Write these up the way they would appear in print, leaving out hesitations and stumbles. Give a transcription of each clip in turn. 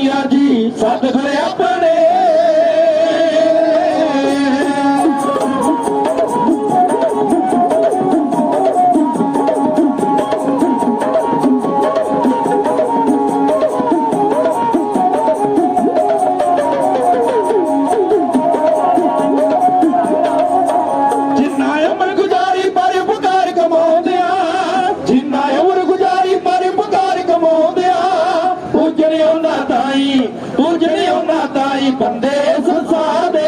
दुनिया जी सतगुर अपने बंदे संसार दे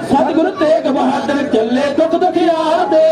सतगुरु तेग बहादुर चले दुख दुखिया दे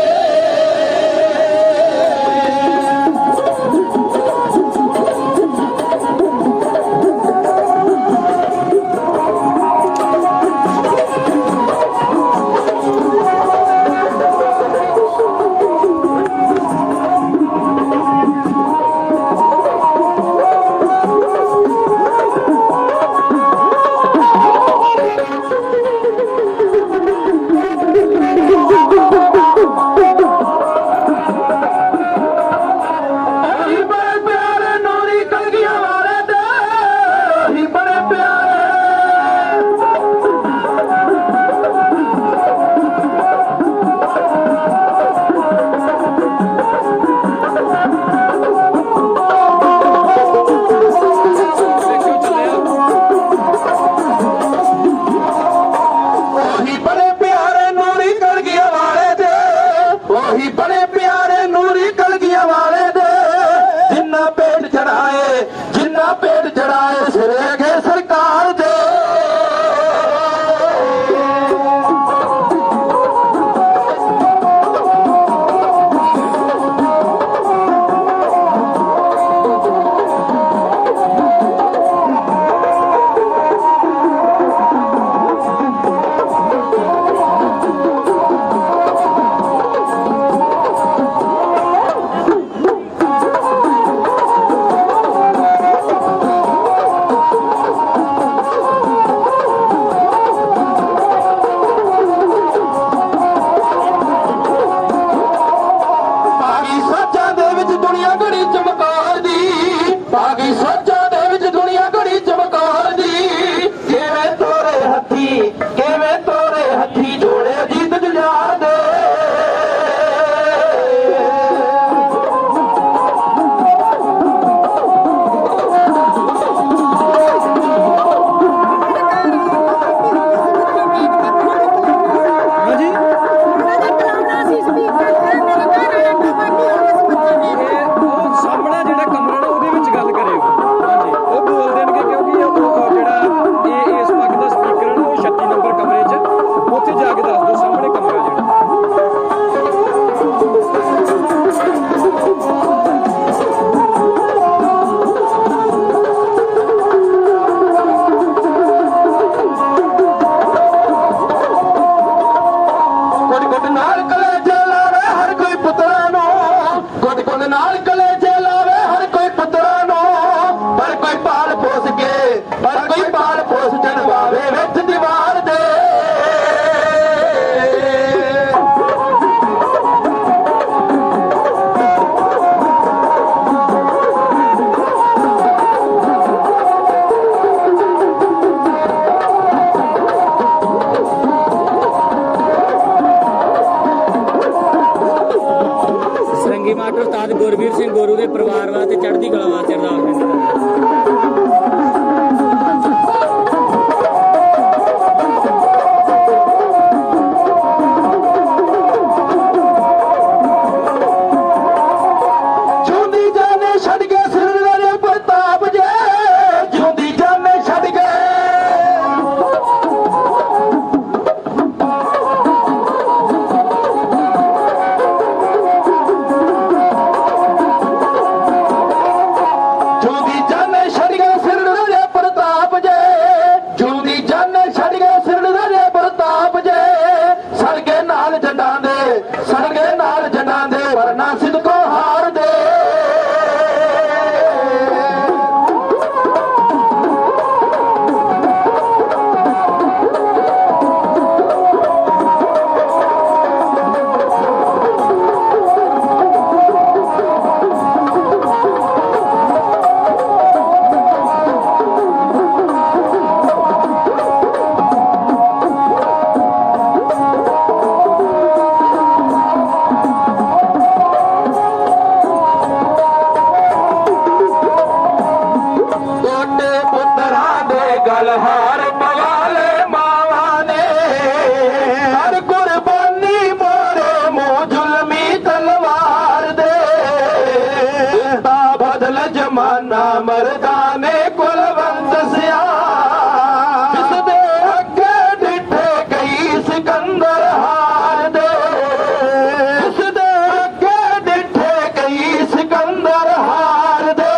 ਗੁਰਵੀਰ ਸਿੰਘ ਗੋਰੂ ਦੇ ਪਰਿਵਾਰ ਵਾਸਤੇ ਚੜ੍ਹਦੀ ਕਲਾ ਵਾਸਤੇ ਅਰਦਾਸ ने कुलवंत सिया जिसदे अगे डिठे कई सिकंदर हार दे जिसदे अगे डिठे कई सिकंदर हार दे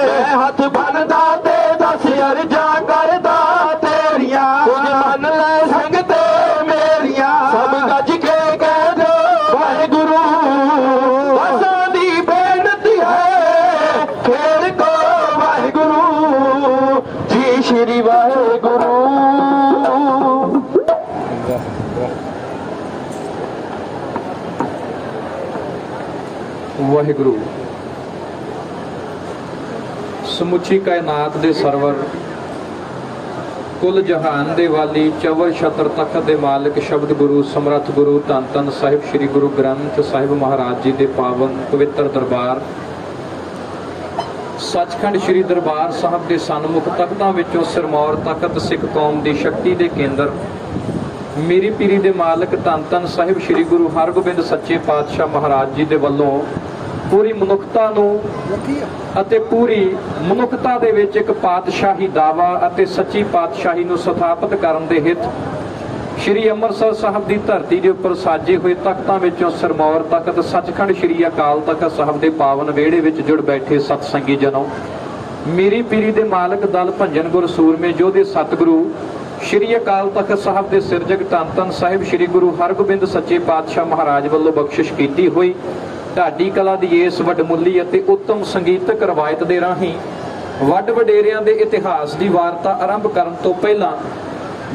मैं हथ बनदा ते दस अर्जा करदा तेरिया कुछ मन ले संगते मेरिया सब गज के कह दो वाहिगुरु बसां दी बेनती है खेड़ को वाहिगुरु जी श्री वाहिगुरु। वाहिगुरु ਸਮੁੱਚੀ ਕਾਇਨਾਤ ਦੇ ਸਰਵਰ ਕੁੱਲ ਜਹਾਨ ਦੇ ਵਾਲੀ ਚੌਵਰ ਛਤਰ ਤਖਤ ਦੇ ਮਾਲਕ ਸ਼ਬਦ ਗੁਰੂ ਸਮਰੱਥ ਗੁਰੂ ਧੰਨ ਧੰਨ ਸਾਹਿਬ ਸ੍ਰੀ ਗੁਰੂ ਗ੍ਰੰਥ ਸਾਹਿਬ ਮਹਾਰਾਜ ਜੀ ਦੇ ਪਾਵਨ ਪਵਿੱਤਰ ਦਰਬਾਰ ਸੱਚਖੰਡ ਸ੍ਰੀ ਦਰਬਾਰ ਸਾਹਿਬ ਦੇ ਸਨਮੁਖ ਤਖਤਾਂ ਵਿੱਚੋਂ ਸਿਰਮੌਰ ਤਖਤ ਸਿੱਖ ਕੌਮ ਦੀ ਸ਼ਕਤੀ ਦੇ ਕੇਂਦਰ ਮੇਰੀ ਪੀਰੀ ਦੇ ਮਾਲਕ ਧੰਨ ਧੰਨ ਸਾਹਿਬ ਸ੍ਰੀ ਗੁਰੂ ਹਰਗੋਬਿੰਦ ਸੱਚੇ ਪਾਤਸ਼ਾਹ ਮਹਾਰਾਜ ਜੀ ਦੇ ਵੱਲੋਂ ਪੂਰੀ ਮਨੁੱਖਤਾ ਨੂੰ ਅਤੇ ਪੂਰੀ ਮਨੁੱਖਤਾ ਦੇ ਵਿੱਚ ਇੱਕ ਪਾਤਸ਼ਾਹੀ ਦਾਵਾ ਅਤੇ ਸੱਚੀ ਪਾਤਸ਼ਾਹੀ ਨੂੰ ਸਥਾਪਿਤ ਕਰਨ ਦੇ ਹਿੱਤ ਸ਼੍ਰੀ ਅੰਮ੍ਰਿਤਸਰ ਸਾਹਿਬ ਦੀ ਧਰਤੀ ਦੇ ਉੱਪਰ ਸਾਜੇ ਹੋਏ ਤਖਤਾਂ ਵਿੱਚੋਂ ਸਿਰਮੌਰ ਤਖਤ ਸੱਚਖੰਡ ਸ਼੍ਰੀ ਅਕਾਲ ਤਖਤ ਸਾਹਿਬ ਦੇ ਪਾਵਨ ਵਿਹੜੇ ਵਿੱਚ ਜੁੜ ਬੈਠੇ ਸਤਸੰਗੀ ਜਨੋ ਮੇਰੀ ਪੀਰੀ ਦੇ ਮਾਲਕ ਦਲ ਭੰਜਨ ਗੁਰ ਸੂਰਮੇ ਜੋਧੇ ਸਤਿਗੁਰੂ ਸ਼੍ਰੀ ਅਕਾਲ ਤਖਤ ਸਾਹਿਬ ਦੇ ਸਿਰਜਕ ਧੰਨ ਧੰਨ ਸਾਹਿਬ ਸ਼੍ਰੀ ਗੁਰੂ ਹਰਗੋਬਿੰਦ ਸੱਚੇ ਪਾਤਸ਼ਾਹ ਮਹਾਰਾਜ ਵੱਲੋਂ ਬਖਸ਼ਿਸ਼ ਕੀਤੀ ਹੋਈ ਢਾਡੀ ਕਲਾ ਦੀ ਇਸ ਵੱਡਮੁੱਲੀ ਅਤੇ ਉੱਤਮ ਸੰਗੀਤਕ ਰਵਾਇਤ ਦੇ ਰਾਹੀਂ ਵੱਡ ਵਡੇਰਿਆਂ ਦੇ ਇਤਿਹਾਸ ਦੀ ਵਾਰਤਾ ਆਰੰਭ ਕਰਨ ਤੋਂ ਪਹਿਲਾਂ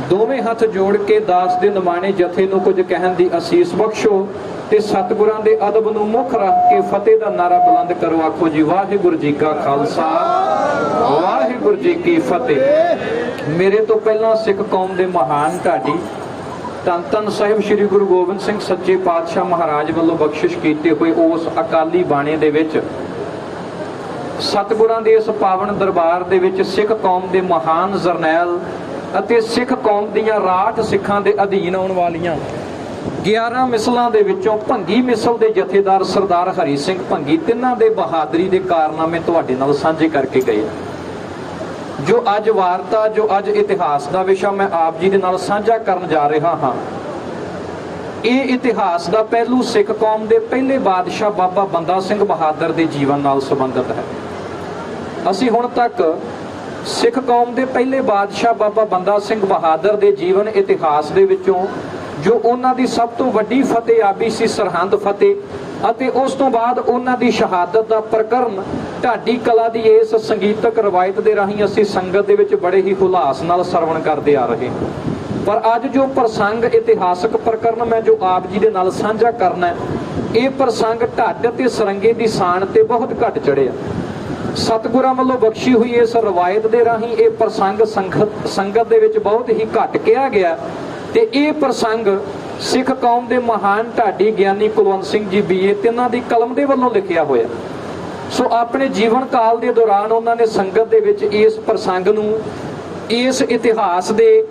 ਦੋਵੇਂ ਹੱਥ ਜੋੜ ਕੇ ਦਾਸ ਦੇ ਨਿਮਾਣੇ ਜਥੇ ਨੂੰ ਕੁਝ ਕਹਿਣ ਦੀ ਅਸੀਸ ਬਖਸ਼ੋ ਤੇ ਸਤਿਗੁਰਾਂ ਦੇ ਅਦਬ ਨੂੰ ਮੁੱਖ ਰੱਖ ਕੇ ਫਤਿਹ ਦਾ ਨਾਰਾ ਬੁਲੰਦ ਕਰੋ। ਆਖੋ ਜੀ ਵਾਹਿਗੁਰੂ ਜੀ ਕਾ ਖਾਲਸਾ ਵਾਹਿਗੁਰੂ ਜੀ ਕੀ ਫਤਿਹ। ਮੇਰੇ ਤੋਂ ਪਹਿਲਾਂ ਸਿੱਖ ਕੌਮ ਦੇ ਮਹਾਨ ਢਾਡੀ ਧੰਨ ਧੰਨ ਸਾਹਿਬ ਸ੍ਰੀ ਗੁਰੂ ਗੋਬਿੰਦ ਸਿੰਘ ਸੱਚੇ ਪਾਤਸ਼ਾਹ ਮਹਾਰਾਜ ਵੱਲੋਂ ਬਖਸ਼ਿਸ਼ ਕੀਤੇ ਹੋਏ ਉਸ ਅਕਾਲੀ ਬਾਣੇ ਦੇ ਵਿੱਚ ਸਤਿਗੁਰਾਂ ਦੇ ਇਸ ਪਾਵਨ ਦਰਬਾਰ ਦੇ ਵਿੱਚ ਸਿੱਖ ਕੌਮ ਦੇ ਮਹਾਨ ਜਰਨੈਲ ਅਤੇ ਸਿੱਖ ਕੌਮ ਦੀਆਂ ਰਾਠ ਸਿੱਖਾਂ ਦੇ ਅਧੀਨ ਆਉਣ ਵਾਲੀਆਂ 11 ਮਿਸਲਾਂ ਦੇ ਵਿੱਚੋਂ ਭੰਗੀ ਮਿਸਲ ਦੇ ਜਥੇਦਾਰ ਸਰਦਾਰ ਹਰੀ ਸਿੰਘ ਭੰਗੀ ਤਿੰਨਾਂ ਦੇ ਬਹਾਦਰੀ ਦੇ ਕਾਰਨਾਮੇ ਤੁਹਾਡੇ ਨਾਲ ਸਾਂਝੇ ਕਰਕੇ ਗਏ। ਜੋ ਅੱਜ ਵਾਰਤਾ ਜੋ ਅੱਜ ਇਤਿਹਾਸ ਦਾ ਵਿਸ਼ਾ ਮੈਂ ਆਪ ਜੀ ਦੇ ਨਾਲ ਸਾਂਝਾ ਕਰਨ ਜਾ ਰਿਹਾ ਹਾਂ ਇਹ ਇਤਿਹਾਸ ਦਾ ਪਹਿਲੂ ਸਿੱਖ ਕੌਮ ਦੇ ਪਹਿਲੇ ਬਾਦਸ਼ਾਹ ਬਾਬਾ ਬੰਦਾ ਸਿੰਘ ਬਹਾਦਰ ਦੇ ਜੀਵਨ ਨਾਲ ਸੰਬੰਧਿਤ ਹੈ। ਅਸੀਂ ਹੁਣ ਤੱਕ ਸਿੱਖ ਕੌਮ ਦੇ ਪਹਿਲੇ ਬਾਦਸ਼ਾਹ ਬਾਬਾ ਬੰਦਾ ਸਿੰਘ ਬਹਾਦਰ ਦੇ ਜੀਵਨ ਇਤਿਹਾਸ ਦੇ ਵਿੱਚੋਂ ਜੋ ਉਹਨਾਂ ਦੀ ਸਭ ਤੋਂ ਵੱਡੀ ਫਤਿਹਯਾਬੀ ਸੀ ਸਰਹੰਦ ਫਤਿਹ ਅਤੇ ਉਸ ਤੋਂ ਬਾਅਦ ਉਹਨਾਂ ਦੀ ਸ਼ਹਾਦਤ ਦਾ ਪ੍ਰਕਰਨ ਢਾਡੀ ਕਲਾ ਦੀ ਇਸ ਸੰਗੀਤਕ ਰਵਾਇਤ ਦੇ ਰਾਹੀਂ ਅਸੀਂ ਸੰਗਤ ਦੇ ਵਿੱਚ ਬੜੇ ਹੀ ਹੁਲਾਸ ਨਾਲ ਸਰਵਣ ਕਰਦੇ ਆ ਰਹੇ ਹਾਂ। ਪਰ ਅੱਜ ਜੋ ਪ੍ਰਸੰਗ ਇਤਿਹਾਸਕ ਪ੍ਰਕਰਨ ਮੈਂ ਜੋ ਆਪ ਜੀ ਦੇ ਨਾਲ ਸਾਂਝਾ ਕਰਨਾ ਹੈ ਇਹ ਪ੍ਰਸੰਗ ਢੱਡ ਤੇ ਸਰੰਗੇ ਦੀ ਸਾਣ ਤੇ ਬਹੁਤ ਘੱਟ ਚੜਿਆ। ਸਤਿਗੁਰਾਂ ਵੱਲੋਂ ਬਖਸ਼ੀ ਹੋਈ ਇਸ ਰਵਾਇਤ ਦੇ ਰਾਹੀਂ ਇਹ ਪ੍ਰਸੰਗ ਸੰਗਤ ਦੇ ਵਿੱਚ ਬਹੁਤ ਹੀ ਘੱਟ ਕਿਹਾ ਗਿਆ ਤੇ ਇਹ ਪ੍ਰਸੰਗ ਸਿੱਖ ਕੌਮ ਦੇ ਮਹਾਨ ਢਾਡੀ ਗਿਆਨੀ ਕੁਲਵੰਤ ਸਿੰਘ ਜੀ ਬੀਏ ਤਿੰਨਾਂ ਦੀ ਕਲਮ ਦੇ ਵੱਲੋਂ ਲਿਖਿਆ ਹੋਇਆ। ਸੋ ਆਪਣੇ ਜੀਵਨ ਕਾਲ ਦੇ ਦੌਰਾਨ ਉਹਨਾਂ ਨੇ ਸੰਗਤ ਦੇ ਵਿੱਚ ਇਸ ਪ੍ਰਸੰਗ ਨੂੰ ਇਸ ਇਤਿਹਾਸ ਦੇ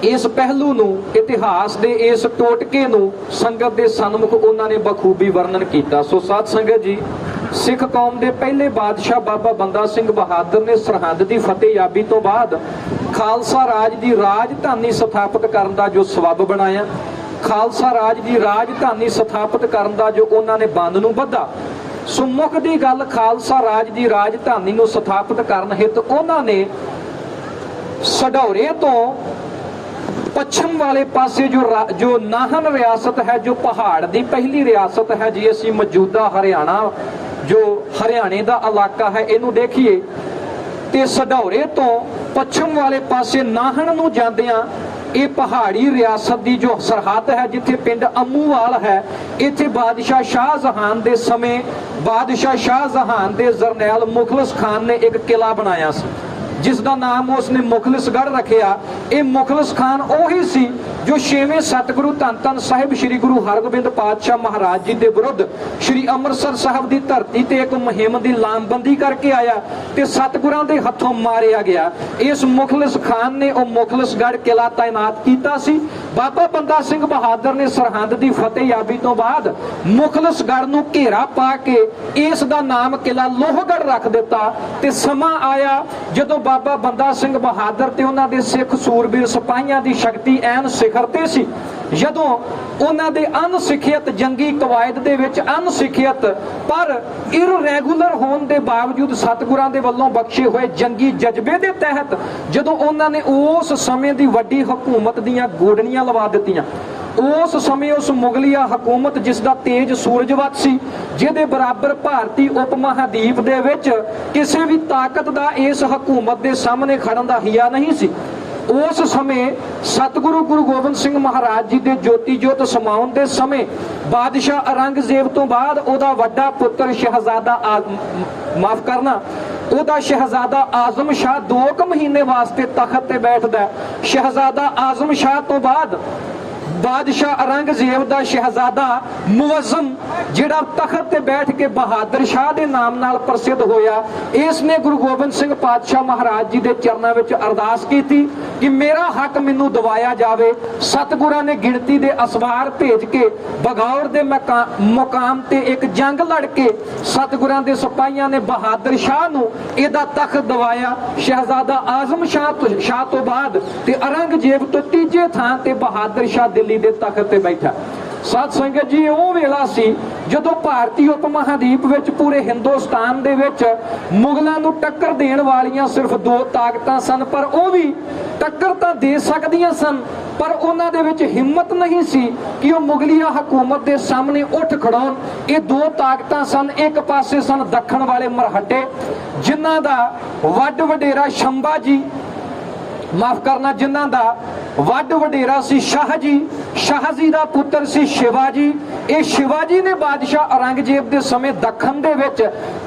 ਇਸ ਪਹਿਲੂ ਨੂੰ ਇਤਿਹਾਸ ਦੇ ਇਸ ਟੋਟਕੇ ਨੂੰ ਸੰਗਤ ਦੇ ਸਨਮੁਖ ਉਹਨਾਂ ਨੇ ਬਖੂਬੀ ਵਰਣਨ ਕੀਤਾ। ਸੋ ਸਾਧ ਸੰਗਤ ਜੀ ਸਿੱਖ ਕੌਮ ਦੇ ਪਹਿਲੇ ਬਾਦਸ਼ਾਹ ਬਾਬਾ ਬੰਦਾ ਸਿੰਘ ਬਹਾਦਰ ਨੇ ਸਰਹੰਦ ਦੀ ਫਤਿਹਯਾਬੀ ਤੋਂ ਬਾਅਦ ਖਾਲਸਾ ਰਾਜ ਦੀ ਰਾਜਧਾਨੀ ਸਥਾਪਿਤ ਕਰਨ ਦਾ ਜੋ ਸਬੱਬ ਬਣਾਇਆ ਖਾਲਸਾ ਰਾਜ ਦੀ ਰਾਜਧਾਨੀ ਸਥਾਪਿਤ ਕਰਨ ਦਾ ਜੋ ਉਹਨਾਂ ਨੇ ਬੰਦ ਨੂੰ ਬੱਧਾ ਸੋ ਮੁੱਖ ਦੀ ਗੱਲ ਖਾਲਸਾ ਰਾਜ ਦੀ ਰਾਜਧਾਨੀ ਨੂੰ ਸਥਾਪਿਤ ਕਰਨ ਹਿੱਤ ਉਹਨਾਂ ਨੇ ਸਢੌਰੇ ਤੋਂ ਪੱਛਮ ਵਾਲੇ ਪਾਸੇ ਜੋ ਨਾਹਨ ਰਿਆਸਤ ਹੈ ਜੋ ਪਹਾੜ ਦੀ ਪਹਿਲੀ ਰਿਆਸਤ ਹੈ ਜੀ ਅਸੀਂ ਮੌਜੂਦਾ ਹਰਿਆਣਾ ਜੋ ਹਰਿਆਣੇ ਦਾ ਇਲਾਕਾ ਹੈ ਇਹਨੂੰ ਦੇਖੀਏ ਤੇ ਸਢੌਰੇ ਤੋਂ ਪੱਛਮ ਵਾਲੇ ਪਾਸੇ ਨਾਹਨ ਨੂੰ ਜਾਂਦਿਆਂ ਇਹ ਪਹਾੜੀ ਰਿਆਸਤ ਦੀ ਜੋ ਸਰਹੱਦ ਹੈ ਜਿੱਥੇ ਪਿੰਡ ਅੰਮੂਵਾਲ ਹੈ ਇੱਥੇ ਬਾਦਸ਼ਾਹ ਸ਼ਾਹਜਹਾਨ ਦੇ ਸਮੇਂ ਬਾਦਸ਼ਾਹ ਸ਼ਾਹਜਹਾਨ ਦੇ ਜਰਨੈਲ ਮੁਖਲਿਸ ਖਾਨ ਨੇ ਇੱਕ ਕਿਲਾ ਬਣਾਇਆ ਸੀ ਜਿਸ ਦਾ ਨਾਮ ਉਸਨੇ ਮੁਖਲਿਸਗੜ੍ਹ ਰੱਖਿਆ। ਇਹ ਮੁਖਲਿਸ ਖਾਨ ਉਹੀ ਸੀ ਜੋ 6ਵੇਂ ਸਤਿਗੁਰੂ ਧੰਨ ਧੰਨ ਸਾਹਿਬ ਸ੍ਰੀ ਗੁਰੂ ਹਰਗੋਬਿੰਦ ਪਾਤਸ਼ਾਹ ਮਹਾਰਾਜ ਜੀ ਦੇ ਵਿਰੁੱਧ ਸ੍ਰੀ ਅੰਮ੍ਰਿਤਸਰ ਸਾਹਿਬ ਦੀ ਧਰਤੀ ਤੇ ਇੱਕ ਮੁਹਿੰਮ ਦੀ ਲਾਮਬੰਦੀ ਕਰਕੇ ਆਇਆ ਤੇ ਸਤਿਗੁਰਾਂ ਦੇ ਹੱਥੋਂ ਮਾਰਿਆ ਗਿਆ। ਇਸ ਮੁਖਲਿਸ ਖਾਨ ਨੇ ਉਹ ਮੁਖਲਿਸਗੜ੍ਹ ਕਿਲਾ ਤਾਇਨਾਤ ਕੀਤਾ ਸੀ। ਬਾਬਾ ਬੰਦਾ ਸਿੰਘ ਬਹਾਦਰ ਨੇ ਸਰਹੰਦ ਦੀ ਫਤਿਹਯਾਬੀ ਤੋਂ ਬਾਅਦ ਮੁਖਲਿਸਗੜ੍ਹ ਨੂੰ ਘੇਰਾ ਪਾ ਕੇ ਇਸ ਦਾ ਨਾਮ ਕਿਲਾ ਲੋਹਗੜ੍ਹ ਰੱਖ ਦਿੱਤਾ। ਤੇ ਸਮਾਂ ਆਇਆ ਜਦੋਂ ਬਾਬਾ ਬੰਦਾ ਸਿੰਘ ਬਹਾਦਰ ਤੇ ਉਹਨਾਂ ਦੇ ਸਿੱਖ ਸੂਰਬੀਰ ਸਿਪਾਹੀਆਂ ਦੀ ਸ਼ਕਤੀ ਐਨ ਸਿਖਰ ਤੇ ਸੀ। ਜਦੋਂ ਉਹਨਾਂ ਦੇ ਅਨਸਿੱਖਿਅਤ ਜੰਗੀ ਕਵਾਇਦ ਦੇ ਵਿੱਚ ਅਨਸਿੱਖਿਅਤ ਪਰ ਇਰਰੈਗੂਲਰ ਹੋਣ ਦੇ ਬਾਵਜੂਦ ਸਤਿਗੁਰਾਂ ਦੇ ਵੱਲੋਂ ਬਖਸ਼ੇ ਹੋਏ ਜੰਗੀ ਜਜ਼ਬੇ ਦੇ ਤਹਿਤ ਜਦੋਂ ਉਹਨਾਂ ਨੇ ਉਸ ਸਮੇਂ ਦੀ ਵੱਡੀ ਹਕੂਮਤ ਦੀਆਂ ਗੋਡਣੀਆਂ ਲਵਾ ਦਿੱਤੀਆਂ, ਉਸ ਸਮੇਂ ਉਸ ਮੁਗਲਿਆ ਹਕੂਮਤ ਜਿਸ ਦਾ ਤੇਜ ਸੂਰਜਵਤ ਸੀ, ਜਿਹਦੇ ਬਰਾਬਰ ਭਾਰਤੀ ਉਪ ਮਹਾਦੀਪ ਦੇ ਵਿੱਚ ਕਿਸੇ ਵੀ ਤਾਕਤ ਦਾ ਇਸ ਹਕੂਮਤ ਦੇ ਸਾਹਮਣੇ ਖੜਨ ਦਾ ਹਿਆ ਨਹੀਂ ਸੀ। ਉਸ ਸਮੇਂ ਸਤਿਗੁਰੂ ਗੁਰੂ ਗੋਬਿੰਦ ਸਿੰਘ ਮਹਾਰਾਜ ਜੀ ਦੇ ਜੋਤੀ ਜੋਤ ਸਮਾਉਣ ਦੇ ਸਮੇਂ ਬਾਦਸ਼ਾਹ ਔਰੰਗਜ਼ੇਬ ਤੋਂ ਬਾਅਦ ਉਹਦਾ ਵੱਡਾ ਪੁੱਤਰ ਉਹਦਾ ਸ਼ਹਿਜ਼ਾਦਾ ਆਜ਼ਮ ਸ਼ਾਹ 2 ਮਹੀਨੇ ਵਾਸਤੇ ਤਖਤ ਤੇ ਬੈਠਦਾ। ਸ਼ਹਿਜ਼ਾਦਾ ਆਜ਼ਮ ਸ਼ਾਹ ਤੋਂ ਬਾਅਦ ਬਾਦਸ਼ਾਹ ਔਰੰਗਜ਼ੇਬ ਦਾ ਸ਼ਹਿਜ਼ਾਦਾ ਮੁਅੱਜ਼ਮ ਜਿਹੜਾ ਤਖਤ ਤੇ ਬੈਠ ਕੇ ਬਹਾਦਰ ਸ਼ਾਹ ਦੇ ਨਾਮ ਨਾਲ ਪ੍ਰਸਿੱਧ ਹੋਇਆ, ਇਸ ਨੇ ਗੁਰੂ ਗੋਬਿੰਦ ਸਿੰਘ ਪਾਤਸ਼ਾਹ ਮਹਾਰਾਜ ਜੀ ਦੇ ਚਰਨਾਂ ਵਿੱਚ ਅਰਦਾਸ ਕੀਤੀ ਕਿ ਮੇਰਾ ਹੱਕ ਮੈਨੂੰ ਦਿਵਾਇਆ ਜਾਵੇ। ਸਤਿਗੁਰਾਂ ਨੇ ਗਿਣਤੀ ਦੇ ਅਸਵਾਰ ਭੇਜ ਕੇ ਬਗੌਰ ਦੇ ਮੁਕਾਮ ਤੇ ਇੱਕ ਜੰਗ ਲੜ ਕੇ ਸਤਿਗੁਰਾਂ ਦੇ ਸਿਪਾਹੀਆਂ ਨੇ ਬਹਾਦਰ ਸ਼ਾਹ ਨੂੰ ਇਹਦਾ ਤਖਤ ਦਿਵਾਇਆ। ਸ਼ਹਿਜ਼ਾਦਾ ਆਜ਼ਮ ਸ਼ਾਹ ਤੋਂ ਬਾਅਦ ਤੇ ਔਰੰਗਜ਼ੇਬ ਤੋਂ ਤੀਜੇ ਥਾਂ ਤੇ ਬਹਾਦਰ ਸ਼ਾਹ ਦਿੱਲੀ ਦੇ ਤਖਤ ਤੇ ਬੈਠਾ। ਸਤ ਸੰਗਤ ਜੀ, ਉਹ ਵੇਲਾ ਸੀ ਜਦੋਂ ਭਾਰਤੀ ਉਪ ਮਹਾਦੀਪ ਵਿੱਚ ਪੂਰੇ ਹਿੰਦੁਸਤਾਨ ਦੇ ਵਿੱਚ ਮੁਗਲਾਂ ਨੂੰ ਟੱਕਰ ਦੇਣ ਵਾਲੀਆਂ ਸਿਰਫ 2 ਤਾਕਤਾਂ ਸਨ, ਪਰ ਉਹ ਵੀ ਟੱਕਰ ਤਾਂ ਦੇ ਸਕਦੀਆਂ ਸਨ ਪਰ ਉਹਨਾਂ ਦੇ ਵਿੱਚ ਹਿੰਮਤ ਨਹੀਂ ਸੀ ਕਿ ਉਹ ਮੁਗਲਿਆ ਹਕੂਮਤ ਦੇ ਸਾਹਮਣੇ ਉੱਠ ਖੜਾਉਣ। ਇਹ 2 ਤਾਕਤਾਂ ਸਨ। ਇੱਕ ਪਾਸੇ ਸਨ ਦੱਖਣ ਵਾਲੇ ਮਰਹੱਟੇ ਜਿਨ੍ਹਾਂ ਦਾ ਵੱਡ ਵਡੇਰਾ ਸ਼ੰਭਾ ਜੀ ਜਿਨ੍ਹਾਂ ਦਾ ਵੱਡ ਵਡੇਰਾ ਸੀ ਸ਼ਾਹ ਜੀ ਦਾ ਪੁੱਤਰ ਸੀ ਸ਼ਿਵਾਜੀ। ਇਹ ਸ਼ਿਵਾਜੀ ਨੇ ਬਾਦਸ਼ਾਹ ਔਰੰਗਜ਼ੇਬ ਦੇ ਸਮੇਂ ਦੱਖਣ ਦੇ ਵਿੱਚ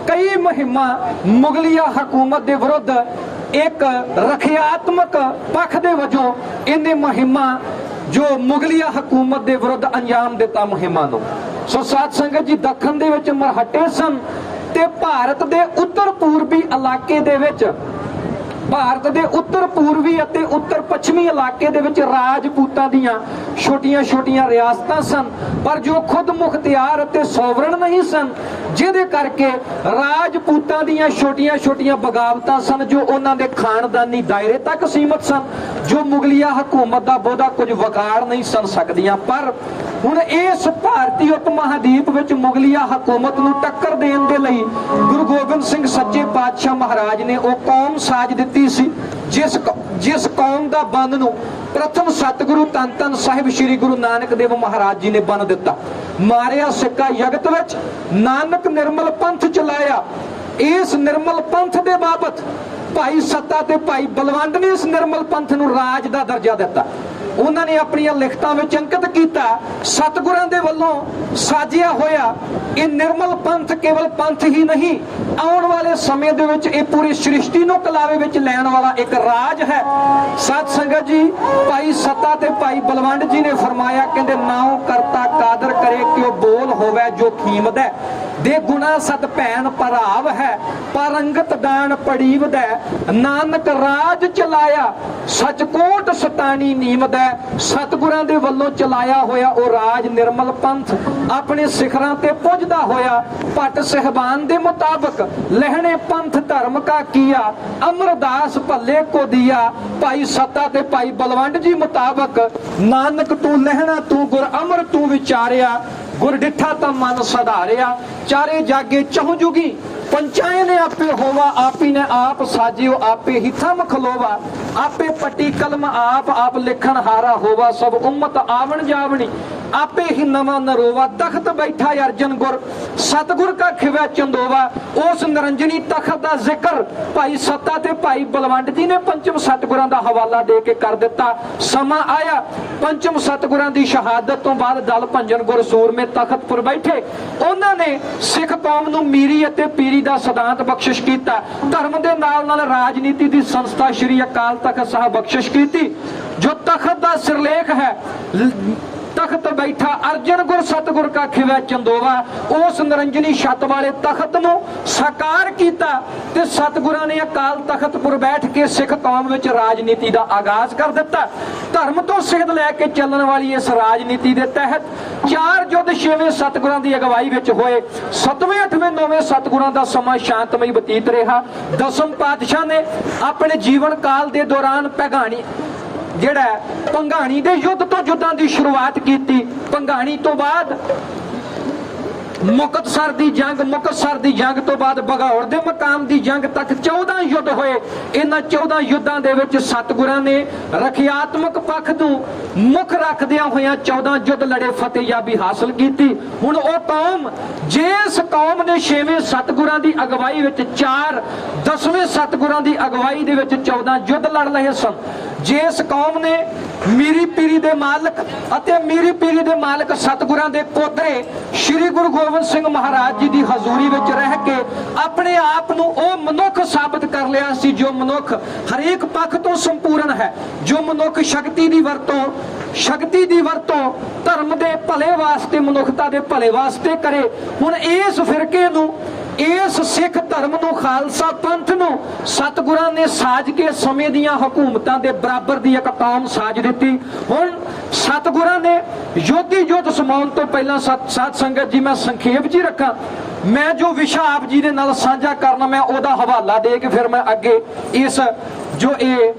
ਕਈ ਮੁਹਿੰਮਾਂ ਮੁਗਲਿਆ ਹਕੂਮਤ ਦੇ ਵਿਰੁੱਧ ਇੱਕ ਰੱਖਿਆਤਮਕ ਪੱਖ ਦੇ ਵਜੋਂ ਇਹਨੇ ਮੁਹਿੰਮਾਂ ਜੋ ਮੁਗਲਿਆ ਹਕੂਮਤ ਦੇ ਵਿਰੁੱਧ ਅੰਜਾਮ ਦਿੱਤਾ ਮੁਹਿੰਮਾਂ ਨੂੰ। ਸੋ ਸਾਧ ਸੰਗਤ ਜੀ, ਦੱਖਣ ਦੇ ਵਿੱਚ ਮਰਹੱਟੇ ਸਨ ਤੇ ਭਾਰਤ ਦੇ ਉੱਤਰ ਪੂਰਬੀ ਇਲਾਕੇ ਦੇ ਵਿੱਚ ਭਾਰਤ ਦੇ ਉੱਤਰ ਪੂਰਬੀ ਅਤੇ ਉੱਤਰ ਪੱਛਮੀ ਇਲਾਕੇ ਦੇ ਵਿੱਚ ਰਾਜਪੂਤਾਂ ਦੀਆਂ ਛੋਟੀਆਂ ਰਿਆਸਤਾਂ ਸਨ, ਪਰ ਜੋ ਖੁਦ ਮੁਖਤਿਆਰ ਅਤੇ ਸੋਵਰਨ ਨਹੀਂ ਸਨ, ਜਿਹਦੇ ਕਰਕੇ ਰਾਜਪੂਤਾਂ ਦੀਆਂ ਛੋਟੀਆਂ ਬਗਾਵਤਾਂ ਸਨ ਜੋ ਉਹਨਾਂ ਦੇ ਖਾਨਦਾਨੀ ਦਾਇਰੇ ਤੱਕ ਸੀਮਤ ਸਨ, ਜੋ ਮੁਗਲਿਆ ਹਕੂਮਤ ਦਾ ਬਹੁਤਾ ਕੁਝ ਵਿਗਾੜ ਨਹੀਂ ਸਨ ਸਕਦੀਆਂ। ਪਰ ਹੁਣ ਇਸ ਭਾਰਤੀ ਉਪ ਮਹਾਦੀਪ ਵਿੱਚ ਮੁਗਲਿਆ ਹਕੂਮਤ ਨੂੰ ਟੱਕਰ ਦੇਣ ਦੇ ਲਈ ਗੁਰੂ ਗੋਬਿੰਦ ਸਿੰਘ ਸੱਚੇ ਪਾਤਸ਼ਾਹ ਮਹਾਰਾਜ ਨੇ ਉਹ ਕੌਮ ਸਾਜ ਦਿੱਤੀ ਸੀ ਜਿਸ ਕੌਮ ਦਾ ਬੰਨ ਨੂੰ ਪ੍ਰਥਮ ਸਤਿਗੁਰੂ ਧੰਨ ਧੰਨ ਸਾਹਿਬ ਸ੍ਰੀ ਗੁਰੂ ਨਾਨਕ ਦੇਵ ਮਹਾਰਾਜ ਜੀ ਨੇ ਬੰਨ ਦਿੱਤਾ। ਮਾਰਿਆ ਸਿੱਕਾ ਜਗਤ ਵਿੱਚ ਨਾਨਕ ਨਿਰਮਲ ਪੰਥ ਚਲਾਇਆ। ਇਸ ਨਿਰਮਲ ਪੰਥ ਦੇ ਬਾਬਤ ਭਾਈ ਸੱਤਾ ਤੇ ਭਾਈ ਬਲਵੰਡ ਨੇ ਇਸ ਨਿਰਮਲ ਪੰਥ ਨੂੰ ਰਾਜ ਦਾ ਦਰਜਾ ਦਿੱਤਾ। ਉਹਨਾਂ ਨੇ ਆਪਣੀਆਂ ਲਿਖਤਾਂ ਵਿੱਚ ਅੰਕਿਤ ਕੀਤਾ, ਸਤਿਗੁਰਾਂ ਦੇ ਵੱਲੋਂ ਸਾਜਿਆ ਹੋਇਆ ਇਹ ਨਿਰਮਲ ਪੰਥ ਕੇਵਲ ਪੰਥ ਹੀ ਨਹੀਂ, ਆਉਣ ਵਾਲੇ ਸਮੇਂ ਦੇ ਵਿੱਚ ਇਹ ਪੂਰੀ ਸ੍ਰਿਸ਼ਟੀ ਨੂੰ ਕਲਾਵੇ ਵਿੱਚ ਲੈਣ ਵਾਲਾ ਇੱਕ ਰਾਜ ਹੈ। ਸਾਧ ਸੰਗਤ ਜੀ, ਭਾਈ ਸੱਤਾ ਤੇ ਭਾਈ ਬਲਵੰਡ ਜੀ ਨੇ ਫਰਮਾਇਆ, ਕਹਿੰਦੇ ਨਾਉ ਕਰਤਾ ਕਾਦਰ ਕਰੇ ਕਿ ਉਹ ਬੋਲ ਹੋਵੇ ਜੋ ਖੀਮਦਾ, ਦੇ ਗੁਣਾ ਸਤ ਭੈਣ ਭਰਾਵ ਹੈ, ਪਰੰਗਤ ਦਾਨ ਪੜੀਵਦਾ, ਨਾਨਕ ਰਾਜ ਚਲਾਇਆ ਸਚਕੋਟ ਸਤਾਣੀ ਨੀਮਦਾ। ਸਤਿਗੁਰਾਂ ਦੇ ਵੱਲੋਂ ਚਲਾਇਆ ਹੋਇਆ ਉਹ ਰਾਜ ਨਿਰਮਲ ਪੰਥ ਆਪਣੇ ਸਿਖਰਾਂ ਤੇ ਪੁੱਜਦਾ ਹੋਇਆ ਭੱਟ ਸਹਿਬਾਨ ਦੇ ਮੁਤਾਬਕ ਲਹਿਣੇ ਪੰਥ ਧਰਮ ਕਾ ਕੀਆ, ਅਮਰਦਾਸ ਭੱਲੇ ਕੋ ਦਿਆ। ਭਾਈ ਸੱਤਾ ਤੇ ਭਾਈ ਬਲਵੰਡ ਜੀ ਮੁਤਾਬਕ ਨਾਨਕ ਤੂੰ ਲਹਿਣਾ ਤੂੰ ਗੁਰ ਅਮਰ ਤੂੰ ਵਿਚਾਰਿਆ, ਗੁਰ ਡਿੱਠਾ ਤਾਂ ਮਨ ਸਧਾਰਿਆ। ਚਾਰੇ ਜਾਗੇ ਚਹੁ ਜੁਗੀ ਪੰਚਾਏ ਨੇ ਆਪੇ ਹੋਵਾ, ਆਪੀ ਨੇ ਆਪ ਸਾਜਿਓ ਆਪੇ ਹੀ ਥਮ ਖਲੋਵਾ, ਆਪੇ ਪੱਟੀ ਕਲਮ ਆਪ ਲਿਖਣ ਹਾਰਾ ਹੋਵਾ, ਸਭ ਉਮਤ ਆਵਣ ਜਾਵਣੀ ਆਪੇ ਹੀ ਨਵਾਂ ਨਰੋਵਾ। ਤਖਤ ਬੈਠਾ ਅਰਜਨ ਗੁਰ ਸਤਗੁਰ ਕਾ ਖਿਵੈ ਚੰਦੋਵਾ। ਉਸ ਨਿਰੰਜਨੀ ਤਖਤ ਦਾ ਜ਼ਿਕਰ ਭਾਈ ਸੱਤਾ ਤੇ ਭਾਈ ਬਲਵੰਡ ਜੀ ਨੇ ਪੰਚਮ ਸਤਗੁਰਾਂ ਦਾ ਹਵਾਲਾ ਦੇ ਕੇ ਕਰ ਦਿੱਤਾ। ਸਮਾਂ ਆਇਆ ਪੰਚਮ ਸਤਗੁਰਾਂ ਦੀ ਸ਼ਹਾਦਤ ਤੋਂ ਬਾਅਦ ਦਲ ਭੰਜਨ ਗੁਰ ਸੂਰਮੇ ਤਖਤ ਪਰ ਬੈਠੇ। ਉਹਨਾਂ ਨੇ ਸਿੱਖ ਕੌਮ ਨੂੰ ਮੀਰੀ ਅਤੇ ਪੀਰੀ ਦਾ ਸਿਧਾਂਤ ਬਖਸ਼ਿਸ਼ ਕੀਤਾ। ਧਰਮ ਦੇ ਨਾਲ ਰਾਜਨੀਤੀ ਦੀ ਸੰਸਥਾ ਸ਼੍ਰੀ ਅਕਾਲ ਤਖਤ ਸਾਹਿਬ ਬਖਸ਼ਿਸ਼ ਕੀਤੀ। ਜੋ ਤਖਤ ਦਾ ਸਿਰਲੇਖ ਹੈ, ਤਖਤ तख्त बैठा अर्जन गुर सतगुर का खिवै चंदोवा। उस निरंजनी छत वाले तख्त नूं साकार कीता ते सतगुरां ने अकाल तख्त पर बैठ के सिख कौम विच राजनीति का आगाज कर दिता। धर्म तो सेध लैके चलण वाली इस राजनीति के तहत 4 युद्ध 6वें सतगुरां की अगवाई विच होए। 7वें 8वें 9वें सतगुरां का समा शांतमई बतीत रहा। 10वें पातशाह ने अपने जीवन काल के दौरान पैगानी ਜਿਹੜਾ ਭੰਗਾਣੀ ਦੇ युद्ध तो युद्धां की शुरुआत की। ਭੰਗਾਣੀ तो बाद मुक्तसर की जंग, मुक्तसर की जंग तो बाद बघौर के मकाम की जंग तक 14 युद्ध होए। इन्हां 14 युद्धां दे विच सतगुरां ने रखियात्मक पक्ष नूं मुख रखदियां होइयां 14 युद्ध लड़े, फतेहयाबी हासिल की। हुण ओह कौम जिस कौम ने 6वें सतगुरां की अगवाई विच 4 10वें सतगुरां की अगवाई दे विच 14 युद्ध लड़ रहे सन, जिस कौम ने मीरी पीरी दे मालक अते मीरी पीरी दे मालक सतगुरां दे पोतरे श्री गुरु गोबिंद सिंह महाराज जी की हजूरी विच रह के अपने आप नूं ओह मनुख साबित कर लिया सी जो मनुख हरेक पक्ष तो संपूर्ण है, जो मनुख शक्ति दी वरतों धर्म दे भले वास्ते मनुखता दे भले वास्ते करे। हुण इस फिरके नूं इस सिख धर्म नूं खालसा पंथ नूं सतगुरां ने साज के समय दियां हुकूमतां दे बराबर दी एक कौम साज दिती। हुण सतगुरां ने योधी युद्ध समाउण तो पहला साध संगत जी मैं संखेप जी रखा, मैं जो विशा आप जी दे नाल साझा करना मैं ओहदा हवाला दे के फिर मैं अगे इस जो ये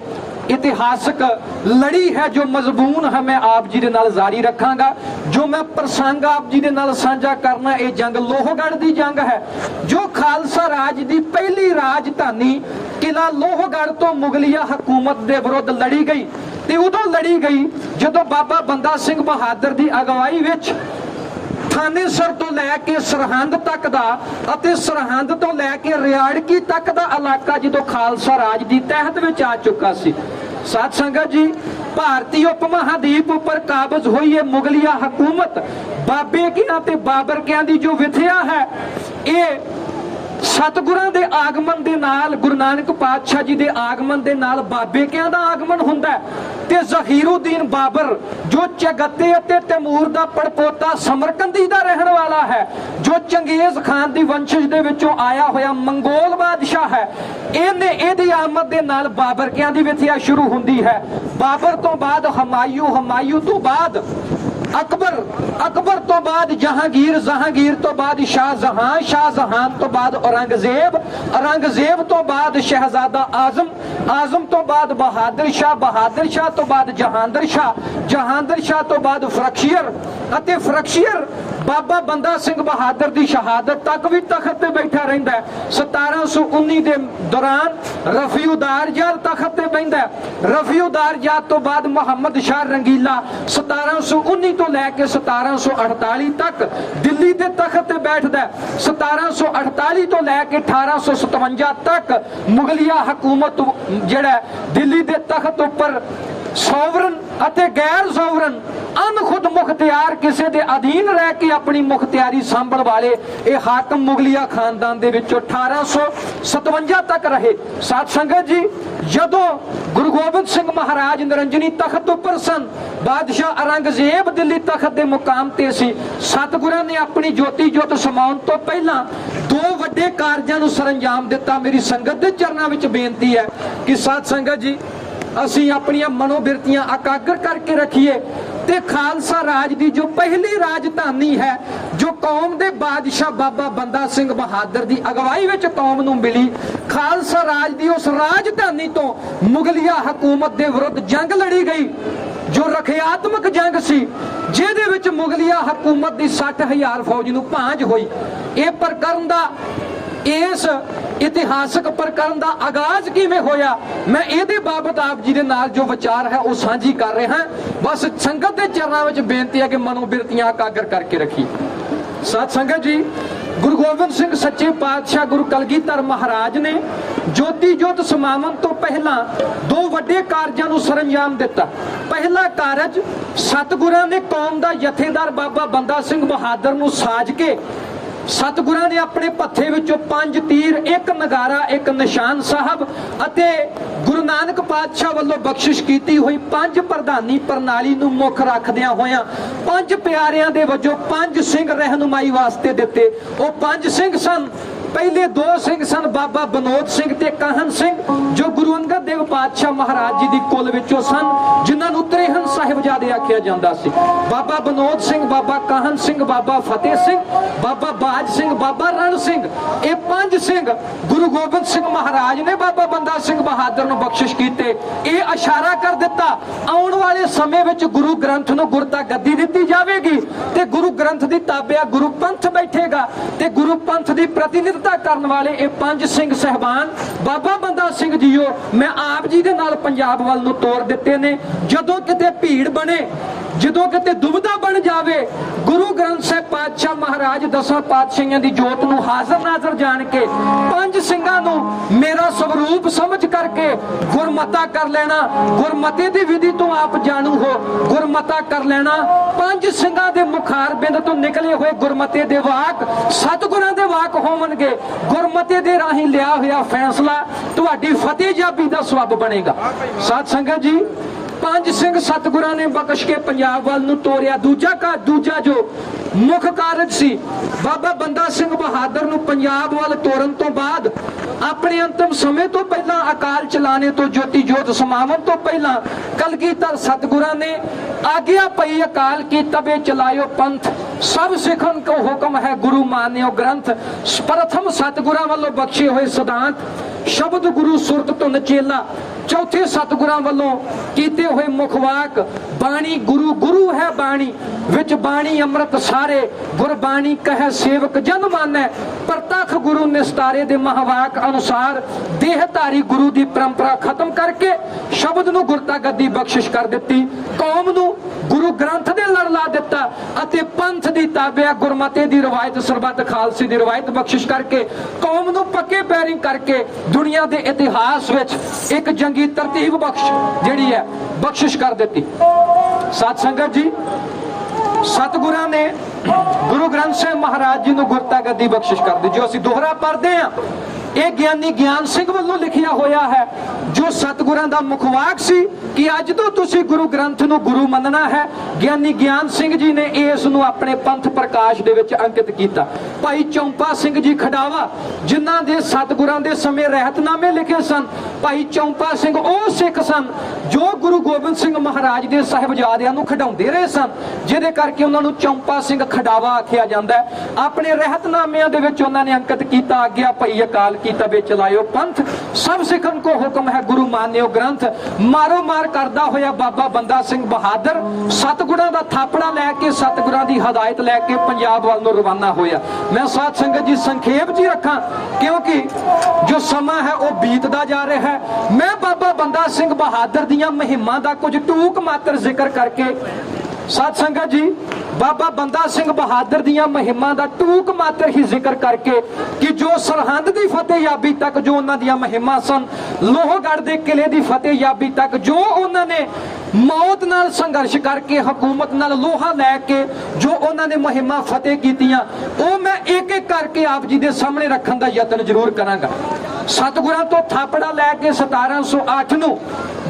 इतिहासक लड़ी है जो मजबून है मैं आप जी दे नाल जारी रखांगा। जो मैं प्रसंग आप जी दे नाल साझा करना ये जंग लोहगढ़ दी जंग है, जो खालसा राज दी पहली राजधानी किला लोहगढ़ तो मुगलिया हुकूमत दे विरुद्ध लड़ी गई। ते उदों लड़ी गई जदों बाबा बंदा सिंह बहादुर दी अगवाई विच थानेसर तो लैके सरहंद तक दा अते सरहंद तो लैके रियाड़की तक दा इलाका जो खालसा राज दी तहत विच आ चुका सी। साध संगत जी, भारतीय उप महादीप उपर काबज हुई है मुगलिया हुकूमत। बाबे कियां ते बाबर कियां दी जो विथया है ये सतगुरां दे आगमन दे नाल, गुरु नानक पातशाह जी दे आगमन दे नाल बाबे कियां दा आगमन हुंदा है। ते ज़हीरुद्दीन बाबर जो चगत्ते अते तैमूर दा पड़पोता समरकंदी दा रहन वाला है, जो चंगेज खान दी वंशज दे विचों आया होया मंगोल बादशाह है, इहने इहदी आमद दे नाल बाबर कियां दी विथया शुरू हुंदी है। बाबर तो बाद हमायूं, हमायूं तो बाद अकबर, अकबर तो बाद जहांगीर, जहांगीर तो बाद शाहजहां, शाहजहां तो बाद औरंगजेब, औरंगजेब तो बाद शहजादा आजम, आजम तो बाद बहादुर शाह, बहादुर शाह तो बाद जहांदर शाह, जहांदर शाह तो बाद फ्रक्शियर अते फ्रक्शियर बाबा बंदा सिंह बहादुर की शहादत तक भी तखत पे बैठा रहिंदा है। 1719 के दौरान रफीउदार जात तखत पे बैठा है। रफीउदार जात तो बाद मुहम्मद शाह रंगीला 1719 तो लैके 1748 तक दिल्ली के तखत पे बैठदा है। 1748 तो लैके 1857 तक मुगलिया हुकूमत जिहड़ा दिल्ली के तखत उपर सॉवरन अते गैर सॉवरन अनखुद मुख्तियार किसी के अधीन रह के अपनी मुख्तियारी सांभण वाले ये हाकम मुगलिया खानदान दे विचों 1857 तक रहे। साध संगत जी, जदों गुरु गोबिंद सिंह महाराज निरंजनी तखत उपर सन, बादशाह औरंगजेब दिल्ली तखत के मुकाम ते सी, सतगुरां ने अपनी ज्योति जोत समाउण तो पहला 2 वड्डे कारजां नूं सरंजाम दिता। मेरी संगत दे चरनां विच बेनती है कि साध संगत जी असी अपनी मनोबिरतियां एकाग्र करके रखिए ते खालसा राज की जो पहली राजधानी है, जो कौम दे बादशाह बाबा बंदा सिंह बहादुर की अगवाई विच कौम नूं मिली, खालसा राज की उस राजधानी तो मुगलिया हुकूमत के विरुद्ध जंग लड़ी गई जो रखियात्मक जंग सी, जिहदे विच मुगलिया हुकूमत की 60,000 फौज नूं भांज होई। यह प्रकरण दा इस इतिहासक प्रकरण का आगाज किवें होया, मैं इहदे बाबत आप जी दे नाल जो विचार है वो साझी कर रहा हां। बस संगत के चरनां विच बेनती है कि मनोबिरतियां एकाग्र करके रखी। साध संगत जी, गुरु गोबिंद सिंह सच्चे पातशाह गुरु कलगीधर महाराज ने ज्योति जोत समावन तो पहला 2 वड्डे कारजां नूं सरंजाम दिता। पहला कारज सतगुरां ने कौम दा जथेदार बाबा बंदा सिंह बहादुर नूं साज के ਸਤਿਗੁਰਾਂ ਨੇ ਆਪਣੇ ਪੱਥੇ ਵਿੱਚੋਂ 5 ਤੀਰ, 1 ਨਗਾਰਾ, 1 ਨਿਸ਼ਾਨ ਸਾਹਿਬ ਅਤੇ ਗੁਰੂ ਨਾਨਕ ਪਾਤਸ਼ਾਹ ਵੱਲੋਂ ਬਖਸ਼ਿਸ਼ ਕੀਤੀ ਹੋਈ 5 ਪ੍ਰਧਾਨੀ ਪ੍ਰਣਾਲੀ ਨੂੰ ਮੁੱਖ ਰੱਖਦਿਆਂ ਹੋਇਆਂ 5 ਪਿਆਰਿਆਂ ਦੇ ਵਜੋਂ 5 ਸਿੰਘ ਰਹਿਨੁਮਾਈ ਵਾਸਤੇ ਦਿੱਤੇ। ਉਹ 5 ਸਿੰਘ ਸਨ। ਪਹਿਲੇ 2 ਸਿੰਘ ਸਨ ਬਾਬਾ ਬਨੋਦ ਸਿੰਘ ਤੇ ਕਾਹਨ ਸਿੰਘ, ਜੋ ਗੁਰੂ ਅੰਗਦ ਦੇਵ ਪਾਤਸ਼ਾਹ ਮਹਾਰਾਜ ਜੀ ਦੀ ਕੁਲ ਵਿੱਚੋਂ ਸਨ, ਜਿਨ੍ਹਾਂ ਨੂੰ ਤ੍ਰਿਹਨ ਸਾਹਿਬਜ਼ਾਦੇ ਆਖਿਆ ਜਾਂਦਾ ਸੀ। ਬਾਬਾ ਬਨੋਦ ਸਿੰਘ, ਬਾਬਾ ਕਾਹਨ ਸਿੰਘ, ਬਾਬਾ ਫਤਿਹ ਸਿੰਘ, ਬਾਬਾ ਬਾਜ ਸਿੰਘ, ਬਾਬਾ ਰਣ ਸਿੰਘ, ਇਹ 5 ਸਿੰਘ ਗੁਰੂ ਗੋਬਿੰਦ ਸਿੰਘ ਮਹਾਰਾਜ ਨੇ ਬਾਬਾ ਬੰਦਾ ਸਿੰਘ ਬਹਾਦਰ ਨੂੰ ਬਖਸ਼ਿਸ਼ ਕੀਤੇ। ਇਹ ਇਸ਼ਾਰਾ ਕਰ ਦਿੱਤਾ ਆਉਣ ਵਾਲੇ ਸਮੇਂ ਵਿੱਚ ਗੁਰੂ ਗ੍ਰੰਥ ਨੂੰ ਗੁਰਤਾ ਗੱਦੀ ਦਿੱਤੀ ਜਾਵੇਗੀ ਤੇ ਗੁਰੂ ਗ੍ਰੰਥ ਦੀ ਤਾਬਿਆ ਗੁਰੂ ਪੰਥ ਬੈਠੇਗਾ ਤੇ ਗੁਰੂ ਪੰਥ ਦੀ ਪ੍ਰਤੀਨਿਧਤਾ ਕਰਨ ਵਾਲੇ ਇਹ 5 ਸਿੰਘ ਸਹਿਬਾਨ ਬਾਬਾ ਬੰਦਾ ਸਿੰਘ ਜੀਓ ਮੈਂ ਆਪ ਜੀ ਦੇ ਨਾਲ ਪੰਜਾਬ ਵੱਲ ਨੂੰ ਤੋਰ ਦਿੱਤੇ ਨੇ। ਜਦੋਂ ਕਿਤੇ ਭੀੜ ਬਣੇ, ਜਦੋਂ ਕਿਤੇ ਦੁਬਿਧਾ ਬਣ ਜਾਵੇ, ਗੁਰੂ ਗ੍ਰੰਥ ਸਾਹਿਬ ਪਾਤਸ਼ਾਹ ਮਹਾਰਾਜ 10 ਪਾਤਸ਼ਾਹੀਆਂ ਦੀ ਜੋਤ ਨੂੰ ਹਾਜ਼ਰ ਨਾਜ਼ਰ ਜਾਣ ਕੇ 5 ਸਿੰਘਾਂ ਨੂੰ ਮੇਰਾ ਸਵਰੂਪ ਸਮਝ ਕਰਕੇ ਗੁਰਮਤਾ ਕਰ ਲੈਣਾ। ਗੁਰਮਤੇ ਦੀ ਵਿਧੀ ਤੋਂ ਆਪ ਜਾਣੂ ਹੋ, ਗੁਰਮਤਾ ਕਰ ਲੈਣਾ। 5 ਸਿੰਘਾਂ ਦੇ ਮੁਖਾਰ ਬਿੰਦ ਤੋਂ ਨਿਕਲੇ ਹੋਏ ਗੁਰਮਤੇ ਦੇ ਵਾਕ ਸਤਿਗੁਰਾਂ ਦੇ ਵਾਕ ਹੋਣਗੇ। ਗੁਰਮਤੇ ਦੇ ਰਾਹੀਂ ਲਿਆ ਹੋਇਆ ਫੈਸਲਾ ਤੁਹਾਡੀ ਫਤਿਹ ਜਾਬੀ ਦਾ ਸਬੱਬ ਬਣੇਗਾ। ਸਾਧ ਸੰਗਤ ਜੀ, 5 ਸਿੰਘ ਸਤਿਗੁਰਾਂ ਨੇ ਬਖਸ਼ ਕੇ ਪੰਜਾਬ ਵੱਲ ਨੂੰ ਤੋਰਿਆ। ਦੂਜਾ ਜੋ ਮੁੱਖ ਕਾਰਜ ਸੀ, ਬਾਬਾ ਬੰਦਾ ਸਿੰਘ ਬਹਾਦਰ ਨੂੰ ਪੰਜਾਬ ਵੱਲ ਤੋਰਨ ਤੋਂ ਬਾਅਦ ਆਪਣੇ ਅੰਤਮ ਸਮੇਂ ਤੋਂ ਪਹਿਲਾਂ ਅਕਾਲ ਚਲਾਣੇ ਤੋਂ ਜੋਤੀ ਜੋਤ ਸਮਾਵਨ ਤੋਂ ਪਹਿਲਾਂ ਕਲਗੀਧਰ ਸਤਿਗੁਰਾਂ ਨੇ ਆਗਿਆ ਪਈ ਅਕਾਲ ਕੀ ਤਬੇ ਚਲਾਇਓ ਪੰਥ, ਸਭ ਸਿੱਖਨ ਕੋ ਹੁਕਮ ਹੈ ਗੁਰੂ ਮਾਨਿਓ ਗ੍ਰੰਥ। ਪ੍ਰਥਮ ਸਤਿਗੁਰਾਂ ਵੱਲੋਂ ਬਖਸ਼ੇ ਹੋਏ ਸਿਧਾਂਤ ਸ਼ਬਦ ਗੁਰੂ ਸੁਰਤ ਧੁਨ ਚੇਲਾ। ਚੌਥੇ ਸਤਿਗੁਰਾਂ ਵੱਲੋਂ ਕੀਤੇ ਹੋਏ ਮੁਖਵਾਕ ਬਾਣੀ ਗੁਰੂ, ਗੁਰੂ ਹੈ ਬਾਣੀ ਵਿੱਚ ਬਾਣੀ ਅੰਮ੍ਰਿਤ ਸਾਰੇ, ਗੁਰਬਾਣੀ ਕਹੈ ਸੇਵਕ ਜਨ ਮਾਨੈ, ਪ੍ਰਤੱਖ ਗੁਰੂ ਨਿਸਤਾਰੇ ਦੇ ਮਹਾਵਾਕ ਅਨੁਸਾਰ ਦੇਹਧਾਰੀ ਗੁਰੂ ਦੀ ਪਰੰਪਰਾ ਖਤਮ ਕਰਕੇ ਸ਼ਬਦ ਨੂੰ ਗੁਰਤਾ ਗੱਦੀ ਬਖਸ਼ਿਸ਼ ਕਰ ਦਿੱਤੀ। ਕੌਮ ਨੂੰ ਗੁਰੂ ਗ੍ਰੰਥ ਦੇ ਲੜ ਲਾ ਦਿੱਤਾ ਅਤੇ ਪੰਥ ਦੀ ਤਾਬਿਆ ਗੁਰਮਤੇ ਦੀ ਰਵਾਇਤ ਸਰਬੱਤ ਖਾਲਸੇ ਦੀ ਰਵਾਇਤ ਬਖਸ਼ਿਸ਼ ਕਰਕੇ ਕੌਮ ਨੂੰ ਪੱਕੇ ਪੈਰਿੰਗ ਕਰਕੇ ਦੁਨੀਆ ਦੇ ਇਤਿਹਾਸ ਵਿੱਚ ਇੱਕ ਜੰਗੀ ਤਰਤੀਬ ਜਿਹੜੀ ਹੈ ਬਖਸ਼ਿਸ਼ ਕਰ ਦਿੱਤੀ। ਸਾਧ ਸੰਗਤ ਜੀ, ਸਤਿਗੁਰਾਂ ਨੇ ਗੁਰੂ ਗ੍ਰੰਥ ਸਾਹਿਬ ਮਹਾਰਾਜ ਜੀ ਨੂੰ ਗੁਰਤਾ ਗੱਦੀ ਬਖਸ਼ਿਸ਼ ਕਰ ਦਿੱਤੀ। ਜੋ ਅਸੀਂ ਦੋਹਰਾ ਪੜ੍ਹਦੇ ਹਾਂ, ਇਹ ਗਿਆਨੀ ਗਿਆਨ ਸਿੰਘ ਵੱਲੋਂ ਲਿਖਿਆ ਹੋਇਆ ਹੈ, ਜੋ ਸਤਿਗੁਰਾਂ ਦਾ ਮੁਖਵਾਕ ਸੀ ਕਿ ਅੱਜ ਤੋਂ ਤੁਸੀਂ ਗੁਰੂ ਗ੍ਰੰਥ ਨੂੰ ਗੁਰੂ ਮੰਨਣਾ ਹੈ। ਗਿਆਨੀ ਗਿਆਨ ਸਿੰਘ ਜੀ ਨੇ ਇਸ ਨੂੰ ਆਪਣੇ ਪੰਥ ਪ੍ਰਕਾਸ਼ ਦੇ ਵਿੱਚ ਅੰਕਿਤ ਕੀਤਾ। ਭਾਈ ਚੌਂਪਾ ਸਿੰਘ ਜੀ ਖਡਾਵਾ, ਜਿਨ੍ਹਾਂ ਦੇ ਸਤਿਗੁਰਾਂ ਦੇ ਸਮੇਂ ਰਹਿਤਨਾਮੇ ਲਿਖੇ ਸਨ, ਭਾਈ ਚੌਂਪਾ ਸਿੰਘ ਉਹ ਸਿੱਖ ਸਨ ਜੋ ਗੁਰੂ ਗੋਬਿੰਦ ਸਿੰਘ ਮਹਾਰਾਜ ਦੇ ਸਾਹਿਬਜ਼ਾਦਿਆਂ ਨੂੰ ਖਿਡਾਉਂਦੇ ਰਹੇ ਸਨ, ਜਿਹਦੇ ਕਰਕੇ ਉਹਨਾਂ ਨੂੰ ਚੌਂਪਾ ਸਿੰਘ ਖਡਾਵਾ ਆਖਿਆ ਜਾਂਦਾ ਹੈ। ਆਪਣੇ ਰਹਿਤਨਾਮਿਆਂ ਦੇ ਵਿੱਚ ਉਹਨਾਂ ਨੇ ਅੰਕਿਤ ਕੀਤਾ ਆਗਿਆ ਭਈ ਅਕਾਲ ਕੀ ਤਬੇ ਚਲਾਇਓ ਪੰਥ, ਸਭ ਸਿੱਖਨ ਕੋ ਹੁਕਮ ਹੈ ਗੁਰੂ ਮਾਨਿਓ ਗ੍ਰੰਥ। ਮਾਰੋ ਮਾਰ ਕਰਦਾ ਹੋਇਆ ਬਾਬਾ ਬੰਦਾ ਸਿੰਘ ਬਹਾਦਰ ਸਤਿਗੁਰਾਂ ਦਾ ਥਾਪੜਾ ਲੈ ਕੇ, ਸਤਿਗੁਰਾਂ ਦੀ ਹਦਾਇਤ ਲੈ ਕੇ ਪੰਜਾਬ ਵੱਲ ਨੂੰ ਰਵਾਨਾ ਹੋਇਆ। ਮੈਂ ਸਾਧ ਸੰਗਤ ਜੀ ਸੰਖੇਪ ਜੀ ਰੱਖਾਂ ਕਿਉਂਕਿ ਜੋ ਸਮਾਂ ਹੈ ਉਹ ਬੀਤਦਾ ਜਾ ਰਿਹਾ ਹੈ। ਮੈਂ ਬਾਬਾ ਬੰਦਾ ਸਿੰਘ ਬਹਾਦਰ ਦੀਆਂ ਮੁਹਿੰਮਾਂ ਦਾ ਕੁਝ ਟੂਕ ਮਾਤਰ ਜ਼ਿਕਰ ਕਰਕੇ, ਸਾਧ ਸੰਗਤ ਜੀ, ਬਾਬਾ ਬੰਦਾ ਸਿੰਘ ਬਹਾਦਰ ਦੀਆਂ ਮੁਹਿੰਮਾਂ ਦਾ ਟੂਕ ਮਾਤਰ ਹੀ ਜ਼ਿਕਰ ਕਰਕੇ ਕਿ ਜੋ ਸਰਹੰਦ ਦੀ ਫਤਿਹਯਾਬੀ ਤੱਕ ਜੋ ਉਹਨਾਂ ਦੀਆਂ ਮੁਹਿੰਮਾਂ ਸਨ, ਲੋਹਗੜ੍ਹ ਦੇ ਕਿਲੇ ਦੀ ਫਤਿਹਯਾਬੀ ਤੱਕ ਜੋ ਉਹਨਾਂ ਨੇ ਮੌਤ ਨਾਲ ਸੰਘਰਸ਼ ਕਰਕੇ ਹਕੂਮਤ ਨਾਲ ਲੋਹਾ ਲੈ ਕੇ ਜੋ ਉਹਨਾਂ ਨੇ ਮੁਹਿੰਮਾਂ ਫਤਿਹ ਕੀਤੀਆਂ, ਉਹ ਮੈਂ ਇੱਕ ਇੱਕ ਕਰਕੇ ਆਪ ਜੀ ਦੇ ਸਾਹਮਣੇ ਰੱਖਣ ਦਾ ਯਤਨ ਜ਼ਰੂਰ ਕਰਾਂਗਾ। ਸਤਿਗੁਰਾਂ ਤੋਂ ਥਾਪੜਾ ਲੈ ਕੇ 1708 ਨੂੰ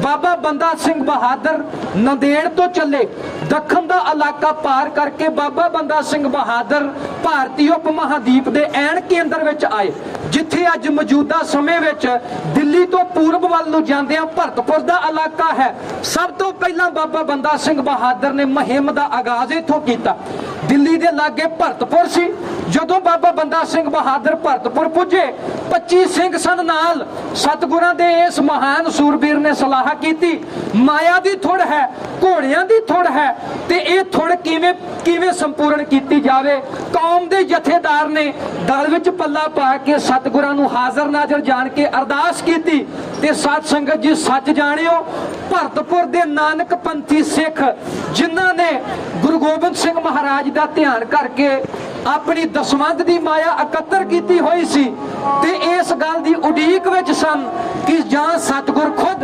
ਬਾਬਾ ਬੰਦਾ ਸਿੰਘ ਬਹਾਦਰ ਨੰਦੇੜ ਤੋਂ ਚੱਲੇ, ਦੱਖਣ ਦਾ ਇਲਾਕਾ ਪਾਰ ਕਰਕੇ ਬਾਬਾ ਬੰਦਾ ਸਿੰਘ ਬਹਾਦਰ ਭਾਰਤੀ ਉਪ ਮਹਾਦੀਪ ਦੇ ਐਨ ਕੇਂਦਰ ਵਿੱਚ ਆਏ, ਜਿੱਥੇ ਅੱਜ ਮੌਜੂਦਾ ਸਮੇਂ ਵਿੱਚ ਦਿੱਲੀ ਤੋਂ ਪੂਰਬ ਵੱਲ ਨੂੰ ਜਾਂਦਿਆਂ ਭਰਤਪੁਰ ਦਾ ਇਲਾਕਾ ਹੈ। ਸਭ ਤੋਂ ਪਹਿਲਾਂ ਬਾਬਾ ਬੰਦਾ ਸਿੰਘ ਬਹਾਦਰ ਨੇ ਮੁਹਿੰਮ ਦਾ ਆਗਾਜ਼ ਇੱਥੋਂ ਕੀਤਾ। ਦਿੱਲੀ ਦੇ ਲਾਗੇ ਭਰਤਪੁਰ ਸੀ। ਜਦੋਂ ਬਾਬਾ ਬੰਦਾ ਸਿੰਘ ਬਹਾਦਰ ਭਰਤਪੁਰ ਪੁੱਜੇ, 25 ਸਿੰਘ ਸਨ ਨਾਲ। ਸਤਿਗੁਰਾਂ ਦੇ ਇਸ ਮਹਾਨ ਸੂਰਬੀਰ ਨੇ ਸਲਾਹ ਕੀਤੀ, ਮਾਇਆ ਦੀ ਥੁੜ ਹੈ, ਘੋੜਿਆਂ ਦੀ ਥੁੜ ਹੈ, ਤੇ ਇਹ ਥੁੜ ਕਿਵੇਂ ਸੰਪੂਰਨ ਕੀਤੀ ਜਾਵੇ। ਕੌਮ ਦੇ ਜਥੇਦਾਰ ਨੇ ਦਲ ਵਿੱਚ ਪੱਲਾ ਪਾ ਕੇ ਸਤਿਗੁਰਾਂ ਨੂੰ ਹਾਜ਼ਰ ਨਾਜ਼ਰ ਜਾਣ ਕੇ ਅਰਦਾਸ ਕੀਤੀ। ਤੇ ਸਾਧ ਸੰਗਤ ਜੀ, ਸੱਚ ਜਾਣਿਓ, ਭਰਤਪੁਰ ਦੇ ਨਾਨਕ ਪੰਥੀ ਸਿੱਖ ਜਿਨ੍ਹਾਂ ਨੇ ਗੁਰੂ ਗੋਬਿੰਦ ਸਿੰਘ ਮਹਾਰਾਜ ਦਾ ਧਿਆਨ ਕਰਕੇ ਆਪਣੀ ਦਸਵੰਧ ਦੀ ਮਾਇਆ ਇਕੱਤਰ ਕੀਤੀ ਹੋਈ ਸੀ ਤੇ ਇਸ ਗੱਲ ਦੀ ਉਡੀਕ ਵਿੱਚ ਸਨ ਕਿ ਜਾਂ ਸਤਿਗੁਰ ਖੁਦ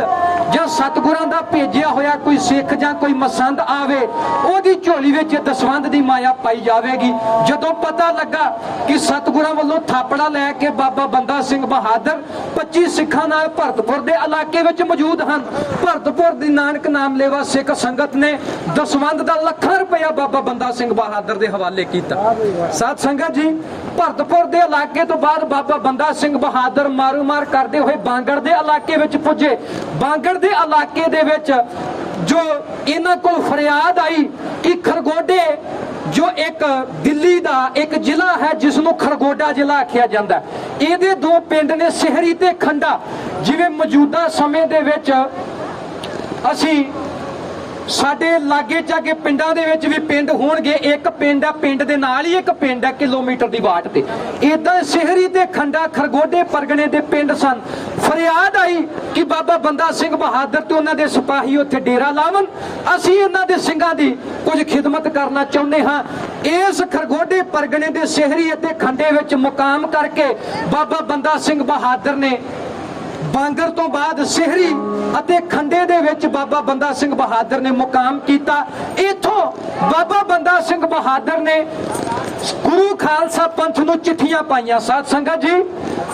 ਜਾਂ ਸਤਿਗੁਰਾਂ ਦਾ ਭੇਜਿਆ ਹੋਇਆ ਕੋਈ ਸਿੱਖ ਜਾਂ ਕੋਈ ਮਸੰਦ ਆਵੇ, ਉਹਦੀ ਝੋਲੀ ਵਿੱਚ ਦਸਵੰਧ ਦੀ ਮਾਇਆ ਪਾਈ ਜਾਵੇਗੀ। ਜਦੋਂ ਪਤਾ ਲੱਗਾ ਕਿ ਸਤਿਗੁਰਾਂ ਵੱਲੋਂ ਥਾਪੜਾ ਲੈ ਕੇ ਬਾਬਾ ਬੰਦਾ ਸਿੰਘ ਬਹਾਦਰ 25 ਸਿੱਖਾਂ ਨਾਲ ਭਰਤਪੁਰ ਦੇ ਇਲਾਕੇ ਵਿੱਚ ਮੌਜੂਦ ਹਨ, ਭਰਤਪੁਰ ਦੀ ਨਾਨਕ ਨਾਮ ਲੇਵਾ ਸਿੱਖ ਸੰਗਤ ਨੇ ਦਸਵੰਧ ਦਾ ਲੱਖਾਂ ਰੁਪਇਆ ਬਾਬਾ ਬੰਦਾ ਸਿੰਘ ਬਹਾਦਰ ਦੇ ਹਵਾਲੇ ਕੀਤਾ। ਸਾਧ ਸੰਗਤ ਜੀ, ਭਰਤਪੁਰ ਦੇ ਇਲਾਕੇ ਤੋਂ ਬਾਅਦ ਬਾਬਾ ਬੰਦਾ ਸਿੰਘ ਬਹਾਦਰ ਮਾਰੂ ਮਾਰ ਕਰਦੇ ਹੋਏ ਬਾਂਗੜ ਦੇ ਇਲਾਕੇ ਵਿੱਚ ਪੁੱਜੇ। ਬਾਂਗੜ ਦੇ ਇਲਾਕੇ ਦੇ ਵਿੱਚ ਜੋ ਇਹਨਾਂ ਕੋਲ ਫਰਿਆਦ ਆਈ ਕਿ ਖਰਗੋਡੇ ਜੋ ਇੱਕ ਦਿੱਲੀ ਦਾ ਇੱਕ ਜ਼ਿਲ੍ਹਾ ਹੈ ਜਿਸ ਨੂੰ ਖਰਗੋਡਾ ਜ਼ਿਲ੍ਹਾ ਆਖਿਆ ਜਾਂਦਾ, ਇਹਦੇ ਦੋ ਪਿੰਡ ਨੇ ਸਿਹਰੀ ਤੇ ਖੰਡਾ। ਜਿਵੇਂ ਮੌਜੂਦਾ ਸਮੇਂ ਦੇ ਵਿੱਚ ਅਸੀਂ ਸਾਡੇ ਲਾਗੇ ਚਾਗੇ ਪਿੰਡਾਂ ਦੇ ਵਿੱਚ ਵੀ ਪਿੰਡ ਹੋਣਗੇ, ਇੱਕ ਪਿੰਡ ਹੈ, ਪਿੰਡ ਦੇ ਨਾਲ ਹੀ ਇੱਕ ਪਿੰਡ ਹੈ ਕਿਲੋਮੀਟਰ ਦੀ ਵਾਟ ਤੇ, ਇਦਾਂ ਸਿਹਰੀ ਤੇ ਖੰਡਾ ਖਰਗੋਡੇ ਪਰਗਣੇ ਦੇ ਪਿੰਡ ਸਨ। ਫਰਿਆਦ ਆਈ ਕਿ ਬਾਬਾ ਬੰਦਾ ਸਿੰਘ ਬਹਾਦਰ ਤੇ ਉਹਨਾਂ ਦੇ ਸਿਪਾਹੀ ਉੱਥੇ ਡੇਰਾ ਲਾਵਣ, ਅਸੀਂ ਇਹਨਾਂ ਦੇ ਸਿੰਘਾਂ ਦੀ ਕੁਝ ਖਿਦਮਤ ਕਰਨਾ ਚਾਹੁੰਦੇ ਹਾਂ। ਇਸ ਖਰਗੋਡੇ ਪਰਗਣੇ ਦੇ ਸਿਹਰੀ ਅਤੇ ਖੰਡੇ ਵਿੱਚ ਮੁਕਾਮ ਕਰਕੇ ਬਾਬਾ ਬੰਦਾ ਸਿੰਘ ਬਹਾਦਰ ਨੇ ਬਾਂਗਰ ਤੋਂ ਬਾਅਦ ਸਿਹਰੀ ਅਤੇ ਖੰਡੇ ਦੇ ਵਿੱਚ ਬਾਬਾ ਬੰਦਾ ਸਿੰਘ ਬਹਾਦਰ ਨੇ ਮੁਕਾਮ ਕੀਤਾ। ਇਥੋਂ ਬਾਬਾ ਬੰਦਾ ਸਿੰਘ ਬਹਾਦਰ ਨੇ ਗੁਰੂ ਖਾਲਸਾ ਪੰਥ ਨੂੰ ਚਿੱਠੀਆਂ ਪਾਈਆਂ। ਸਾਧ ਸੰਗਤ ਜੀ,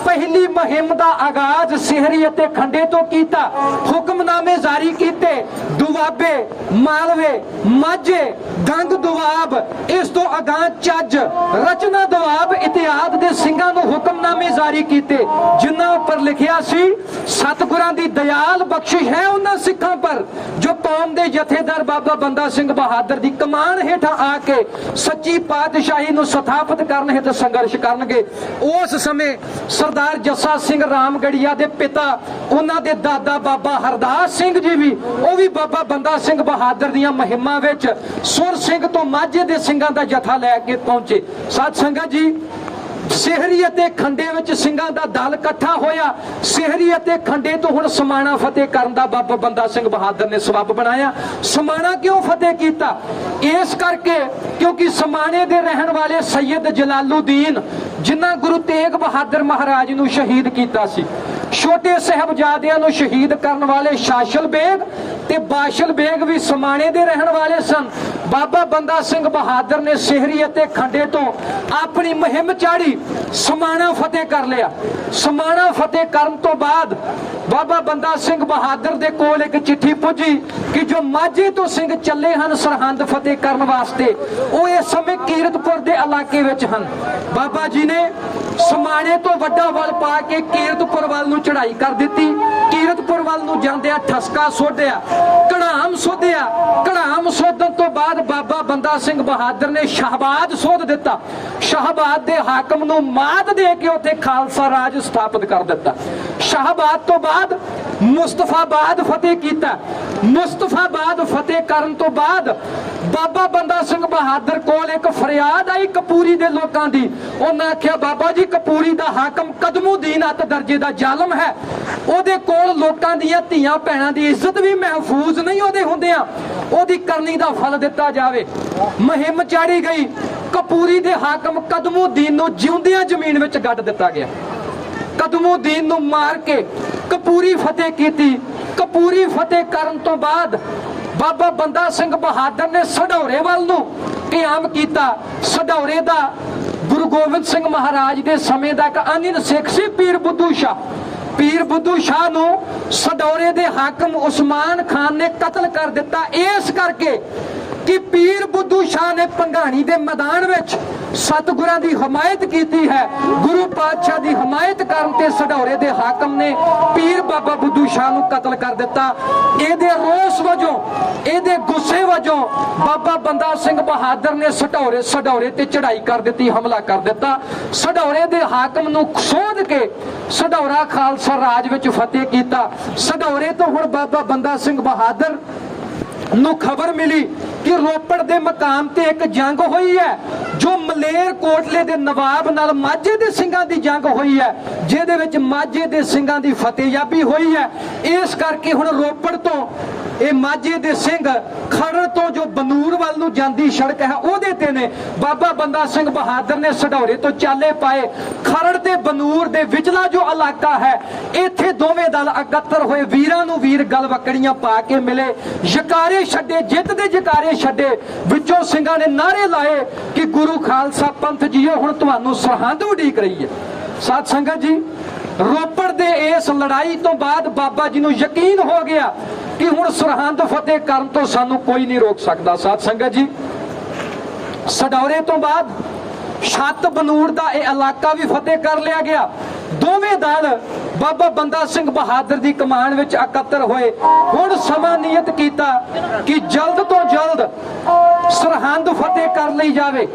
ਪਹਿਲੀ ਮੁਹਿੰਮ ਦਾ ਆਗਾਜ਼ ਸਿਹਰੀ ਅਤੇ ਖੰਡੇ ਤੋਂ ਕੀਤਾ। ਹੁਕਮਨਾਮੇ ਜਾਰੀ ਕੀਤੇ, ਦੁਆਬੇ, ਮਾਲਵੇ, ਮਾਝੇ, ਗੰਗ ਦੁਆਬ, ਇਸ ਤੋਂ ਅਗਾਂਹ ਚੱਜ, ਰਚਨਾ ਦੁਆਬ ਇਤਿਆਦ ਦੇ ਸਿੰਘਾਂ ਨੂੰ ਹੁਕਮਨਾਮੇ ਜਾਰੀ ਕੀਤੇ, ਜਿਨ੍ਹਾਂ ਉੱਪਰ ਲਿਖਿਆ ਸੀ ਸਤਿਗੁਰਾਂ ਦੀ ਦਇਆਲ ਬਖਸ਼ਿਸ਼ ਹੈ ਉਹਨਾਂ ਸਿੱਖਾਂ ਪਰ ਜੋ ਕੌਮ ਦੇ ਜਥੇਦਾਰ ਬਾਬਾ ਬੰਦਾ ਸਿੰਘ ਬਹਾਦਰ ਦੀ ਕਮਾਨ ਹੇਠਾਂ ਆ ਕੇ ਸੱਚੀ ਪਾਤਸ਼ਾਹੀ ਨੂੰ ਸਥਾਪਿਤ ਕਰਨ ਹਿੱਤ ਸੰਘਰਸ਼ ਕਰਨਗੇ। ਉਸ ਸਮੇਂ ਸਰਦਾਰ ਜੱਸਾ ਸਿੰਘ ਰਾਮਗੜੀਆ ਦੇ ਪਿਤਾ, ਉਹਨਾਂ ਦੇ ਦਾਦਾ ਬਾਬਾ ਹਰਦਾਸ ਸਿੰਘ ਜੀ ਵੀ, ਉਹ ਵੀ ਬਾਬਾ ਬੰਦਾ ਸਿੰਘ ਬਹਾਦਰ ਦੀਆਂ ਮੁਹਿੰਮਾਂ ਵਿੱਚ ਸੁਰ ਸਿੰਘ ਤੋਂ ਮਾਝੇ ਦੇ ਸਿੰਘਾਂ ਦਾ ਜਥਾ ਲੈ ਕੇ ਪਹੁੰਚੇ। ਸਾਧ ਸੰਗਤ ਜੀ, ਸਿਹਰੀ ਅਤੇ ਖੰਡੇ ਵਿੱਚ ਸਿੰਘਾਂ ਦਾ ਦਲ ਇਕੱਠਾ ਹੋਇਆ। ਸਿਹਰੀ ਅਤੇ ਖੰਡੇ ਤੋਂ ਹੁਣ ਸਮਾਣਾ ਫਤਿਹ ਕਰਨ ਦਾ ਬਾਬਾ ਬੰਦਾ ਸਿੰਘ ਬਹਾਦਰ ਨੇ ਸਬੱਬ ਬਣਾਇਆ। ਸਮਾਣਾ ਕਿਉਂ ਫਤਿਹ ਕੀਤਾ? ਇਸ ਕਰਕੇ ਕਿਉਂਕਿ ਸਮਾਣੇ ਦੇ ਰਹਿਣ ਵਾਲੇ ਸੈਯਦ ਜਲਾਲੂਦੀਨ, ਜਿਨ੍ਹਾਂ ਗੁਰੂ ਤੇਗ ਬਹਾਦਰ ਮਹਾਰਾਜ ਨੂੰ ਸ਼ਹੀਦ ਕੀਤਾ ਸੀ, ਛੋਟੇ ਸਾਹਿਬਜ਼ਾਦਿਆਂ ਨੂੰ ਸ਼ਹੀਦ ਕਰਨ ਵਾਲੇ ਸ਼ਾਸ਼ਲ ਬੇਗ ਤੇ ਬਾਸ਼ਲ ਬੇਗ ਵੀ ਸਮਾਣੇ ਦੇ ਰਹਿਣ ਵਾਲੇ ਸਨ। ਬਾਬਾ ਬੰਦਾ ਸਿੰਘ ਬਹਾਦਰ ਨੇ ਸਿਹਰੀ ਅਤੇ ਖੰਡੇ ਤੋਂ ਆਪਣੀ ਮੁਹਿੰਮ ਚਾੜੀ, ਸਮਾਣਾ ਫਤਿਹ ਕਰ ਲਿਆ। ਸਮਾਣਾ ਫਤਿਹ ਕਰਨ ਤੋਂ ਬਾਅਦ ਬਾਬਾ ਬੰਦਾ ਸਿੰਘ ਬਹਾਦਰ ਦੇ ਕੋਲ ਇੱਕ ਚਿੱਠੀ ਪੁੱਜੀ ਕਿ ਜੋ ਮਾਝੇ ਤੋਂ ਸਿੰਘ ਚੱਲੇ ਹਨ ਸਰਹੰਦ ਫਤਿਹ ਕਰਨ ਵਾਸਤੇ, ਉਹ ਇਸ ਸਮੇਂ ਕੀਰਤਪੁਰ ਦੇ ਇਲਾਕੇ ਵਿੱਚ ਹਨ। ਬਾਬਾ ਜੀ ਨੇ ਸਮਾਣੇ ਤੋਂ ਵੱਡਾ ਵੱਲ ਪਾ ਕੇ ਕੀਰਤਪੁਰ ਵੱਲ ਨੂੰ ਚੜ੍ਹਾਈ ਕਰ ਦਿੱਤੀ। ਕੀਰਤਪੁਰ ਵੱਲ ਨੂੰ ਜਾਂਦਿਆਂ ਠਸਕਾ ਸੋਧਿਆ, ਘੜਾਮ ਸੋਧਿਆ। ਘੜਾਮ ਸੋਧਣ ਤੋਂ ਬਾਅਦ ਬਾਬਾ ਬੰਦਾ ਸਿੰਘ ਬਹਾਦਰ ਨੇ ਸ਼ਾਹਬਾਦ ਸੋਧ ਦਿੱਤਾ। ਸ਼ਾਹਬਾਦ ਦੇ ਹਾਕਮ ਨੂੰ ਮਾਤ ਦੇ ਕੇ ਉੱਥੇ ਖਾਲਸਾ ਰਾਜ ਸਥਾਪਿਤ ਕਰ ਦਿੱਤਾ। ਸ਼ਾਹਬਾਦ ਤੋਂ ਬਾਅਦ ਮੁਸਤਫਾਬਾਦ ਫਤਿਹ ਕੀਤਾ। ਮੁਸਤਫਾਬਾਦ ਫਤਿਹ ਕਰਨ ਤੋਂ ਬਾਅਦ ਬਾਬਾ ਬੰਦਾ ਸਿੰਘ ਬਹਾਦਰ ਕੋਲ ਇੱਕ ਫਰਿਆਦ ਆਈ ਕਪੂਰੀ ਦੇ ਲੋਕਾਂ ਦੀ। ਉਹਨਾਂ ਆਖਿਆ, ਬਾਬਾ ਜੀ, ਕਪੂਰੀ ਦਾ ਹਾਕਮ ਕਦਮੁਦੀਨ ਅੱਤ ਦਰਜੇ ਦਾ ਜ਼ਾਲਮ ਹੈ, ਉਹਦੇ ਕੋਲ ਲੋਕਾਂ ਦੀਆਂ ਧੀਆਂ ਭੈਣਾਂ ਦੀ ਇੱਜ਼ਤ ਵੀ ਮਹਿਫੂਜ਼ ਨਹੀਂ ਉਹਦੇ ਹੁੰਦਿਆਂ, ਉਹਦੀ ਕਰਨੀ ਦਾ ਫਲ ਦਿੱਤਾ ਜਾਵੇ। ਮੁਹਿੰਮ ਚਾੜੀ ਗਈ। ਕਪੂਰੀ ਦੇ ਹਾਕਮ ਕਦਮੁਦੀਨ ਨੂੰ ਜਿਉਂਦਿਆਂ ਜ਼ਮੀਨ ਵਿੱਚ ਗੱਡ ਦਿੱਤਾ ਗਿਆ। ਕਦਮੁਦੀਨ ਨੂੰ ਮਾਰ ਕੇ ਕਪੂਰੀ ਫਤਿਹ ਕੀਤੀ। ਕਪੂਰੀ ਫਤਿਹ ਕਰਨ ਤੋਂ ਬਾਅਦ ਬਾਬਾ ਬੰਦਾ ਸਿੰਘ ਬਹਾਦਰ ਨੇ ਸਢੌਰੇ ਵੱਲ ਨੂੰ ਕਿਆਮ ਕੀਤਾ। ਸਢੌਰੇ ਦਾ ਗੁਰੂ ਗੋਬਿੰਦ ਸਿੰਘ ਮਹਾਰਾਜ ਦੇ ਸਮੇਂ ਦਾ ਇੱਕ ਅਨਿਲ ਸਿੱਖ ਸੀ ਪੀਰ ਬੁੱਧੂ ਸ਼ਾਹ। ਪੀਰ ਬੁੱਧੂ ਸ਼ਾਹ ਨੂੰ ਸਢੌਰੇ ਦੇ ਹਾਕਮ ਉਸਮਾਨ ਖਾਨ ਨੇ ਕਤਲ ਕਰ ਦਿੱਤਾ, ਇਸ ਕਰਕੇ ਕਿ ਪੀਰ ਬੁੱਧੂ ਸ਼ਾਹ ਨੇ ਭੰਗਾਣੀ ਦੇ ਮੈਦਾਨ ਵਿੱਚ ਸਤਿਗੁਰਾਂ ਦੀ ਹਮਾਇਤ ਕੀਤੀ ਹੈ। ਗੁਰੂ ਪਾਤਸ਼ਾਹ ਦੀ ਹਮਾਇਤ ਕਰਨ ਤੇ ਸਢੌਰੇ ਦੇ ਹਾਕਮ ਨੇ ਪੀਰ ਬਾਬਾ ਬੁੱਧੂ ਸ਼ਾਹ ਨੂੰ ਕਤਲ ਕਰ ਦਿੱਤਾ। ਇਹਦੇ ਰੋਸ ਵਜੋਂ, ਇਹਦੇ ਗੁੱਸੇ ਵਜੋਂ ਬਾਬਾ ਬੰਦਾ ਸਿੰਘ ਬਹਾਦਰ ਨੇ ਸਢੌਰੇ ਤੇ ਚੜ੍ਹਾਈ ਕਰ ਦਿੱਤੀ, ਹਮਲਾ ਕਰ ਦਿੱਤਾ। ਸਢੌਰੇ ਦੇ ਹਾਕਮ ਨੂੰ ਸੋਧ ਕੇ ਸਢੌਰਾ ਖਾਲਸਾ ਰਾਜ ਵਿੱਚ ਫਤਿਹ ਕੀਤਾ। ਸਢੌਰੇ ਤੋਂ ਹੁਣ ਬਾਬਾ ਬੰਦਾ ਸਿੰਘ ਬਹਾਦਰ ਨੂੰ ਖਬਰ ਮਿਲੀ ਕਿ ਰੋਪੜ ਦੇ ਮਕਾਮ ਤੇ ਇੱਕ ਜੰਗ ਹੋਈ ਹੈ ਜੋ ਮਲੇਰ ਕੋਟਲੇ ਦੇ ਨਵਾਬ ਨਾਲ ਮਾਝੇ ਦੇ ਸਿੰਘਾਂ ਦੀ ਜੰਗ ਹੋਈ ਹੈ, ਜਿਹਦੇ ਵਿੱਚ ਮਾਝੇ ਦੇ ਸਿੰਘਾਂ ਦੀ ਫਤਿਹਯਾਬੀ ਹੋਈ ਹੈ। ਇਸ ਕਰਕੇ ਹੁਣ ਰੋਪੜ ਤੋਂ ਇਹ ਮਾਝੇ ਦੇ ਸਿੰਘ ਖਰੜ ਤੋਂ ਜੋ ਬਨੂਰ ਵੱਲ ਨੂੰ ਜਾਂਦੀ ਸੜਕ ਹੈ ਉਹਦੇ ਤੇ ਨੇ। ਬਾਬਾ ਬੰਦਾ ਸਿੰਘ ਬਹਾਦਰ ਨੇ ਸਢੌਰੇ ਤੋਂ ਚਾਲੇ ਪਾਏ। ਖਰੜ ਤੇ ਬਨੂਰ ਦੇ ਵਿਚਲਾ ਜੋ ਇਲਾਕਾ ਹੈ, ਇੱਥੇ ਦੋਵੇਂ ਦਲ ਇਕੱਤਰ ਹੋਏ, ਵੀਰਾਂ ਨੂੰ ਵੀਰ ਗਲਵੱਕੜੀਆਂ ਪਾ ਕੇ ਮਿਲੇ, ਜਕਾਰੇ ਛੱਡੇ, ਜਿੱਤ ਦੇ ਜਕਾਰੇ ਛੱਡੇ। ਵਿੱਚੋਂ ਸਿੰਘਾਂ ਨੇ ਨਾਰੇ ਲਾਏ ਕਿ ਗੁਰੂ ਖਾਲਸਾ ਪੰਥ ਜੀਓ, ਹੁਣ ਤੁਹਾਨੂੰ ਸਰਹੰਦ ਉਡੀਕ ਰਹੀ ਹੈ। ਸਾਧ ਸੰਗਤ ਜੀ, ਰੋਪੜ ਦੇ ਇਸ ਲੜਾਈ ਤੋਂ ਬਾਅਦ ਬਾਬਾ ਜੀ ਨੂੰ ਯਕੀਨ ਹੋ ਗਿਆ ਕਿ ਹੁਣ ਸਰਹੰਦ ਫਤਿਹ ਕਰਨ ਤੋਂ ਸਾਨੂੰ ਕੋਈ ਨਹੀਂ ਰੋਕ ਸਕਦਾ। ਸਾਧ ਸੰਗਤ ਜੀ, ਸਢੌਰੇ ਤੋਂ ਬਾਅਦ ਛੱਤ ਬਨੂੜ ਦਾ ਇਹ ਇਲਾਕਾ ਵੀ ਫਤਿਹ ਕਰ ਲਿਆ ਗਿਆ। ਦੋਵੇਂ ਦਲ ਬਾਬਾ ਬੰਦਾ ਸਿੰਘ ਬਹਾਦਰ ਦੀ ਕਮਾਨ ਵਿੱਚ ਇਕੱਤਰ ਹੋਏ। ਹੁਣ ਸਮਾਂ ਨਿਯਤ ਕੀਤਾ ਕਿ ਜਲਦ ਤੋਂ ਜਲਦ ਸਰਹੰਦ ਫਤਿਹ ਕਰ ਲਈ ਜਾਵੇ।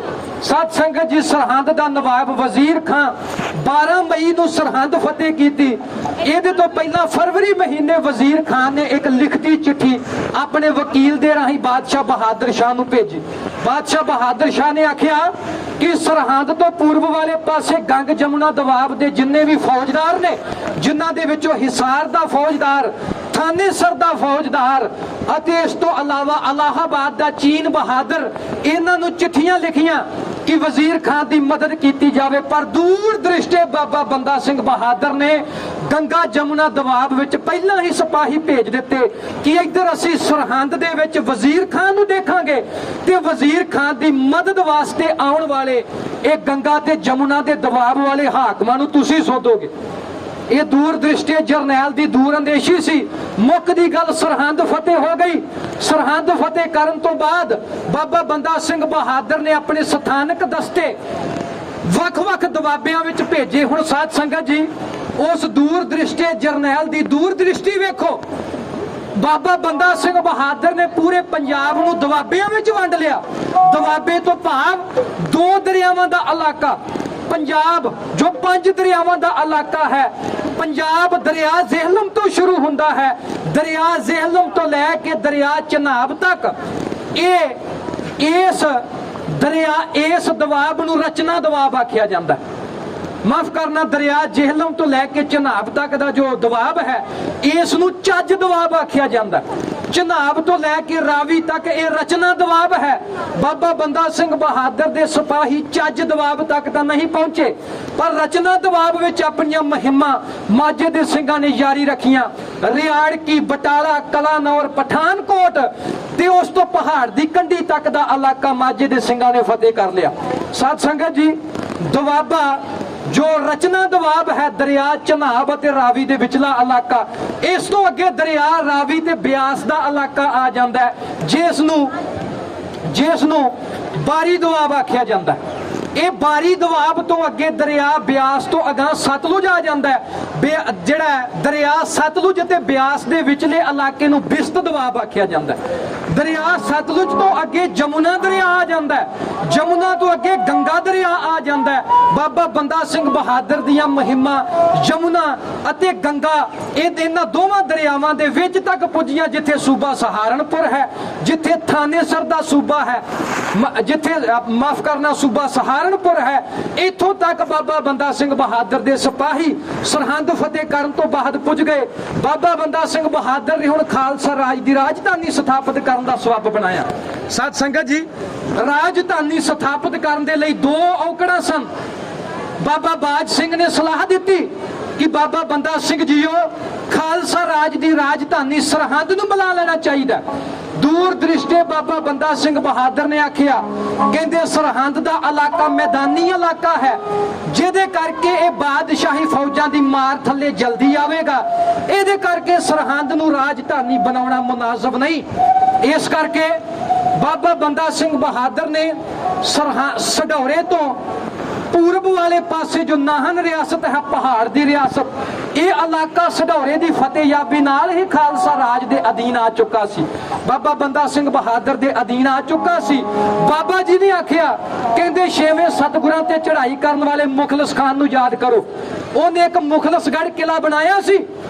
ਸਾਧ ਸੰਗਤ ਜੀ, ਸਰਹੰਦ ਦਾ ਨਵਾਬ ਵਜ਼ੀਰ ਖਾਂ 12 ਮਈ ਨੂੰ ਸਰਹੰਦ ਫਤਿਹ ਕੀਤੀ। ਇਹਦੇ ਤੋਂ ਪਹਿਲਾਂ ਫਰਵਰੀ ਮਹੀਨੇ ਵਜ਼ੀਰ ਖਾਨ ਨੇ ਇੱਕ ਲਿਖਤੀ ਚਿੱਠੀ ਆਪਣੇ ਵਕੀਲ ਦੇ ਰਾਹੀਂ ਬਾਦਸ਼ਾਹ ਬਹਾਦਰ ਸ਼ਾਹ ਨੂੰ ਭੇਜੀ। ਬਾਦਸ਼ਾਹ ਬਹਾਦਰ ਸ਼ਾਹ ਨੇ ਆਖਿਆ ਕਿ ਸਰਹੰਦ ਤੋਂ ਪੂਰਬ ਵਾਲੇ ਪਾਸੇ ਗੰਗ ਜਮੁਨਾ ਦਵਾਬ ਦੇ ਜਿੰਨੇ ਵੀ ਫੌਜਦਾਰ ਨੇ, ਜਿਨ੍ਹਾਂ ਦੇ ਵਿੱਚੋਂ ਹਿਸਾਰ ਦਾ ਫੌਜਦਾਰ, ਥਾਨੇਸਰ ਦਾ ਫੌਜਦਾਰ ਅਤੇ ਇਸ ਤੋਂ ਇਲਾਵਾ ਅਲਾਹਾਬਾਦ ਦਾ ਚੀਨ ਬਹਾਦਰ, ਇਹਨਾਂ ਨੂੰ ਚਿੱਠੀਆਂ ਲਿਖੀਆਂ ਕਿ ਵਜ਼ੀਰ ਖਾਨ ਦੀ ਮਦਦ ਕੀਤੀ ਜਾਵੇ। ਪਰ ਦੂਰ ਦ੍ਰਿਸ਼ਟੇ ਬਾਬਾ ਬੰਦਾ ਸਿੰਘ ਬਹਾਦਰ ਨੇ ਗੰਗਾ ਜਮੁਨਾ ਦਵਾਬ ਵਿੱਚ ਪਹਿਲਾਂ ਹੀ ਸਿਪਾਹੀ ਭੇਜ ਦਿੱਤੇ ਕਿ ਇੱਧਰ ਅਸੀਂ ਸਰਹੰਦ ਦੇ ਵਿੱਚ ਵਜ਼ੀਰ ਖਾਨ ਨੂੰ ਦੇਖਾਂਗੇ ਤੇ ਵਜ਼ੀਰ ਖਾਨ ਦੀ ਮਦਦ ਵਾਸਤੇ ਆਉਣ ਵਾਲੇ ਇਹ ਗੰਗਾ ਤੇ ਜਮੁਨਾ ਦੇ ਦਵਾਬ ਵਾਲੇ ਹਾਕਮਾਂ ਨੂੰ ਤੁਸੀਂ ਸੋਧੋਗੇ। ਇਹ ਦੂਰ ਦ੍ਰਿਸ਼ਟੀ ਜਰਨੈਲ ਦੀ ਦੂਰ ਅੰਦੇਸ਼ੀ ਸੀ। ਮੁੱਖ ਦੀ ਗੱਲ ਸਰਹੰਦ ਫਤਿਹ ਹੋ ਗਈ। ਸਰਹੰਦ ਫਤਿਹ ਕਰਨ ਤੋਂ ਬਾਅਦ ਬਾਬਾ ਬੰਦਾ ਸਿੰਘ ਬਹਾਦਰ ਨੇ ਆਪਣੇ ਸਥਾਨਕ ਦਸਤੇ ਵੱਖ-ਵੱਖ ਦਵਾਬਿਆਂ ਵਿੱਚ ਭੇਜੇ। ਹੁਣ ਸਾਧ ਸੰਗਤ ਜੀ, ਉਸ ਦੂਰ ਦ੍ਰਿਸ਼ਟੀ ਜਰਨੈਲ ਦੀ ਦੂਰ ਦ੍ਰਿਸ਼ਟੀ ਵੇਖੋ। ਬਾਬਾ ਬੰਦਾ ਸਿੰਘ ਬਹਾਦਰ ਨੇ ਪੂਰੇ ਪੰਜਾਬ ਨੂੰ ਦਵਾਬਿਆਂ ਵਿੱਚ ਵੰਡ ਲਿਆ। ਦਵਾਬੇ ਤੋਂ ਭਾਵ 2 ਦਰਿਆਵਾਂ ਦਾ ਇਲਾਕਾ। ਪੰਜਾਬ ਜੋ 5 ਦਰਿਆਵਾਂ ਦਾ ਇਲਾਕਾ ਹੈ। ਪੰਜਾਬ ਦਰਿਆ ਜ਼ੇਹਲਮ ਤੋਂ ਸ਼ੁਰੂ ਹੁੰਦਾ ਹੈ। ਦਰਿਆ ਜ਼ੇਹਲਮ ਤੋਂ ਲੈ ਕੇ ਦਰਿਆ ਚਨਾਬ ਤੱਕ ਇਸ ਦਵਾਬ ਨੂੰ ਰਚਨਾ ਦਵਾਬ ਆਖਿਆ ਜਾਂਦਾ ਹੈ। ਮਾਫ ਕਰਨਾ, ਦਰਿਆ ਜਿਹਲਮ ਤੋਂ ਲੈ ਕੇ ਚਨਾਬ ਤੱਕ ਦਾ ਜੋ ਦਵਾਬ ਹੈ, ਇਸ ਨੂੰ ਚੱਜ ਦਵਾਬ ਆਖਿਆ ਜਾਂਦਾ। ਚਨਾਬ ਤੋਂ ਲੈ ਕੇ ਰਾਵੀ ਤੱਕ ਇਹ ਰਚਨਾ ਦਵਾਬ ਹੈ। ਬਾਬਾ ਬੰਦਾ ਸਿੰਘ ਬਹਾਦਰ ਦੇ ਸਿਪਾਹੀ ਚੱਜ ਦਵਾਬ ਤੱਕ ਤਾਂ ਨਹੀਂ ਪਹੁੰਚੇ, ਪਰ ਰਚਨਾ ਦਵਾਬ ਵਿੱਚ ਆਪਣੀਆਂ ਮੁਹਿੰਮਾਂ ਮਾਝੇ ਦੇ ਸਿੰਘਾਂ ਨੇ ਜਾਰੀ ਰੱਖੀਆਂ। ਰਿਆੜਕੀ, ਬਟਾਲਾ, ਕਲਾਨੌਰ, ਪਠਾਨਕੋਟ ਤੇ ਉਸ ਤੋਂ ਪਹਾੜ ਦੀ ਕੰਢੀ ਤੱਕ ਦਾ ਇਲਾਕਾ ਮਾਝੇ ਦੇ ਸਿੰਘਾਂ ਨੇ ਫਤਿਹ ਕਰ ਲਿਆ। ਸਾਧ ਸੰਗਤ ਜੀ, ਦਵਾਬਾ ਜੋ ਰਚਨਾ ਦਵਾਬ ਹੈ, ਦਰਿਆ ਚਨਾਬ ਅਤੇ ਰਾਵੀ ਦੇ ਵਿਚਲਾ ਇਲਾਕਾ, ਇਸ ਤੋਂ ਅੱਗੇ ਦਰਿਆ ਰਾਵੀ ਤੇ ਬਿਆਸ ਦਾ ਇਲਾਕਾ ਆ ਜਾਂਦਾ ਹੈ, ਜਿਸ ਨੂੰ ਬਾਰੀ ਦਵਾਬ ਆਖਿਆ ਜਾਂਦਾ ਹੈ। ਇਹ ਬਾਰੀ ਦਵਾਬ ਤੋਂ ਅੱਗੇ ਦਰਿਆ ਬਿਆਸ ਤੋਂ ਅਗਾਂਹ ਸਤਲੁਜ ਆ ਜਾਂਦਾ ਹੈ। ਜਿਹੜਾ ਦਰਿਆ ਸਤਲੁਜ ਅਤੇ ਬਿਆਸ ਦੇ ਵਿਚਲੇ ਇਲਾਕੇ ਨੂੰ ਬਿਸਤ ਦਵਾਬ ਆਖਿਆ ਜਾਂਦਾ ਹੈ। ਦਰਿਆ ਸਤਲੁਜ ਤੋਂ ਅੱਗੇ ਜਮੁਨਾ ਦਰਿਆ ਆ ਜਾਂਦਾ ਹੈ। ਜਮੁਨਾ ਤੋਂ ਅੱਗੇ ਗੰਗਾ ਦਰਿਆ ਆ ਜਾਂਦਾ ਹੈ। ਬਾਬਾ ਬੰਦਾ ਸਿੰਘ ਬਹਾਦਰ ਦੀਆਂ ਮੁਹਿੰਮਾਂ ਜਮੁਨਾ ਅਤੇ ਗੰਗਾ ਇਹਨਾਂ ਦੋਵਾਂ ਦਰਿਆਵਾਂ ਦੇ ਵਿੱਚ ਤੱਕ ਪੁੱਜੀਆਂ, ਜਿੱਥੇ ਸੂਬਾ ਸਹਾਰਨਪੁਰ ਹੈ, ਜਿੱਥੇ ਥਾਨੇਸਰ ਦਾ ਸੂਬਾ ਹੈ, ਜਿੱਥੇ ਮਾਫ ਕਰਨਾ ਸੂਬਾ ਸਹਾਰਨਪੁਰ ਹੈ। ਇੱਥੋਂ ਤੱਕ ਬਾਬਾ ਬੰਦਾ ਸਿੰਘ ਬਹਾਦਰ ਦੇ ਸਿਪਾਹੀ ਸਰਹੰਦ ਫਤਿਹ ਕਰਨ ਤੋਂ ਬਾਅਦ ਪੁੱਜ ਗਏ। ਬਾਬਾ ਬੰਦਾ ਸਿੰਘ ਬਹਾਦਰ ਨੇ ਹੁਣ ਖਾਲਸਾ ਰਾਜ ਦੀ ਰਾਜਧਾਨੀ ਸਥਾਪਿਤ ਕਰਨ ਦਾ ਸਬੱਬ ਬਣਾਇਆ। ਸਾਧ ਸੰਗਤ ਜੀ, ਰਾਜਧਾਨੀ ਸਥਾਪਿਤ ਕਰਨ ਦੇ ਲਈ 2 ਔਕੜਾਂ ਸਨ। ਬਾਬਾ ਬਾਜ ਸਿੰਘ ਨੇ ਸਲਾਹ ਦਿੱਤੀ ਕਿ ਬਾਬਾ ਬੰਦਾ ਸਿੰਘ ਜੀਓ, ਖਾਲਸਾ ਰਾਜ ਦੀ ਰਾਜਧਾਨੀ ਸਰਹੰਦ ਨੂੰ ਬੁਲਾ ਲੈਣਾ ਚਾਹੀਦਾ। ਦੂਰ ਦ੍ਰਿਸ਼ਟੇ ਬਾਬਾ ਬੰਦਾ ਸਿੰਘ ਬਹਾਦਰ ਨੇ ਆਖਿਆ, ਕਹਿੰਦੇ ਸਰਹੰਦ ਦਾ ਇਲਾਕਾ ਮੈਦਾਨੀ ਇਲਾਕਾ ਹੈ, ਜਿਹਦੇ ਕਰਕੇ ਇਹ ਬਾਦਸ਼ਾਹੀ ਫੌਜਾਂ ਦੀ ਮਾਰ ਥੱਲੇ ਜਲਦੀ ਆਵੇਗਾ। ਇਹਦੇ ਕਰਕੇ ਸਰਹੰਦ ਨੂੰ ਰਾਜਧਾਨੀ ਬਣਾਉਣਾ ਮੁਨਾਸਬ ਨਹੀਂ। ਇਸ ਕਰਕੇ ਬਾਬਾ ਬੰਦਾ ਸਿੰਘ ਬਹਾਦਰ ਨੇ ਸਢੌਰੇ ਤੋਂ ਪੂਰਬ ਵਾਲੇ ਪਾਸੇ ਜੋ ਨਾਹਨ ਰਿਆਸਤ ਹੈ, ਪਹਾੜ ਦੀ ਰਿਆਸਤ, ਇਹ ਇਲਾਕਾ ਸਢੌਰੇ ਦੀ ਫਤਿਹਯਾਬੀ ਨਾਲ ਹੀ ਖਾਲਸਾ ਰਾਜ ਦੇ ਅਧੀਨ ਆ ਚੁੱਕਾ ਸੀ। ਬਾਬਾ ਬੰਦਾ ਸਿੰਘ ਬਹਾਦਰ ਦੇ ਅਧੀਨ ਆ ਚੁੱਕਾ ਸੀ। ਬਾਬਾ ਜੀ ਨੇ ਆਖਿਆ, ਕਹਿੰਦੇ 6ਵੇਂ ਸਤਿਗੁਰਾਂ ਤੇ ਚੜ੍ਹਾਈ ਕਰਨ ਵਾਲੇ ਮੁਖਲਿਸ ਖਾਨ ਨੂੰ ਯਾਦ ਕਰੋ। ਉਹਨੇ ਇੱਕ ਮੁਖਲਿਸਗੜ੍ਹ ਕਿਲਾ ਬਣਾਇਆ ਸੀ।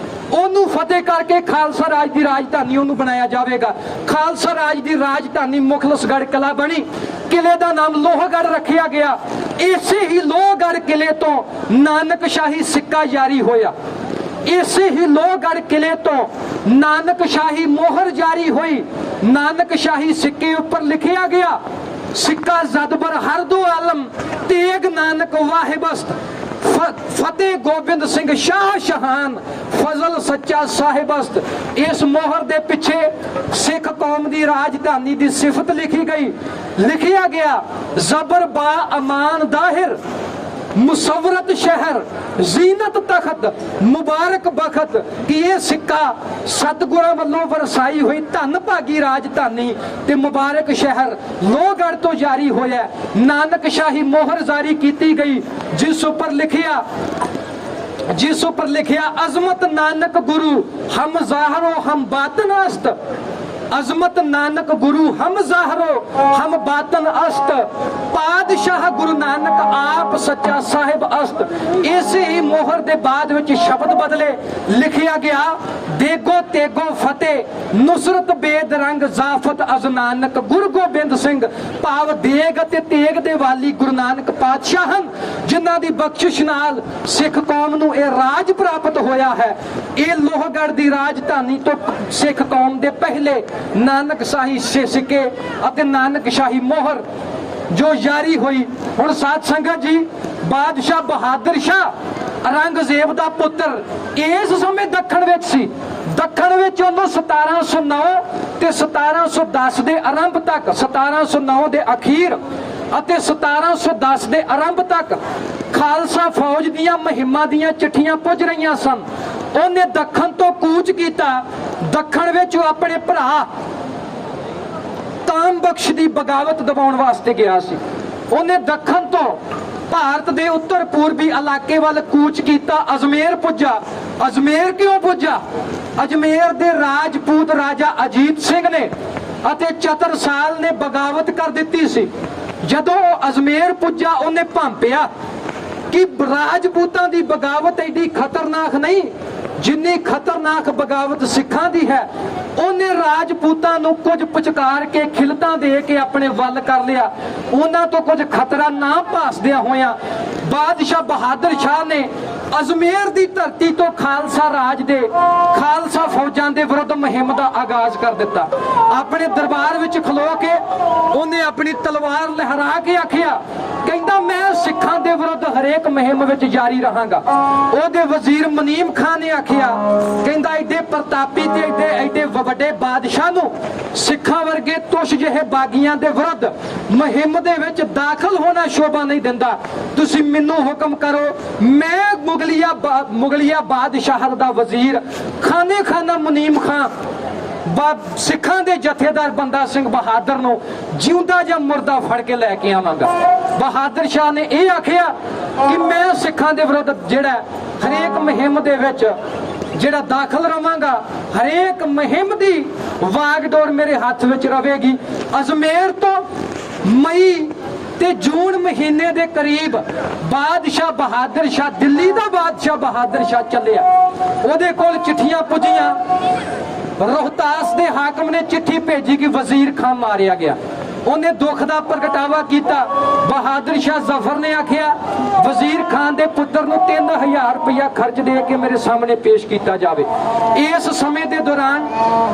ਉਹਨੂੰ ਫਤਿਹ ਕਰਕੇ ਖਾਲਸਾ ਰਾਜ ਦੀ ਰਾਜਧਾਨੀ ਉਹਨੂੰ ਬਣਾਇਆ ਜਾਵੇਗਾ। ਖਾਲਸਾ ਰਾਜ ਦੀ ਰਾਜਧਾਨੀ ਮੁਖਲਸਗੜ੍ਹ ਕਿਲਾ ਬਣੀ। ਕਿਲੇ ਦਾ ਨਾਮ ਲੋਹਗੜ੍ਹ ਰੱਖਿਆ ਗਿਆ। ਇਸੇ ਹੀ ਲੋਹਗੜ੍ਹ ਕਿਲੇ ਤੋਂ ਨਾਨਕਸ਼ਾਹੀ ਸਿੱਕਾ ਜਾਰੀ ਹੋਇਆ। ਇਸੇ ਹੀ ਲੋਹਗੜ੍ਹ ਕਿਲੇ ਤੋਂ ਨਾਨਕਸ਼ਾਹੀ ਮੋਹਰ ਜਾਰੀ ਹੋਈ। ਨਾਨਕਸ਼ਾਹੀ ਸਿੱਕੇ ਉੱਪਰ ਲਿਖਿਆ ਗਿਆ, ਸਿੱਕਾ ਜ਼ਦਬਰ ਹਰ ਦੋ ਆਲਮ ਤੇਗ ਨਾਨਕ ਵਾਹਿਬਸਤ ਫਤਿਹ ਗੋਬਿੰਦ ਸਿੰਘ ਸ਼ਾਹ ਸ਼ਹਾਨ ਫਜ਼ਲ ਸੱਚਾ ਸਾਹਿਬਸਤ। ਇਸ ਮੋਹਰ ਦੇ ਪਿੱਛੇ ਸਿੱਖ ਕੌਮ ਦੀ ਰਾਜਧਾਨੀ ਦੀ ਸਿਫਤ ਲਿਖੀ ਗਈ। ਲਿਖਿਆ ਗਿਆ, ਜ਼ਬਰ ਬਾ ਅਮਾਨ ਦਾਹਿਰ ਮੁਸਵਰਤ ਸ਼ਹਿਰ ਜ਼ੀਨਤ ਤਖਤ ਮੁਬਾਰਕ ਬਖਤ। ਕਿ ਇਹ ਸਿੱਕਾ ਸਤਿਗੁਰਾਂ ਵੱਲੋਂ ਵਰਸਾਈ ਹੋਈ ਧੰਨ ਭਾਗੀ ਰਾਜਧਾਨੀ ਤੇ ਮੁਬਾਰਕ ਸ਼ਹਿਰ ਲੋਹਗੜ੍ਹ ਤੋਂ ਜਾਰੀ ਹੋਇਆ। ਨਾਨਕਸ਼ਾਹੀ ਮੋਹਰ ਜਾਰੀ ਕੀਤੀ ਗਈ, ਜਿਸ ਉੱਪਰ ਲਿਖਿਆ ਅਜ਼ਮਤ ਨਾਨਕ ਗੁਰੂ ਹਮ ਜ਼ਾਹਰੋ ਹਮ ਬਾਤਨ ਅਸਤ। अजमत नानक गुरु हम ज़ाहरो हम बातन अस्त। पादशाह गुरु नानक आप सच्चा साहिब अस्त। इसे ही मोहर दे बाद विच शब्द बदले लिखिया गया, देगो तेगो फतेह नुसरत बेद रंग जाफत अज नानक गुरु गोबिंद सिंह। भाव देग ते तेग दे वाली गुरु नानक पातशाह हन, जिन्हां दी बख्शिश नाल सिख कौम नूं इह राज प्राप्त होया है। इह लोहगढ़ दी राजधानी तो सिख कौम दे पहले नानकशाही सिक्के ਅਤੇ नानकशाही मोहर जो जारी हुई। हुण साध संगत जी, बादशाह बहादुर शाह औरंगजेब ਦਾ ਪੁੱਤਰ ਇਸ ਸਮੇਂ ਦੱਖਣ ਵਿੱਚ ਸੀ। ਦੱਖਣ ਵਿੱਚ ਉਹਨੂੰ 1709 ਤੇ 1710 ਦੇ ਆਰੰਭ ਤੱਕ, 1709 ਦੇ ਅਖੀਰ ਅਤੇ 1710 ਦੇ ਆਰੰਭ ਤੱਕ ਖਾਲਸਾ ਫੌਜ ਦੀਆਂ ਮੁਹਿੰਮਾਂ ਦੀਆਂ ਚਿੱਠੀਆਂ ਪੁੱਜ ਰਹੀਆਂ ਸਨ। ਉਹਨੇ ਦੱਖਣ ਤੋਂ ਕੂਚ ਕੀਤਾ। ਦੱਖਣ ਵਿੱਚ ਉਹ ਆਪਣੇ ਭਰਾ ਤਾਮ ਬਖਸ਼ ਦੀ ਬਗਾਵਤ ਦਬਾਉਣ ਵਾਸਤੇ ਗਿਆ ਸੀ। ਉਹਨੇ ਦੱਖਣ ਤੋਂ ਭਾਰਤ ਦੇ ਉੱਤਰ ਪੂਰਬੀ ਇਲਾਕੇ ਵੱਲ ਕੂਚ ਕੀਤਾ। ਅਜਮੇਰ ਪੁੱਜਾ। ਅਜਮੇਰ ਕਿਉਂ ਪੁੱਜਾ? ਅਜਮੇਰ ਦੇ ਰਾਜਪੂਤ ਰਾਜਾ ਅਜੀਤ ਸਿੰਘ ਨੇ ਅਤੇ ਚਤਰਸਾਲ ਨੇ ਬਗਾਵਤ ਕਰ ਦਿੱਤੀ ਸੀ। ਜਦੋਂ ਉਹ ਅਜਮੇਰ ਪੁੱਜਾ, ਉਹਨੇ ਭਾਂਪਿਆ ਕਿ ਰਾਜਪੂਤਾਂ ਦੀ ਬਗਾਵਤ ਐਡੀ ਖਤਰਨਾਕ ਨਹੀਂ ਜਿੰਨੀ ਖਤਰਨਾਕ ਬਗਾਵਤ ਸਿੱਖਾਂ ਦੀ ਹੈ। ਉਹਨੇ ਰਾਜਪੂਤਾਂ ਨੂੰ ਕੁਝ ਪੁਚਕਾਰ ਕੇ ਖਿਲਤਾਂ ਦੇ ਕੇ ਆਪਣੇ ਵੱਲ ਕਰ ਲਿਆ। ਉਹਨਾਂ ਤੋਂ ਕੁਝ ਖਤਰਾ ਨਾ ਭਾਸਦਿਆਂ ਹੋਇਆਂ ਬਾਦਸ਼ਾਹ ਬਹਾਦਰ ਸ਼ਾਹ ਨੇ ਅਜਮੇਰ ਦੀ ਧਰਤੀ ਤੋਂ ਖਾਲਸਾ ਰਾਜ ਦੇ ਖਾਲਸਾ ਫੌਜਾਂ ਦੇ ਵਿਰੁੱਧ ਮੁਹਿੰਮ ਦਾ ਆਗਾਜ਼ ਕਰ ਦਿੱਤਾ। ਆਪਣੇ ਦਰਬਾਰ ਵਿੱਚ ਖਲੋ ਕੇ ਉਹਨੇ ਆਪਣੀ ਤਲਵਾਰ ਲਹਿਰਾ ਕੇ ਆਖਿਆ, ਕਹਿੰਦਾ ਮੈਂ ਸਿੱਖਾਂ ਦੇ ਵਿਰੁੱਧ ਹਰੇਕ ਮੁਹਿੰਮ ਵਿੱਚ ਜਾਰੀ ਰਹਾਂਗਾ। ਉਹਦੇ ਵਜ਼ੀਰ ਮਨੀਮ ਖਾਨ ਨੇ ਆਖਿਆ, ਕਹਿੰਦਾ ਐਡੇ ਪ੍ਰਤਾਪੀ ਤੇ ਐਡੇ ਵੱਡੇ ਬਾਦਸ਼ਾਹ ਨੂੰ ਸਿੱਖਾਂ ਵਰਗੇ ਤੁਸ਼ ਜਿਹੇ ਬਾਗੀਆਂ ਦੇ ਵਿਰੁੱਧ ਮੁਹਿੰਮ ਦੇ ਵਿੱਚ ਦਾਖਲ ਹੋਣਾ ਸ਼ੋਭਾ ਨਹੀਂ ਦਿੰਦਾ। ਤੁਸੀਂ ਮੈਨੂੰ ਹੁਕਮ ਕਰੋ, ਮੈਂ ਮੁਗਲਿਆ ਬਾਦਸ਼ਾਹ ਦਾ ਵਜ਼ੀਰ ਖਾਨੇ ਖਾਨਾ ਮੁਨੀਮ ਖਾਨ ਸਿੱਖਾਂ ਦੇ ਜਥੇਦਾਰ ਬੰਦਾ ਸਿੰਘ ਬਹਾਦਰ ਨੂੰ ਜਿਉਂਦਾ ਜਾਂ ਮੁਰਦਾ ਫੜ ਕੇ ਲੈ ਕੇ ਆਵਾਂਗਾ। ਬਹਾਦਰ ਸ਼ਾਹ ਨੇ ਇਹ ਆਖਿਆ ਕਿ ਮੈਂ ਸਿੱਖਾਂ ਦੇ ਵਿਰੁੱਧ ਜਿਹੜਾ ਹਰੇਕ ਮੁਹਿੰਮ ਦੇ ਵਿੱਚ ਜਿਹੜਾ ਦਾਖਲ ਰਵਾਂਗਾ, ਹਰੇਕ ਮੁਹਿੰਮ ਦੀ ਵਾਗਡੋਰ ਮੇਰੇ ਹੱਥ ਵਿੱਚ ਰਵੇਗੀ। ਅਜਮੇਰ ਤੋਂ ਮਈ ਤੇ ਜੂਨ ਮਹੀਨੇ ਦੇ ਕਰੀਬ ਬਾਦਸ਼ਾਹ ਬਹਾਦਰ ਸ਼ਾਹ, ਦਿੱਲੀ ਦਾ ਬਾਦਸ਼ਾਹ ਬਹਾਦਰ ਸ਼ਾਹ ਚੱਲਿਆ। ਉਹਦੇ ਕੋਲ ਚਿੱਠੀਆਂ ਪੁੱਜੀਆਂ। ਰੋਹਤਾਸ ਦੇ ਹਾਕਮ ਨੇ ਚਿੱਠੀ ਭੇਜੀ ਕਿ ਵਜ਼ੀਰ ਖਾਨ ਮਾਰਿਆ ਗਿਆ। ਉਹਨੇ ਦੁੱਖ ਦਾ ਪ੍ਰਗਟਾਵਾ ਕੀਤਾ। ਬਹਾਦਰ ਸ਼ਾਹ ਜ਼ਫਰ ਨੇ ਆਖਿਆ, ਵਜ਼ੀਰ ਖਾਨ ਦੇ ਪੁੱਤਰ ਨੂੰ 3000 ਰੁਪਇਆ ਖਰਚ ਦੇ ਕੇ ਮੇਰੇ ਸਾਹਮਣੇ ਪੇਸ਼ ਕੀਤਾ ਜਾਵੇ। ਇਸ ਸਮੇਂ ਦੇ ਦੌਰਾਨ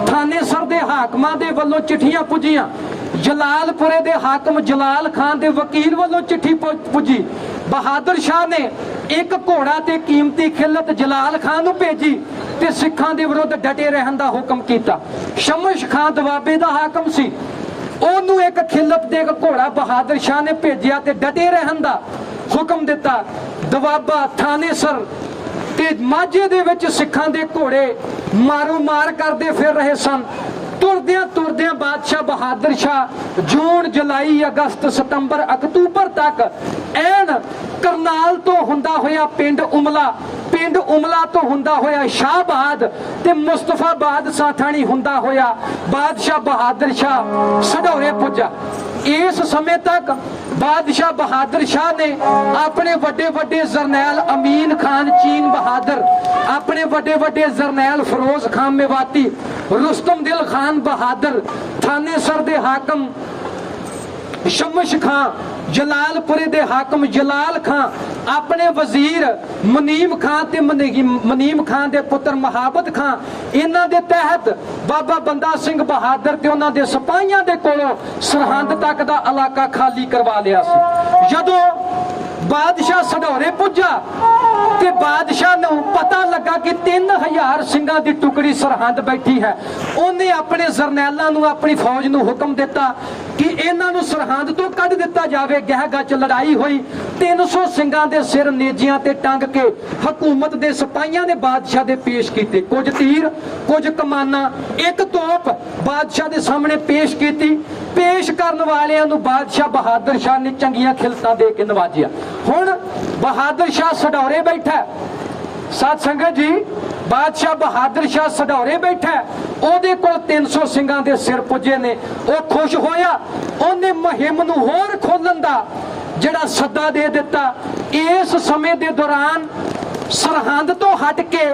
ਥਾਨੇਸਰ ਦੇ ਹਾਕਮਾਂ ਦੇ ਵੱਲੋਂ ਚਿੱਠੀਆਂ ਪੁੱਜੀਆਂ। ਜਲਾਲਪੁਰੇ ਦੇ ਹਾਕਮ ਜਲਾਲ ਖਾਨ ਦੇ ਵਕੀਲ ਵੱਲੋਂ ਚਿੱਠੀ ਪੁੱਜੀ। ਬਹਾਦਰ ਸ਼ਾਹ ਨੇ ਇੱਕ ਘੋੜਾ ਤੇ ਕੀਮਤੀ ਖਿਲਤ ਜਲਾਲ ਖਾਨ ਨੂੰ ਭੇਜੀ ਤੇ ਸਿੱਖਾਂ ਦੇ ਵਿਰੁੱਧ ਡਟੇ ਰਹਿਣ ਦਾ ਹੁਕਮ ਕੀਤਾ। ਸ਼ਮਸ਼ ਖਾਨ ਦਵਾਬੇ ਦਾ ਹਾਕਮ ਸੀ। ਉਹਨੂੰ ਇੱਕ ਖਿਲਤ ਦੇ ਘੋੜਾ ਬਹਾਦਰ ਸ਼ਾਹ ਨੇ ਭੇਜਿਆ ਤੇ ਡਟੇ ਰਹਿਣ ਦਾ ਹੁਕਮ ਦਿੱਤਾ। ਦਵਾਬਾ, ਥਾਨੇਸਰ ਤੇ ਮਾਝੇ ਦੇ ਵਿੱਚ ਸਿੱਖਾਂ ਦੇ ਘੋੜੇ ਮਾਰੋ ਮਾਰ ਕਰਦੇ ਫਿਰ ਰਹੇ ਸਨ। ਤੁਰਦਿਆਂ ਤੁਰਦਿਆਂ ਬਾਦਸ਼ਾਹ ਬਹਾਦਰ ਸ਼ਾਹ ਜੂਨ, ਜੁਲਾਈ, ਅਗਸਤ, ਸਤੰਬਰ, ਅਕਤੂਬਰ ਤੱਕ ਐਨ ਕਰਨਾਲ ਤੋਂ ਹੁੰਦਾ ਹੋਇਆ ਪਿੰਡ ਉਮਲਾ ਤੋਂ ਹੁੰਦਾ ਹੋਇਆ ਸ਼ਾਹਬਾਦ ਤੇ ਮੁਸਤਫਾਬਾਦ ਸਾਥਾਣੀ ਹੁੰਦਾ ਹੋਇਆ ਬਾਦਸ਼ਾਹ ਬਹਾਦਰ ਸ਼ਾਹ ਸਢੌਰੇ ਪੁੱਜਾ। ਇਸ ਸਮੇਂ ਤੱਕ बादशाह बहादुर शाह ने अपने वड्डे वड्डे जरनैल अमीन खान चीन बहादुर, अपने वड्डे वड्डे जरनैल फिरोज खान मेवाती, रुस्तम दिल खान बहादुर, थानेसर दे हाकम शमश खां, जलालपुरे दे हाकम जलाल खां, अपने वजीर मुनीम खां ते मुनीम खां दे पुत्र महाबत खां, इन्हां दे तहत बाबा बंदा सिंह बहादुर ते उन्हां दे सिपाहियां दे कोलों सरहंद तक दा इलाका खाली करवा लिया सी। जदों बादशाह सढौरे पुज्जा ते बादशाह नूं पता लगा कि 3000 सिंघां दी टुकड़ी सरहंद बैठी है। उन्हें अपने जरनैलां नूं अपनी फौज नूं हुक्म दिता कि इन्हां नूं सरहंद तो कढ दिता जावे। गहगा च लड़ाई हुई, 300 सिंघां दे सिर नेजियां ते टंग के हुकूमत दे सिपाहियां ने बादशाह दे पेश कीते। कुछ तीर, कुछ कमाना, एक तोप बादशाह दे सामने पेश कीती। पेश करन वालियां नूं बादशाह बहादुर शाह ने चंगियां खिलतां दे के नवाजिया। हुण बहादुर शाह सढौरे बैठा, साध संगत जी, बादशाह बहादुर शाह सढौरे बैठा, ओदे कोल 300 सिंघां दे सिर पुजे ने। ओ खुश होया, ओने मुहिम नूं होर खोलन दा जिहड़ा सद्दा दे दिता। इस समय दे दौरान सरहंद तो हट के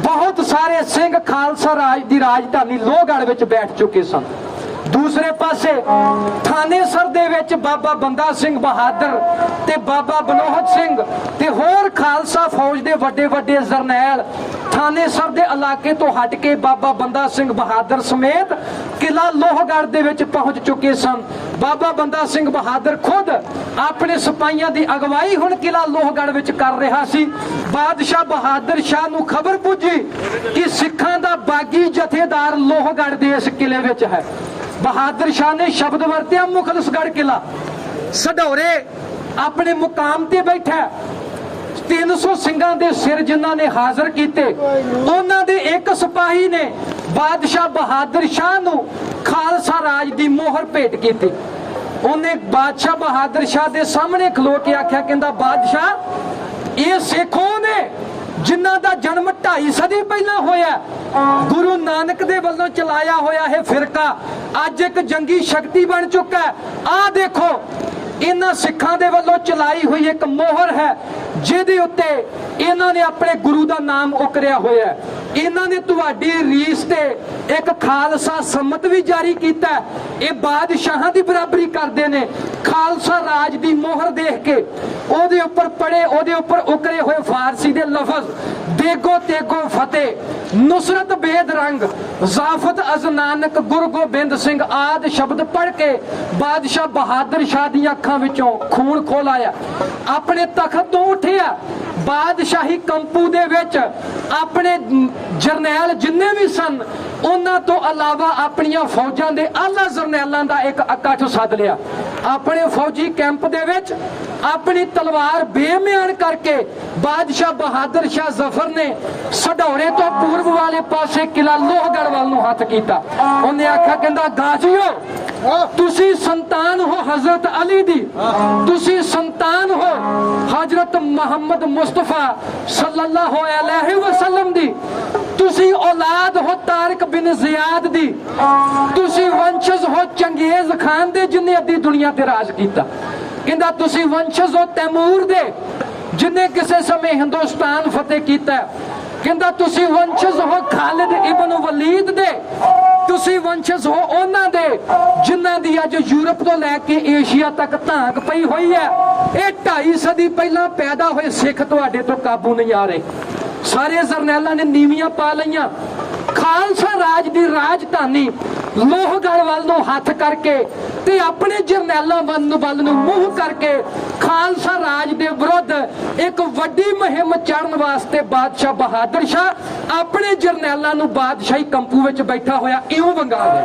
बहुत सारे सिंह खालसा राज दी राजधानी लोहगढ़ विच बैठ चुके सन। दूसरे पासे थानेसर दे विच बाबा बंदा सिंह बहादुर ते बाबा बनोहत सिंह ते होर खालसा फौज दे वड्डे वड्डे जरनैल थानेसर दे इलाके तो हट के बाबा बंदा सिंह बहादुर समेत किला लोहगढ़ दे विच पहुंच चुके सन। बाबा बंदा सिंह बहादुर खुद अपने सिपाहियां दी अगवाई हुण किला लोहगढ़ विच कर रहा सी। बादशाह बहादुर शाह नूं खबर पुजी कि सिखां दा बागी जथेदार लोहगढ़ दे इस किले विच है। बहादुर शाह ने शब्द वरतिया मुखलिसगढ़ किला। सढौरे अपने मुकाम ते बैठा, 300 सिंघां दे सिर जिन्हां ने हाजिर कीते, उन्हां दे एक सिपाही ने बादशाह बहादुर शाह नूं खालसा राज दी मोहर भेंट कीती। उन्हें बादशाह बहादुर शाह दे सामने खलो के आख्या, कहंदा बादशाह ये सिखों ने जिन्हां दा जन्म 2.5 सदी पहला होया, गुरु नानक दे वल्लों चलाया होया है फिरका, अज एक जंगी शक्ति बन चुका है। आ देखो इन्हां सिखां दे वल्लों चलाई हुई एक मोहर है जिहदे उत्ते इन्हां ने अपने गुरु दा नाम उकरिया होया है। इन्हां ने तुहाडी रीस ते एक खालसा सम्मत भी जारी कीता है। ये बादशाहां दी बराबरी करदे ने। खालसा राज दी मोहर देख के ओदे उपर पड़े, ओदे उपर उकरे हुए फारसी दे लफज देगो तेगो फतेह, नुसरत बेद रंग, जाफत अज नानक, गुरु गोबिंद सिंह आदि शब्द पढ़ के बादशाह बहादुर शाह दी अखां विचों खून खोल आया। अपने तखत तो उठिया, बादशाही कंपू दे विच अपने जरनैल जिन्ने भी सन उन्हां तो अलावा अपनियां फौजां दे आला जरनैलां दा एक इकट्ठ सद लिया। अपने फौजी कैंप दे विच अपनी तलवार बेम्यान करके बादशाह बहादुर शाह जफर ने सढौरे तो पूर्व वाले पासे किला लोहगढ़ वाल नूं हथ कीता। उन्हें आख्या, कहंदा गाजियो तुसी संतान हो हजरत अली दी, तुसी संतान हो हजरत मोहम्मद मुस्तफा सल्लल्लाहु अलैहि वसल्लम दी, तुसी औलाद हो तारिक बिन जियाद दी, तुसी वंशज हो चंगेज खान दे जिन्हें अद्धी दुनिया ते राज कीता। कहंदा तुसी वंशज हो तैमूर दे जिन्हें किसी समय हिंदुस्तान फतेह कीता। कहंदा तुसी वंशज हो खालिद इबन वलीद दे, तुसी वंशज हो उन्हां दे जिन्हां दी अज यूरोप तो लैके एशिया तक धाक पई हुई है। ये 2.5 सदी पहला पैदा हुए सिख तुहाडे तो काबू नहीं आ रहे। सारे जरनैलां ने नीवियां पा लईयां। खालसा राज दी राजधानी लोहगढ़ वाल नूं हथ करके ते अपने जरनैलां वल नूं मूंह करके खालसा राज दे विरुद्ध एक वड्डी मुहिम चढ़न वास्ते बादशाह बहादुर शाह अपने जरनैलां नूं बादशाही कंपू विच बैठा होया इउं वंगा है।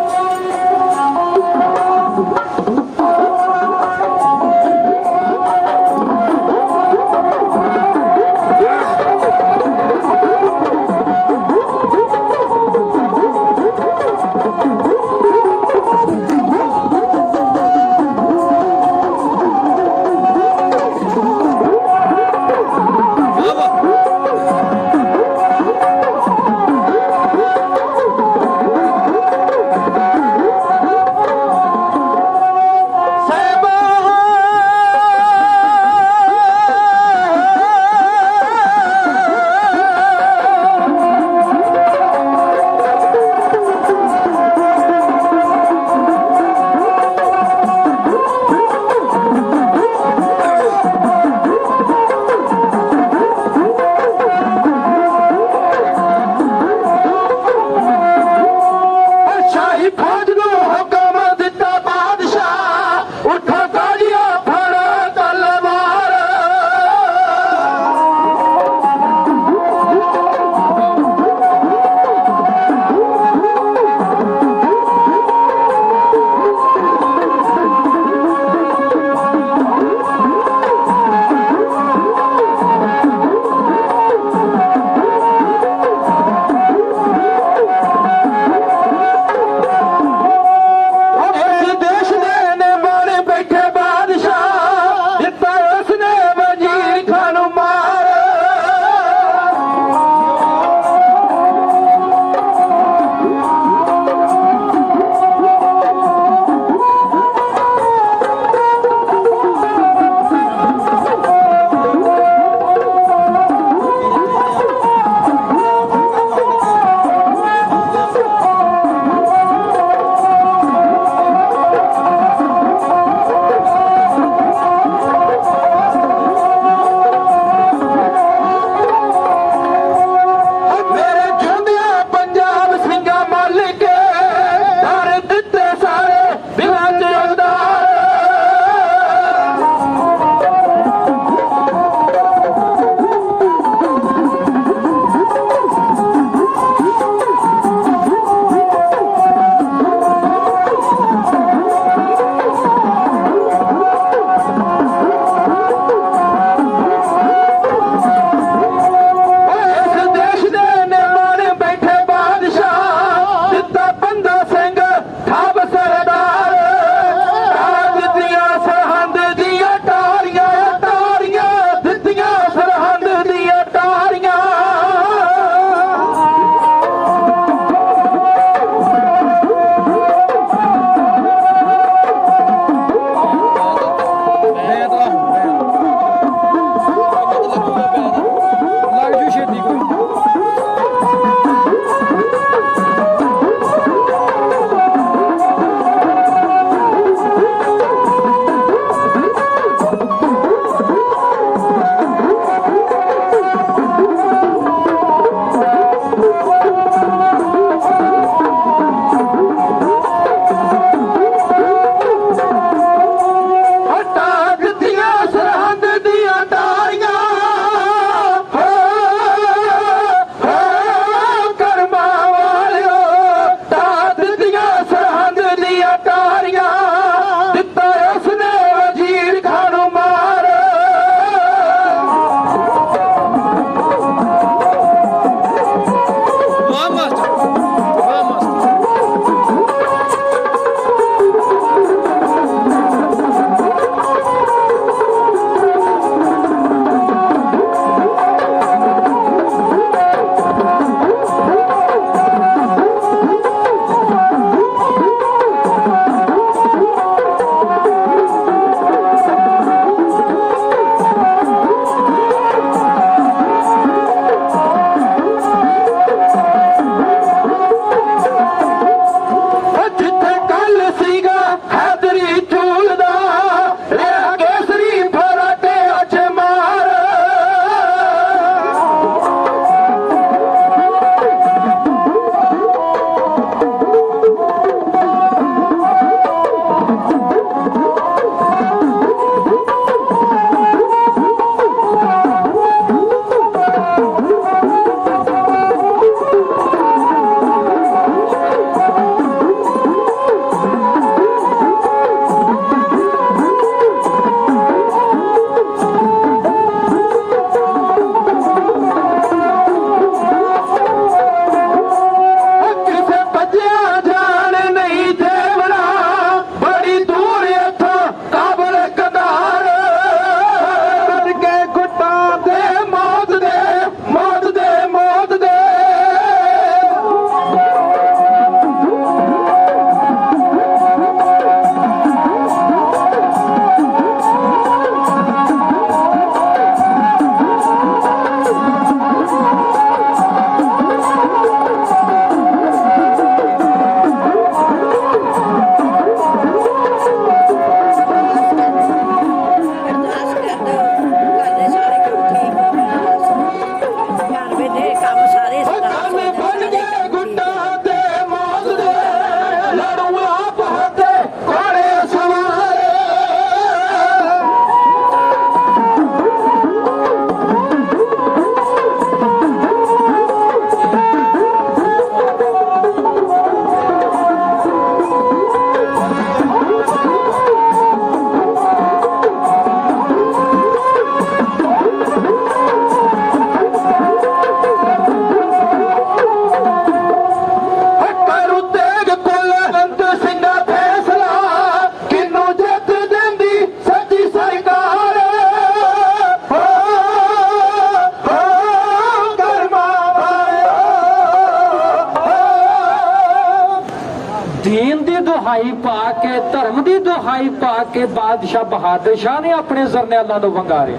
दीन की दुहाई पा के धर्म की दुहाई पा के बादशाह बहादुर शाह ने अपने जरनैलों को वंगारे।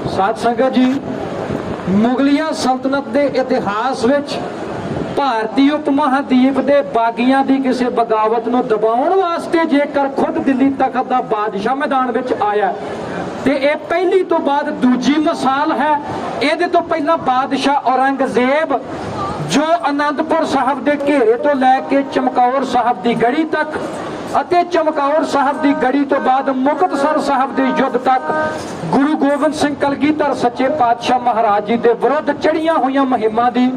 साध संगत जी, मुगलिया सल्तनत के इतिहास विच भारतीय उपमहाद्वीप के बागियां की किसी बगावत को दबाउण वास्ते जेकर खुद दिल्ली तखत का बादशाह मैदान में आया तो यह पहली तो बाद दूजी मिसाल है। ये तो पहला बादशाह औरंगजेब जो आनंदपुर साहब के घेरे तो लैके चमकौर साहब की गढ़ी तक ਅਤੇ चमकौर साहब की गढ़ी तो बाद मुक्तसर साहब के युद्ध तक गुरु गोबिंद सिंह कलगीधर सच्चे पातशाह महाराज जी के विरुद्ध चढ़िया हुई मुहिमां की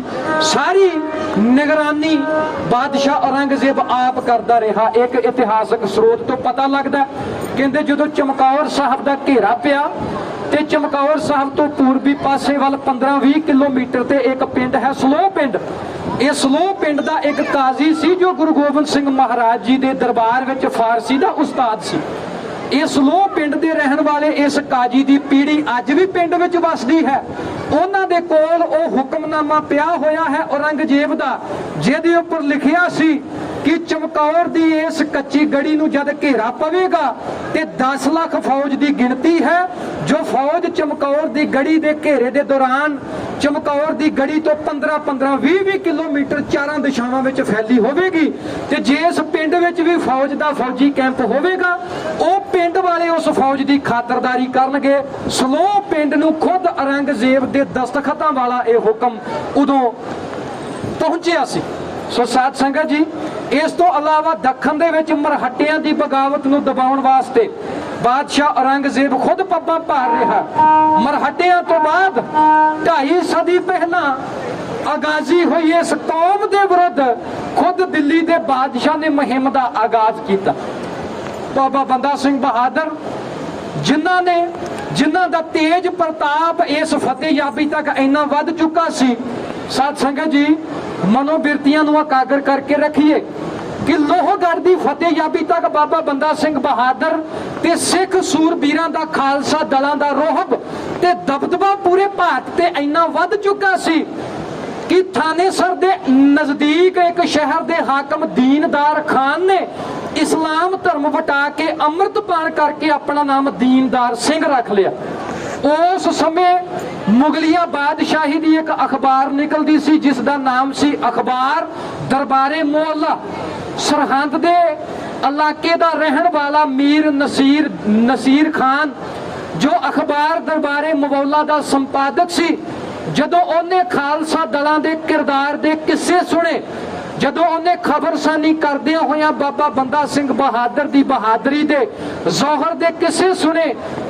सारी निगरानी बादशाह औरंगजेब आप करता रहा। एक इतिहासक स्रोत तो पता लगता कहते जो चमकौर साहब का घेरा पिया ते चमकौर साहब तो पूर्वी पासे वाल 15-20 किलोमीटर ते एक पिंड है सलोह पिंड। इस सलोह पिंड का एक काजी सी जो गुरु गोबिंद सिंह महाराज जी के दरबार विच फारसी का उस्ताद सी। इस सलोह पिंड के रहन वाले इस काजी की पीढ़ी अज भी पिंड विच वसदी है। उन्हां दे कोल ओ हुक्मनामा पिया होया है औरंगजेब का जिहदे उपर लिखिया सी कि चमकौर की इस कच्ची गढ़ी नूं जद घेरा पवेगा ते 10 लाख फौज की गिनती है जो फौज चमकौर की गढ़ी के घेरे के दौरान चमकौर की गढ़ी तो 15-15 20-20 किलोमीटर चारों दिशावां विच फैली होवेगी ते जिस पिंड विच भी फौज का फौजी कैंप होवेगा वो पिंड वाले उस फौज की खातरदारी करनगे। सलोह पिंड नूं खुद औरंगजेब के दस्तखतां वाला यह हुक्म उदों पहुंचिया सी। सो साध संगत जी, इस तो अलावा दखन दे विच मरहटियां की बगावत नूं दबाउण वास्ते बादशाह औरंगजेब खुद पब्बां भार रहा। मरहटियां तो बाद 2.5 सदी पहला आगाजी हुई इस कौम के विरुद्ध खुद दिल्ली के बादशाह ने मुहिम का आगाज किया। बाबा बंदा सिंह बहादुर जिन्हां दा तेज प्रताप इस फतेहयाबी तक इन्ना वध चुका सी। साध संगत जी, मनोबिरतियां नूं एकागर करके रखिए कि लोहगढ़ की फतेहयाबी तक बाबा बंदा सिंह बहादुर ते सिख सूरबीरां दा खालसा दलां दा रोहब ते दबदबा पूरे भारत ते इन्ना वध चुका सी कि थानेसर दे नजदीक एक शहर दे हाकम दीनदार खान ने इस्लाम धर्म वटा के अमृतपान करके अपना नाम दीनदार सिंह रख लिया। उस समय मुगलिया बादशाही की एक अखबार निकलती सी जिसका नाम सी अखबार दरबारे मोहल्ला। सरहंद दे इलाके का रहन वाला मीर नसीर खान जो अखबार दरबारे मोहल्ला का संपादक सी, जदों उन्हें खालसा दलों के किरदार के किस्से सुने, जदों उन्हें खबरसानी करदे होया बाबा बंदा सिंह बहादुर की बहादुरी दे जौहर दे किस्से सुने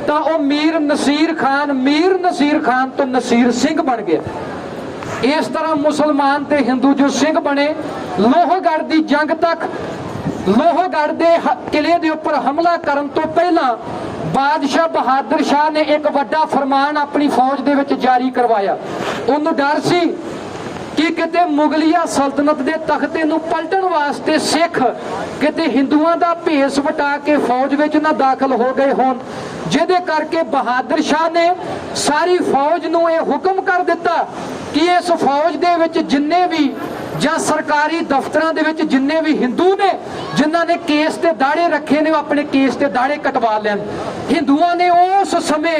तो वह मीर नसीर खान तो नसीर सिंह बन गया। इस तरह मुसलमान ते हिंदू जो सिंह बने। लोहगढ़ की जंग तक लोहगढ़ के किले के उपर हमला करन तो पहला बादशाह बहादुर शाह ने एक वड्डा फरमान अपनी फौज दे विच जारी करवाया। उन्होंने डर सी कि किते मुगलिया सल्तनत के तख्ते नूं पलटन वास्ते सिख किते हिंदुआं दा भेस वटा के फौज विच ना दाखिल हो गए होण, जिहदे करके बहादुर शाह ने सारी फौज नूं यह हुक्म कर दिता कि इस फौज दे विच जिन्ने भी ਜਾਂ सरकारी दफ्तरां दे विच जिन्ने भी हिंदू ने जिन्हां ने केस ते दाड़े रखे ने अपने केस ते दाड़े कटवा लैन। हिंदुआं ने उस समय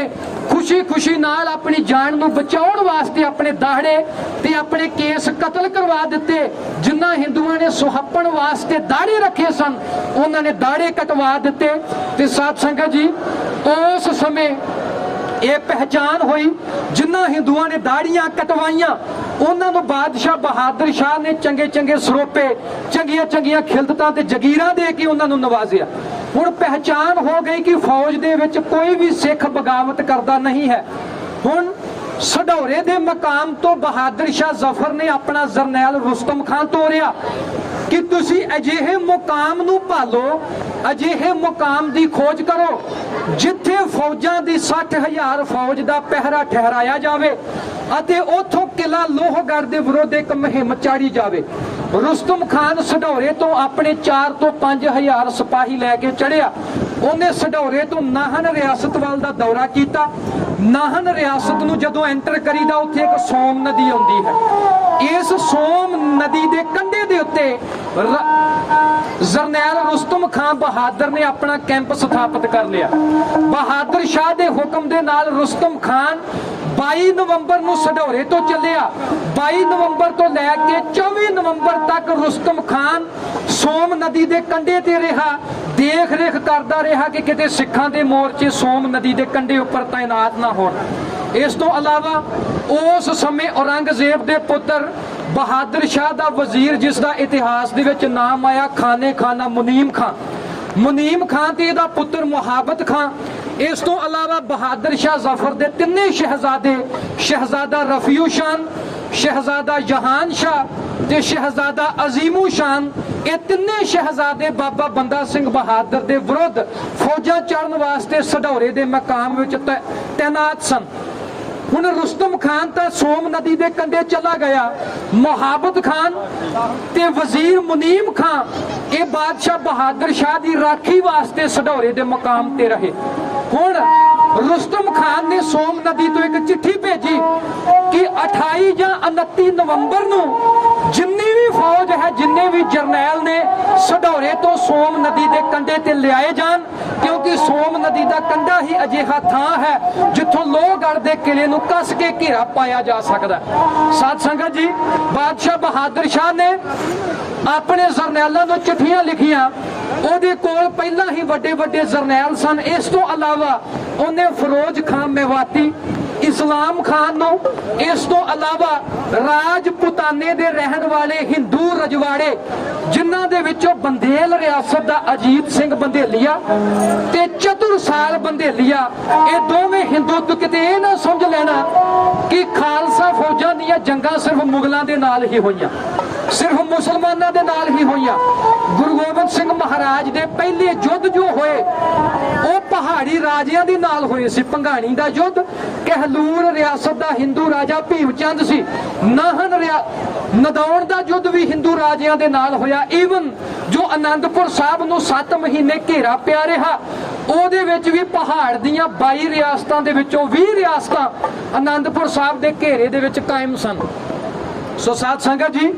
खुशी खुशी नाल अपनी जान नूं बचाउण वास्ते अपने दाड़े ते अपने केस कतल करवा दिते। जिन्हां हिंदुआं ने सुहप्पण वास्ते दाड़े रखे सन उन्हां ने दाड़े कटवा दिते। ते साध संगत जी, उस समय ये पहचान हुई जिन्हां हिंदुआं ने दाड़ियां कटवाइयां उन्होंने बादशाह बहादुर शाह ने चंगे चंगे सरोपे चंगिया चंगिया खिलदतां ते जगीरां दे के उन्होंने नवाजिया। हुण पहचान हो गई कि फौज दे विच कोई भी सिख बगावत करता नहीं है। हुण सढौरे दे मकाम तो बहादुर शाह जफर ने अपना जरनैल रुस्तम खान तोरिया कि तुसी अजिहे मुकाम नूं भालो, अजिहे मुकाम की खोज करो जिथे फौजां दी 60,000 फौज का पहरा ठहराया जाए अते उथों किला लोहगढ़ के विरुद्ध एक मुहिम चाड़ी जाए। रुस्तम खान सढौरे तो अपने 4 तो 5,000 सिपाही लैके चढ़िया। उन्हें सढौरे तो नाहन रियासत वाल दा दौरा किया। नाहन रियासत नूं जदों एंटर करीदा उत्थे एक सोम नदी आउंदी है। इस सोम नदी के कंढे दे उत्ते जरनैल रुस्तम खान बहादुर ने अपना कैंप स्थापित कर लिया। बहादुर शाह के हुक्म के नाल रुस्तम खान 22 नवंबर ਨੂੰ सढौरे तो ਚੱਲਿਆ। 22 नवंबर तो लैके 24 नवंबर तक रुस्तम खान सोम नदी के कंढे ते रहा, देख रेख करता रहा कि किते सिखां दे मोर्चे सोम नदी के कंढे उपर तैनात ना होण। इस तो अलावा उस समय औरंगजेब के पुत्र बहादुर शाह का वजीर जिसका इतिहास दे विच नाम आया खाने खाना मुनीम खान। मुनीम खान ते इहदा पुत्र मुहाबत खान। इस तो अलावा बहादुर शाह जफर के तिने शहजादे शहजादा रफीउ शान, शहजादा जहान शाह ते शहजादा अजीमू शान, ये तिने शहजादे बाबा बंदा सिंह बहादुर के विरुद्ध फौजा चढ़न वास्ते सढौरे के मकाम विच तैनात सन। हुण रुस्तम खान तो सोम नदी के कंढे चला गया। मुहाबत खान ते वजीर मुनीम खान ये बादशाह बहादुर शाह की राखी वास्ते सढौरे के मकाम ते रहे। हुण रुस्तम खान ने सोम नदी तो एक चिट्ठी भेजी कि 28 या 29 नवंबर नूं जिन्नी भी फौज है, जिन्ने भी जरनैल ने सढौरे तो सोम नदी के कंढे ते लियाए जान, क्योंकि सोम नदी का कंढा ही अजिहा थां है जिथों लोहगढ़ के किले नूं कस के घेरा पाया जा सकता है। साध संगत जी, बादशाह बहादुर शाह ने अपने जरनैलों नूं चिट्ठियां लिखियां। ਉਹਦੇ ਕੋਲ ਪਹਿਲਾਂ ही ਵੱਡੇ ਵੱਡੇ जरनैल सन। इस तो अलावा उन्हें फिरोज खान मेवाती, इस्लाम खान नूं, इस तो अलावा राजपुताने दे रहन वाले हिंदू रजवाड़े जिन्हां दे विचों बंदेल रियासत दा अजीत सिंह बंदेलिया ते चतुरसाल बंदेलिया, ये दोवें हिंदू किते ये ना समझ लेना कि खालसा फौजां दीयां जंगां सिर्फ मुगलों के नाल ही होईयां, सिर्फ मुसलमानों के नाल ही होईयां। गुरु गोबिंद सिंह महाराज दे पहले युद्ध जो होए वो पहाड़ी राजियां दे नाल होए सी। भंगाणी दा युद्ध कहलूर रियासत दा हिंदू राजा भीमचंद सी। नाहन नदौण दा युद्ध भी हिंदू राजियां दे नाल होया। ईवन जो आनंदपुर साहब नूं 7 महीने घेरा पिया रहा, ਉਹਦੇ ਵਿੱਚ भी पहाड़ ਦੀਆਂ 22 रियासतां दे विचों 20 रियासतां आनंदपुर साहब दे घेरे दे विच कायम सन। सो साध संगत जी,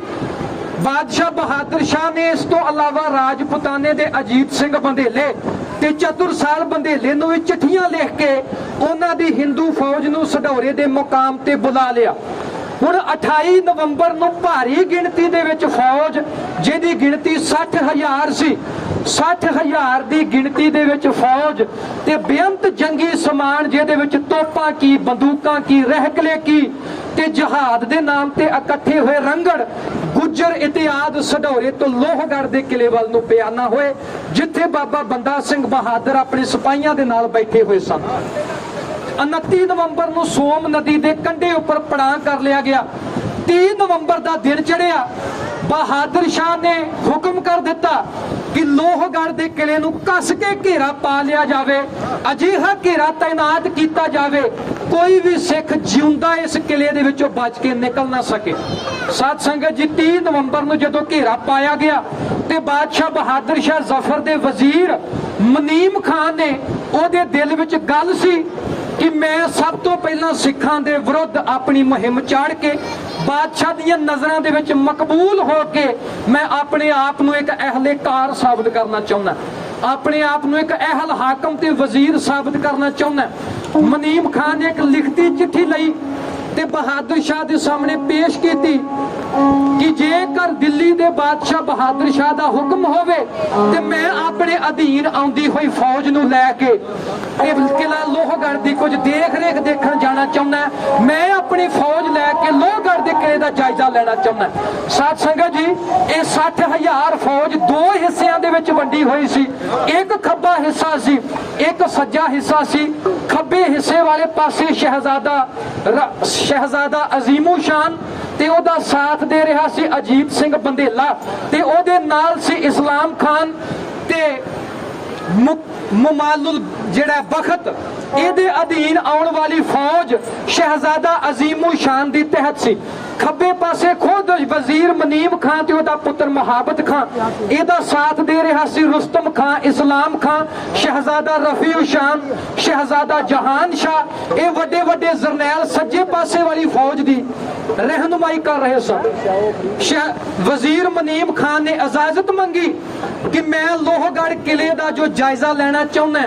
बादशाह बहादुर शाह ने इस तो अलावा राजपुताने दे अजीत सिंह बंदेले ते चतुरसाल बंदेले नूं भी चिट्ठियां लिख के उन्हां दी हिंदू फौज नूं सढौरे दे मुकाम ते बुला लिया। हुण 28 नवंबर नूं भारी गिणती दे विच फौज जिहदी गिणती 60,000 सी, 60,000 दी गिणती दे विच फौज ते बेअंत जंगी समान जिहदे विच तोपां की, बंदूकां की, रहकले की ते जहाद दे नाम ते इकट्ठे होए रंगड़ गुज्जर इतिहाद सढौरे तो लोहगढ़ दे किले वाल नूं पियाना होए, जिथे बाबा बंदा सिंह बहादुर अपने सिपाहियां दे नाल बैठे हुए सन। 29 नवंबर नूं सोम नदी के कंढे उपर पड़ाव कर लिया गया। 30 नवंबर का दिन चढ़िया, बहादुर शाह ने हुक्म कर दिता कि लोहगढ़ के किले नूं कस के घेरा पा लिया जाए, अजिहा घेरा तैनात किया जाए कोई भी सिख जिउंदा इस किले दे विचों बच के निकल ना सके। साध संगत जी, 30 नवंबर नूं जदों घेरा पाया गया ते बादशाह बहादुर शाह जफर दे वजीर मुनीम खान ने उहदे दिल विच गल सी कि मैं सब तो पहला सिखां दे विरुद्ध अपनी मुहिम चाड़ के बादशाह दीयां नज़रां दे विच मकबूल हो के मैं अपने आप नूं एक अहलेकार साबित करना चाहुंदा, अपने आप नूं एक अहल हाकम ते वजीर साबित करना चाहुंदा। मुनीम खान ने एक लिखती चिट्ठी लई ते बहादुर शाह दे सामने पेश की कि जेकर दिल्ली दे बादशाह बहादुर शाह दा हुक्म होवे ते मैं अपने अधीन आउंदी हुई फौज नूं लैके किला लोहगढ़ दी कुछ देख रेख देखण जाना चाहुंदा, मैं अपनी फौज लैके लोहगढ़ दे किले दा जायजा लेना चाहुंदा। साध संगत जी, ये 60,000 फौज 2 हिस्सिਆਂ दे विच वंडी हुई सी। एक खब्बा हिस्सा सी, एक सज्जा हिस्सा सी। खब्बे हिस्से वाले पासे शहजादा अजीमू शान ते ओदा साथ दे रहा सी अजीत सिंह बंदेला ते ओदे नाल सी इस्लाम खान ते मुमालुल जेड़ा बखत ਇਹਦੇ ਅਧੀਨ ਆਉਣ ਵਾਲੀ ਫੌਜ ਸ਼ਹਿਜ਼ਾਦਾ ਅਜ਼ੀਮੁਲ ਸ਼ਾਨ ਦੀ ਤਹਿਤ ਸੀ। ਖੱਬੇ ਪਾਸੇ ਖੁਦ ਵਜ਼ੀਰ ਮਨੀਮ ਖਾਨ ਤੇ ਉਹਦਾ ਪੁੱਤਰ ਮੁਹਾਬਤ ਖਾਨ, ਇਹਦਾ ਸਾਥ ਦੇ ਰਿਹਾ ਸੀ ਰੁਸਤਮ ਖਾਨ, ਇਸਲਾਮ ਖਾਨ, ਸ਼ਹਿਜ਼ਾਦਾ ਰਫੀਉ ਸ਼ਾਨ, ਸ਼ਹਿਜ਼ਾਦਾ ਜਹਾਨ ਸ਼ਾਹ। ਇਹ ਵੱਡੇ ਵੱਡੇ ਜਰਨੈਲ ਸੱਜੇ ਪਾਸੇ ਵਾਲੀ ਫੌਜ ਦੀ ਰਹਿਨੁਮਾਈ ਕਰ ਰਹੇ ਸਨ। ਵਜ਼ੀਰ ਮਨੀਮ ਖਾਨ ਨੇ ਇਜਾਜ਼ਤ ਮੰਗੀ ਕਿ ਮੈਂ ਲੋਹਗੜ੍ਹ ਕਿਲੇ ਦਾ ਜੋ ਜਾਇਜ਼ਾ ਲੈਣਾ ਚਾਹੁੰਦਾ,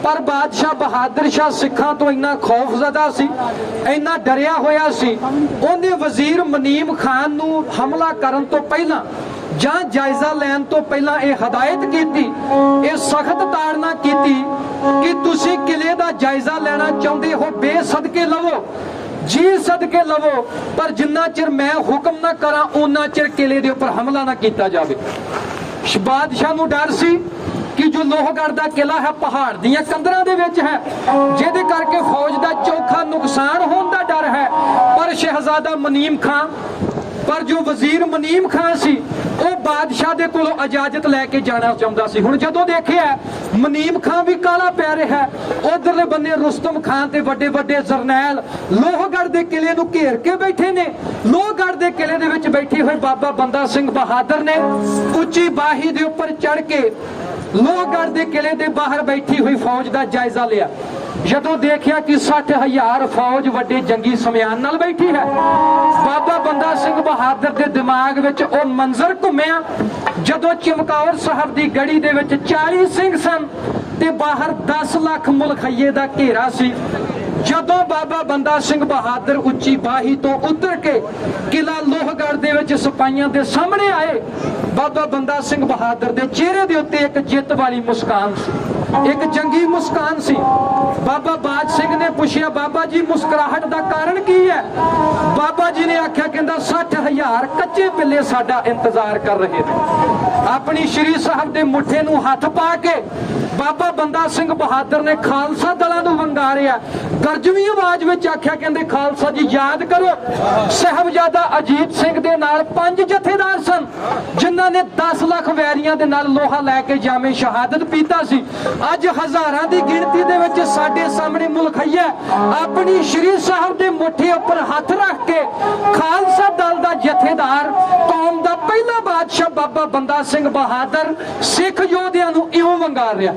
ਪਰ ਬਾਦਸ਼ਾਹ ਬਹਾਦਰ ਸ਼ਾਹ ਸਿੱਖਾਂ ਤੋਂ ਇੰਨਾ ਖੌਫਜ਼ਦਾ ਸੀ, ਇੰਨਾ ਡਰਿਆ ਹੋਇਆ ਸੀ, ਉਹਨੇ ਵਜ਼ੀਰ ਮਨੀਮ ਖਾਨ ਨੂੰ ਹਮਲਾ ਕਰਨ ਤੋਂ ਪਹਿਲਾਂ ਜਾਂ ਜਾਇਜ਼ਾ ਲੈਣ ਤੋਂ ਪਹਿਲਾਂ ਇਹ ਹਦਾਇਤ ਕੀਤੀ, ਇਹ ਸਖਤ ਤਾੜਨਾ ਕੀਤੀ ਕਿ ਤੁਸੀਂ ਕਿਲੇ ਦਾ ਜਾਇਜ਼ਾ ਲੈਣਾ ਚਾਹੁੰਦੇ ਹੋ, ਬੇਸਦਕੇ ਲਵੋ, ਜੀ ਸਦਕੇ ਲਵੋ, ਪਰ ਜਿੰਨਾ ਚਿਰ ਮੈਂ ਹੁਕਮ ਨਾ ਕਰਾਂ ਉਹਨਾਂ ਚਿਰ ਕਿਲੇ ਦੇ ਉੱਪਰ ਹਮਲਾ ਨਾ ਕੀਤਾ ਜਾਵੇ। ਬਾਦਸ਼ਾਹ ਨੂੰ ਡਰ ਸੀ ਕਿ ਜੋ ਲੋਹਗੜ੍ਹ ਦਾ ਕਿਲਾ ਹੈ ਪਹਾੜ ਦੀਆਂ ਕੰਦਰਾਂ ਦੇ ਵਿੱਚ ਹੈ, ਜਿਹਦੇ ਕਰਕੇ ਫੌਜ ਦਾ ਚੋਖਾ ਨੁਕਸਾਨ ਹੋਣ ਦਾ ਡਰ ਹੈ। ਪਰ ਸ਼ਹਿਜ਼ਾਦਾ ਮਨੀਮ ਖਾਨ, ਪਰ ਜੋ ਵਜ਼ੀਰ ਮਨੀਮ ਖਾਨ ਸੀ, ਉਹ ਬਾਦਸ਼ਾਹ ਦੇ ਕੋਲੋਂ ਇਜਾਜ਼ਤ ਲੈ ਕੇ ਜਾਣਾ ਚਾਹੁੰਦਾ ਸੀ। ਹੁਣ ਜਦੋਂ ਦੇਖਿਆ ਮਨੀਮ ਖਾਨ ਵੀ ਕਾਲਾ ਪੈ ਰਿਹਾ, ਉਧਰਲੇ ਬੰਨੇ ਰੁਸਤਮ ਖਾਨ ਤੇ ਵੱਡੇ ਵੱਡੇ ਜਰਨੈਲ ਲੋਹਗੜ੍ਹ ਦੇ ਕਿਲੇ ਨੂੰ ਘੇਰ ਕੇ ਬੈਠੇ ਨੇ। ਲੋਹਗੜ੍ਹ ਦੇ ਕਿਲੇ ਦੇ ਵਿੱਚ ਬੈਠੇ ਹੋਏ ਬਾਬਾ ਬੰਦਾ ਸਿੰਘ ਬਹਾਦਰ ਨੇ ਉੱਚੀ ਬਾਹੀ ਦੇ ਉੱਪਰ ਚੜ੍ਹ ਕੇ ਲੋਹਗੜ੍ਹ ਦੇ ਕਿਲੇ ਦੇ ਬਾਹਰ ਬੈਠੀ ਹੋਈ ਫੌਜ ਦਾ ਜਾਇਜ਼ਾ ਲਿਆ। ਜਦੋਂ ਦੇਖਿਆ ਕਿ 60,000 ਫੌਜ ਵੱਡੇ ਜੰਗੀ ਸਮਿਆਨ ਨਾਲ ਬੈਠੀ ਹੈ, ਬਾਬਾ ਬੰਦਾ ਸਿੰਘ ਬਹਾਦਰ ਦੇ ਦਿਮਾਗ ਵਿੱਚ ਉਹ ਮੰਜ਼ਰ ਘੁੰਮਿਆ ਜਦੋਂ ਚਮਕੌਰ ਸਾਹਿਬ ਦੀ ਗੜੀ ਦੇ ਵਿੱਚ 40 ਸਿੰਘ ਸਨ ਤੇ ਬਾਹਰ 10 ਲੱਖ ਮੁਲਖਈਏ ਦਾ ਘੇਰਾ ਸੀ। ਜਦੋਂ ਬਾਬਾ ਬੰਦਾ ਸਿੰਘ ਬਹਾਦਰ ਉੱਚੀ ਬਾਹੀ ਤੋਂ ਉਤਰ ਕੇ ਕਿਲਾ ਲੋਹਗੜ੍ਹ ਦੇ ਵਿੱਚ ਸਿਪਾਹੀਆਂ ਦੇ ਸਾਹਮਣੇ ਆਏ, ਬਾਬਾ ਬੰਦਾ ਸਿੰਘ ਬਹਾਦਰ ਦੇ ਚਿਹਰੇ ਦੇ ਉੱਤੇ ਇੱਕ ਜਿੱਤ ਵਾਲੀ ਮੁਸਕਾਨ ਸੀ, ਇੱਕ ਜੰਗੀ ਮੁਸਕਾਨ ਸੀ। ਬਾਬਾ ਬਾਜ ਸਿੰਘ ਨੇ ਪੁੱਛਿਆ, ਬਾਬਾ ਜੀ ਮੁਸਕਰਾਹਟ ਦਾ ਕਾਰਨ ਕੀ ਹੈ? ਬਾਬਾ ਜੀ ਨੇ ਆਖਿਆ, ਕਹਿੰਦਾ 60,000 ਕੱਚੇ ਪਿੱਲੇ ਸਾਡਾ ਇੰਤਜ਼ਾਰ ਕਰ ਰਹੇ ਨੇ। ਆਪਣੀ ਸ਼੍ਰੀ ਸਾਹਿਬ ਦੇ ਮੁੱਠੇ ਨੂੰ ਹੱਥ ਪਾ ਕੇ ਬਾਬਾ ਬੰਦਾ ਸਿੰਘ ਬਹਾਦਰ ਨੇ ਖਾਲਸਾ ਦਲਾਂ ਨੂੰ ਵੰਗਾਰਿਆ। ਗਰਜਵੀਂ ਆਵਾਜ਼ ਵਿੱਚ ਆਖਿਆ, ਕਹਿੰਦੇ ਖਾਲਸਾ ਜੀ ਯਾਦ ਕਰੋ, ਸਾਹਿਬਜ਼ਾਦਾ ਅਜੀਤ ਸਿੰਘ ਦੇ ਨਾਲ 5 ਜਥੇਦਾਰ ਸਨ ਜਿਨ੍ਹਾਂ ਨੇ 10 ਲੱਖ ਵੈਰੀਆਂ ਦੇ ਨਾਲ ਲੋਹਾ ਲੈ ਕੇ ਜਾਮੇ ਸ਼ਹਾਦਤ ਪੀਤਾ ਸੀ। ਅੱਜ ਹਜ਼ਾਰਾਂ ਦੀ ਗਿਣਤੀ ਦੇ ਵਿੱਚ ਸਾਡੇ ਸਾਹਮਣੇ ਮੁਲਖਈਆ ਆਪਣੀ ਸ਼੍ਰੀ ਸਾਹਿਬ ਦੇ ਮੁੱਠੇ ਉੱਪਰ ਹੱਥ ਰੱਖ ਕੇ ਖਾਲਸਾ ਦਲ ਦਾ ਜਥੇਦਾਰ, ਕੌਮ ਦਾ ਪਹਿਲਾ ਬਾਦਸ਼ਾਹ ਬਾਬਾ ਬੰਦਾ ਸਿੰਘ ਬਹਾਦਰ ਸਿੱਖ ਯੋਧਿਆਂ ਨੂੰ ਇਉਂ ਵੰਗਾਰ ਰਿਹਾ।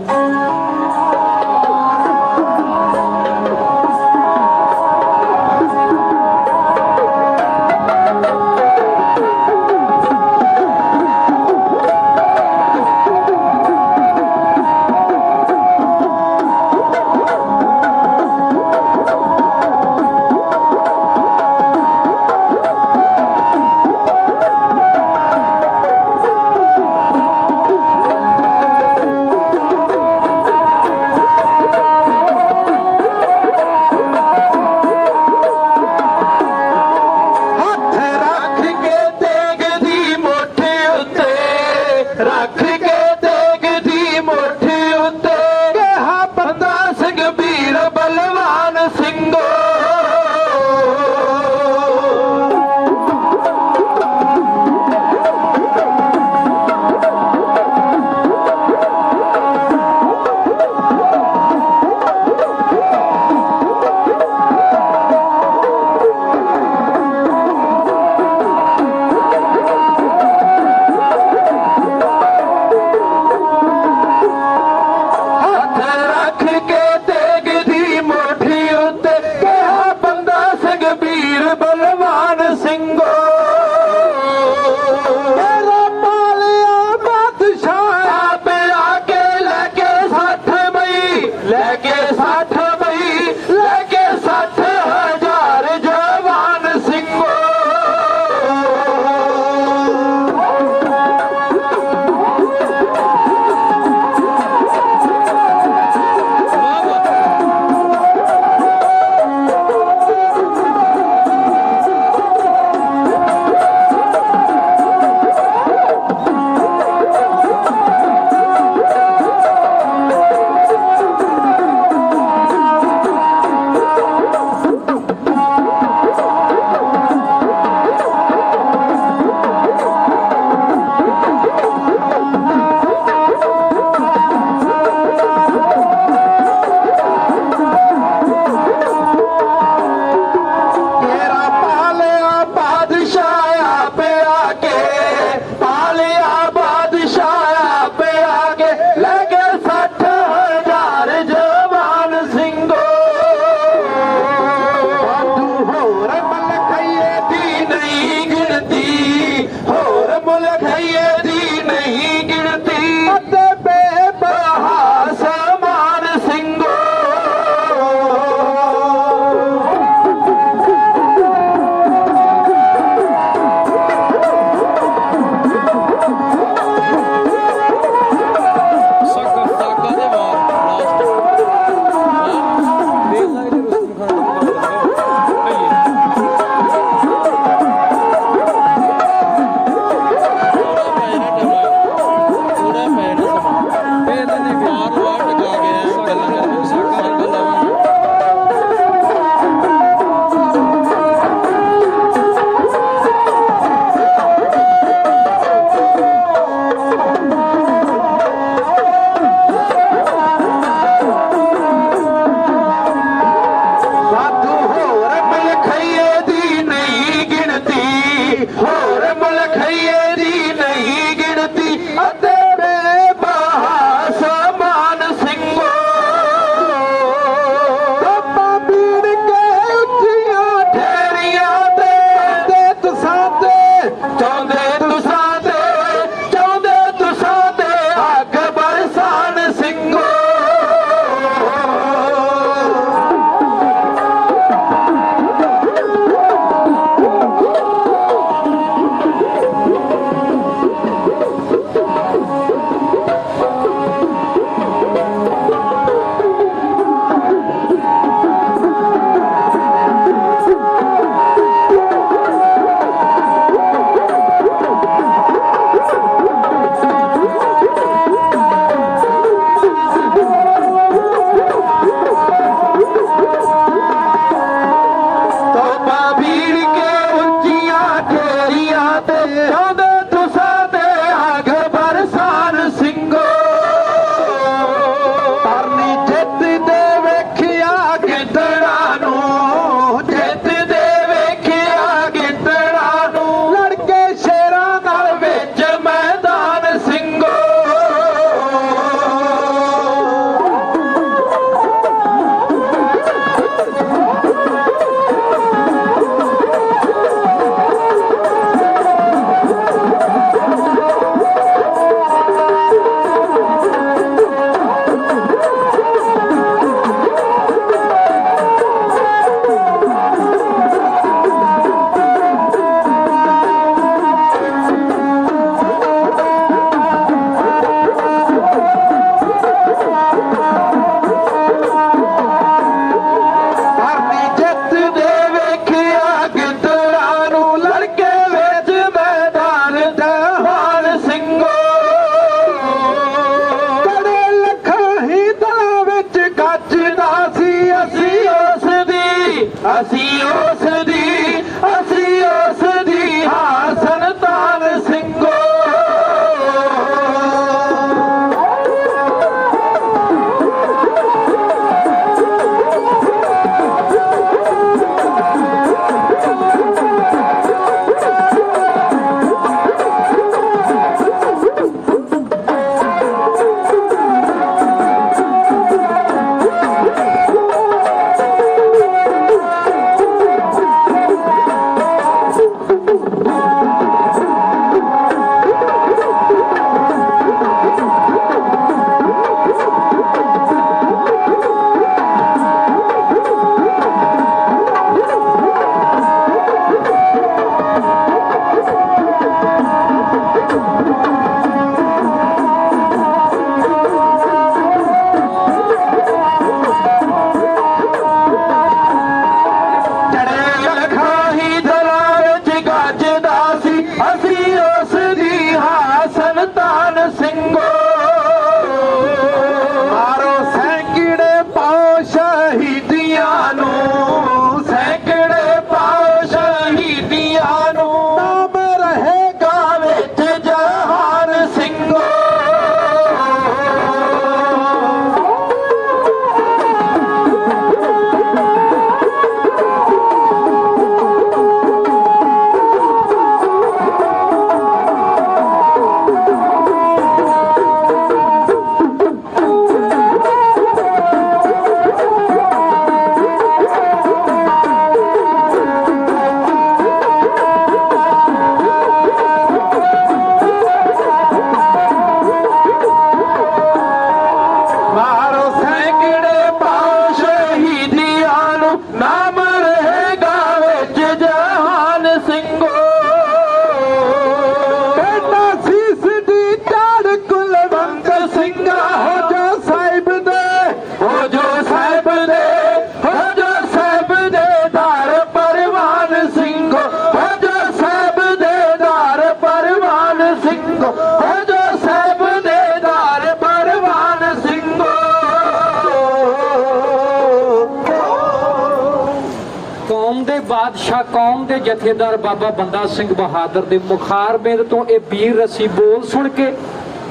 ਬਾਦਸ਼ਾਹ ਕੌਮ ਦੇ ਜਥੇਦਾਰ ਬਾਬਾ ਬੰਦਾ ਸਿੰਘ ਬਹਾਦਰ ਦੇ ਮੁਖਾਰਬਿੰਦ ਤੋਂ ਇਹ ਵੀਰ ਰਸੀ ਬੋਲ ਸੁਣ ਕੇ